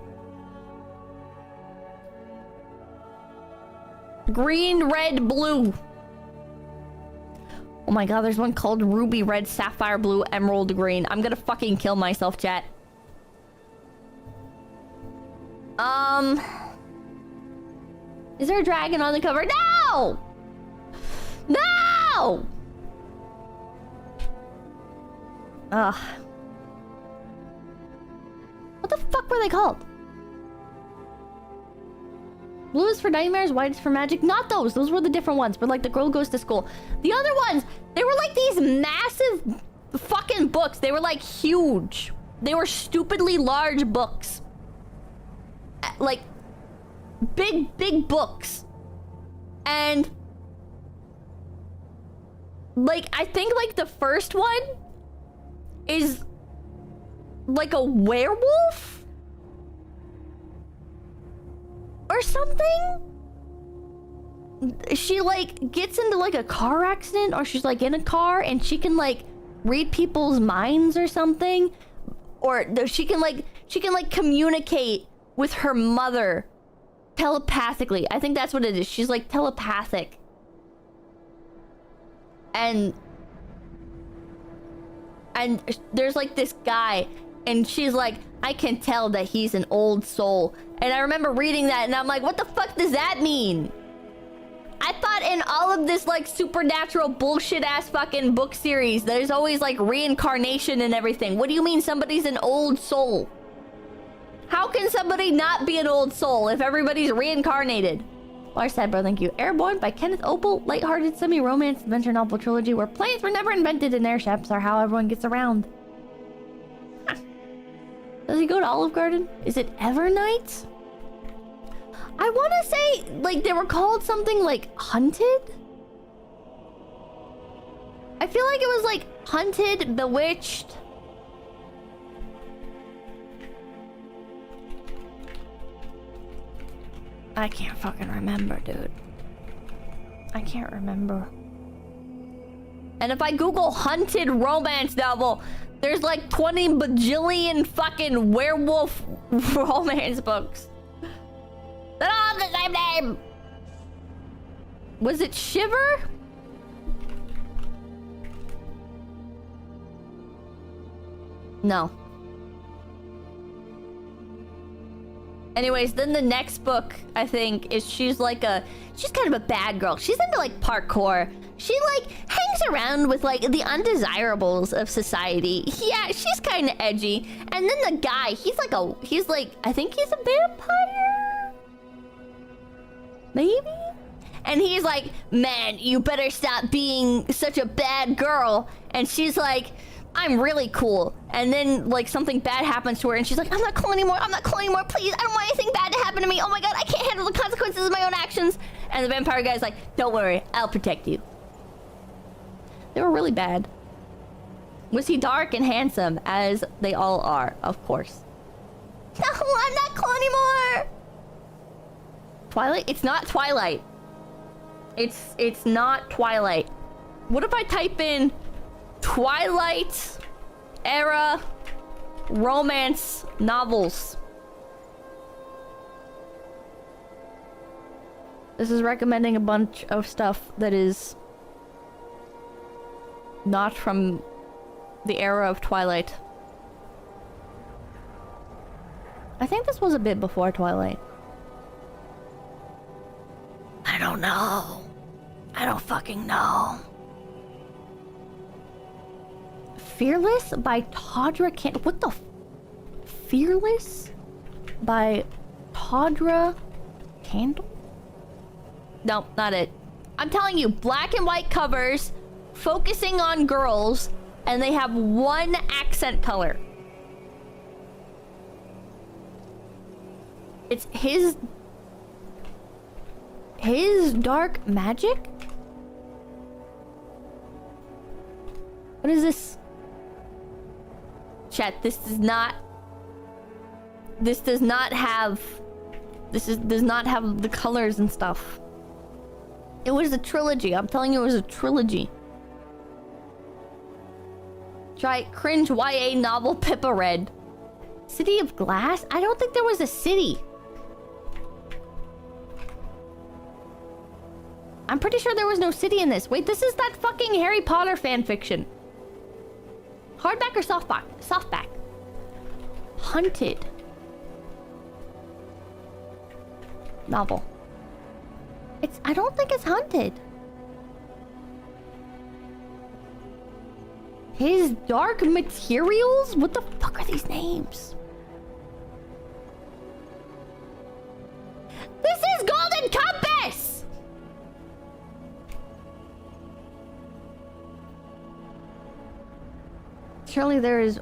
Green, red, blue. Oh my god, there's one called Ruby Red, Sapphire Blue, Emerald Green. I'm gonna fucking kill myself, chat. Is there a dragon on the cover? No! No! Ugh. What the fuck were they called? Blue is for nightmares, white is for magic. Not those. Those were the different ones. But like the girl goes to school. The other ones, they were like these massive fucking books. They were like huge. They were stupidly large books. Like big books. And like I think like the first one is like a werewolf or something. She like gets into like a car accident, or she's like in a car and she can like read people's minds or something, or she can like communicate with her mother telepathically. I think that's what it is. She's like telepathic. And there's like this guy, and she's like, I can tell that he's an old soul. And I remember reading that, and I'm like, what the fuck does that mean? I thought in all of this like supernatural bullshit ass fucking book series, there's always like reincarnation and everything. What do you mean somebody's an old soul? How can somebody not be an old soul if everybody's reincarnated? Large sad bro, thank you. Airborne by Kenneth Opel, lighthearted semi-romance adventure novel trilogy where planes were never invented and airships are how everyone gets around. Huh. Does he go to Olive Garden? Is it Evernight? I want to say like they were called something like Hunted. I feel like it was like Hunted, Bewitched. I can't fucking remember, dude. I can't remember. And if I Google Hunted romance novel, there's like 20 bajillion fucking werewolf romance books. They're all the same name! Was it Shiver? No. Anyways, then the next book, I think, is she's kind of a bad girl. She's into like parkour. She like hangs around with like the undesirables of society. Yeah, she's kind of edgy. And then the guy, he's like, I think he's a vampire? Maybe? And he's like, man, you better stop being such a bad girl. And she's like, I'm really cool. And then like something bad happens to her and she's like, I'm not cool anymore, please, I don't want anything bad to happen to me. Oh my god, I can't handle the consequences of my own actions. And the vampire guy's like, don't worry, I'll protect you. They were really bad. Was he dark and handsome, as they all are, of course. No, I'm not cool anymore. Twilight? It's not Twilight. It's not Twilight. What if I type in Twilight era romance novels? This is recommending a bunch of stuff that is not from the era of Twilight. I think this was a bit before Twilight. I don't know. I don't fucking know. Fearless by Todra Candle. What the? Fearless by Todra Candle? No, not it. I'm telling you, black and white covers focusing on girls, and they have one accent color. It's his dark magic? What is this? Chat, this does not have the colors and stuff. It was a trilogy. I'm telling you, it was a trilogy. Try cringe YA novel Pippa read. City of Glass? I don't think there was a city. I'm pretty sure there was no city in this. Wait, this is that fucking Harry Potter fanfiction. Hardback or softback? Softback. Hunted. Novel. I don't think it's Hunted. His Dark Materials? What the fuck are these names? This is Golden Compass! Surely there is...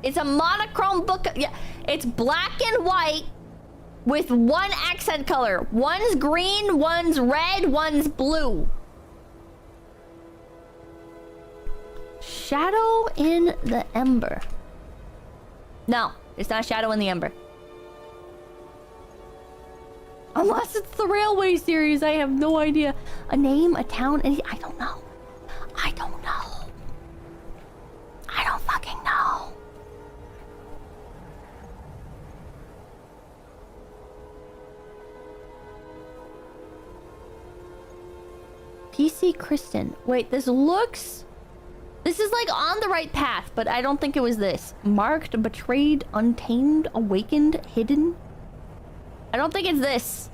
It's a monochrome book. Yeah, it's black and white with one accent color. One's green, one's red, one's blue. Shadow in the Ember. No, it's not Shadow in the Ember. Unless it's the Railway series, I have no idea. A name, a town, I don't know. I don't know. I don't fucking know. PC Kristen. Wait, this looks... This is like on the right path, but I don't think it was this. Marked, betrayed, untamed, awakened, hidden. I don't think it's this.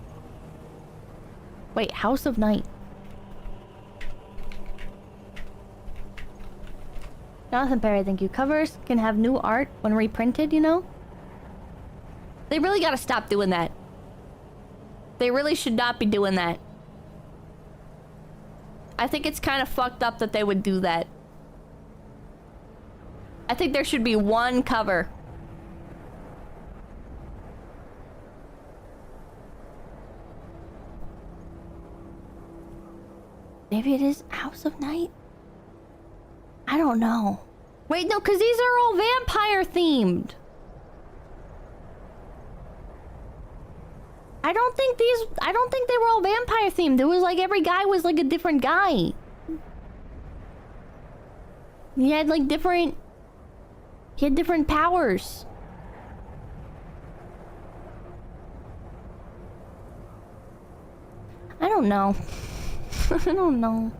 Wait, House of Night. Jonathan Perry, thank you. Covers can have new art when reprinted, you know? They really gotta stop doing that. They really should not be doing that. I think it's kind of fucked up that they would do that. I think there should be one cover. Maybe it is House of Night? I don't know. Wait, no, because these are all vampire themed. I don't think they were all vampire themed. It was like every guy was like a different guy. He had like different... He had different powers. I don't know. I don't know.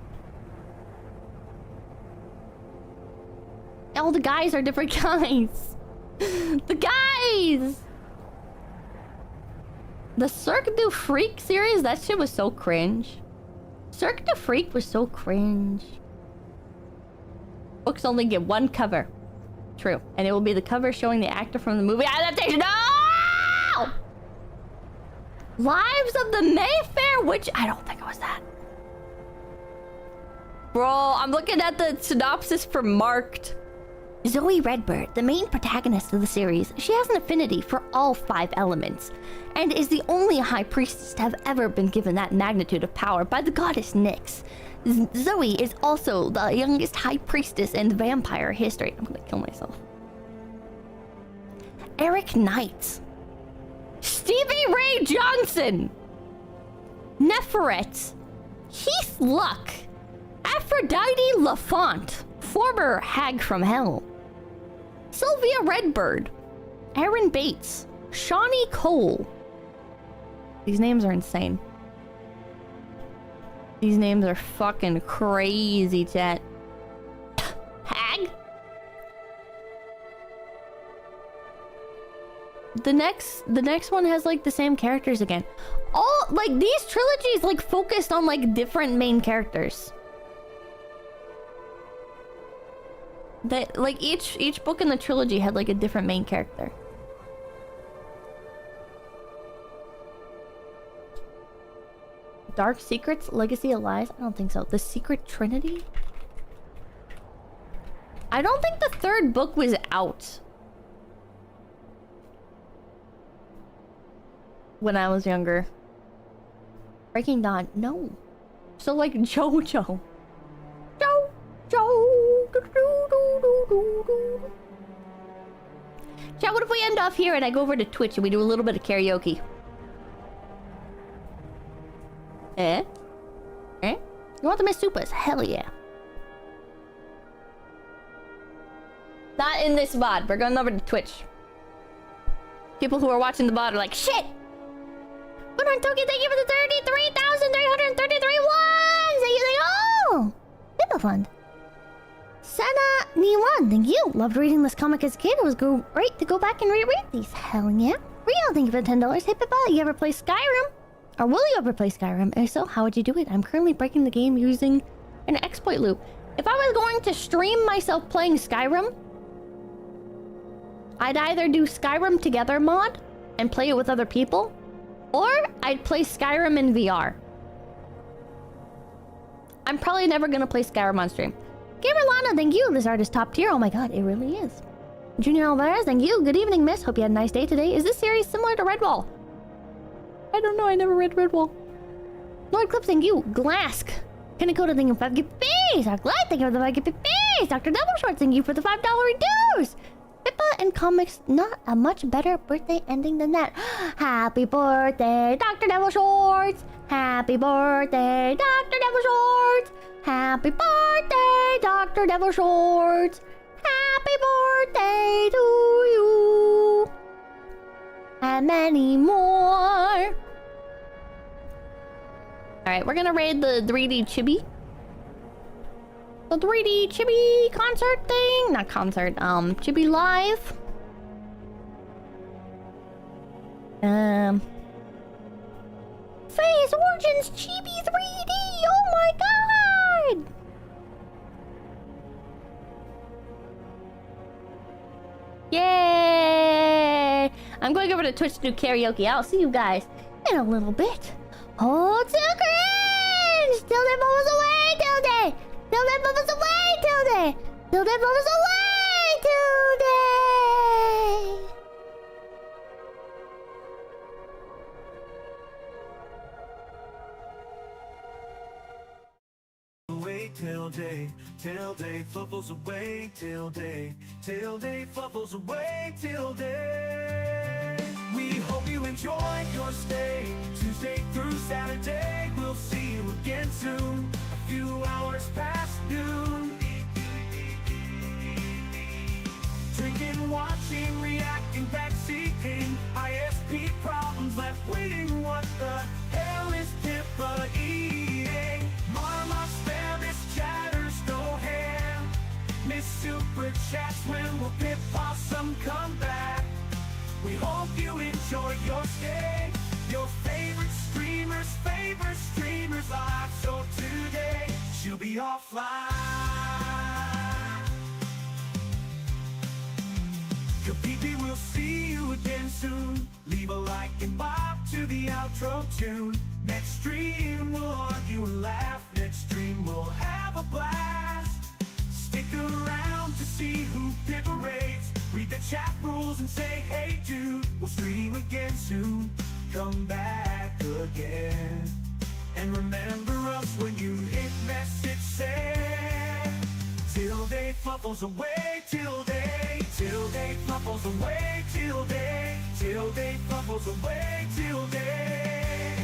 All the guys are different guys. The guys! The Cirque du Freak series? That shit was so cringe. Cirque du Freak was so cringe. Books only get one cover. True. And it will be the cover showing the actor from the movie adaptation. No! Lives of the Mayfair Witch. I don't think it was that. Bro, I'm looking at the synopsis for Marked. Zoe Redbird, the main protagonist of the series, she has an affinity for all 5 elements, and is the only high priestess to have ever been given that magnitude of power by the goddess Nyx. Zoe is also the youngest high priestess in vampire history. I'm gonna kill myself. Eric Knight. Stevie Ray Johnson. Neferet. Heath Luck. Aphrodite Lafont, former hag from hell. Sylvia Redbird. Aaron Bates. Shawnee Cole. These names are insane. These names are fucking crazy, chat. Hag? The next one has like the same characters again. All like these trilogies like focused on like different main characters. That like each book in the trilogy had like a different main character. Dark Secrets, Legacy of Lies? I don't think so. The Secret Trinity? I don't think the third book was out when I was younger. Breaking Dawn, no. So like JoJo. Chat, what if we end off here and I go over to Twitch and we do a little bit of karaoke? Eh? Eh? You want the Miss Supas? Hell yeah. Not in this VOD. We're going over to Twitch. People who are watching the VOD are like, shit! But on Tokyo, thank you for the 33,333 ones! Oh! People fund. Sana Niwan, thank you. Loved reading this comic as a kid. It was great to go back and reread these. Hell yeah. Rio, thank you for the $10. Hey, Pippa, you ever play Skyrim? Or will you ever play Skyrim? If so, how would you do it? I'm currently breaking the game using an exploit loop. If I was going to stream myself playing Skyrim, I'd either do Skyrim Together mod and play it with other people, or I'd play Skyrim in VR. I'm probably never gonna play Skyrim on stream. Gamer Lana, thank you. This art is top tier. Oh my god, it really is. Junior Alvarez, thank you. Good evening, miss. Hope you had a nice day today. Is this series similar to Redwall? I don't know. I never read Redwall. Lord Clips, thank you. Glask. Kennecoda, thank you for the 5 gift. Our Glad, thank you for the 5 gift. Dr. Double Short, thank you for the $5 reduce. Pippa and comics, not a much better birthday ending than that. Happy birthday, Dr. Devil Shorts. Happy birthday, Dr. Devil Shorts. Happy birthday, Dr. Devil Shorts. Happy birthday to you. And many more. Alright, we're gonna raid the 3D Chibi. The 3D Chibi concert thing? Not concert, Chibi Live. Phase Origins Chibi 3D! Oh my god! Yay! I'm going over to Twitch to do karaoke. I'll see you guys in a little bit. Hold to cringe! Till that bubbles away, Tilde! Till that bubbles away, Tilde! Till that bubbles away, Tilde! Till day bubbles away, till day bubbles away, till day. We hope you enjoyed your stay. Tuesday through Saturday, we'll see you again soon. A few hours past noon. Drinking, watching, reacting, backseating. ISP problems left waiting. What the hell is Pippa eating? Mama, spare this chatters, go ham. Miss Super Chats, when will Pip Possum come back? We hope you enjoy your stay. Your favorite streamers live. So today, she'll be offline. 𝐿𝐴𝐵𝐵, we'll see you again soon. Leave a like and bob to the outro tune. Next stream we'll argue and laugh. Next stream we'll have a blast. Stick around to see who Pippa rates. Read the chat rules and say, hey dude. We'll stream again soon. Come back again. And remember us when you hit message send. Till day fluffles away, till day fluffles away, till day fluffles away, till day.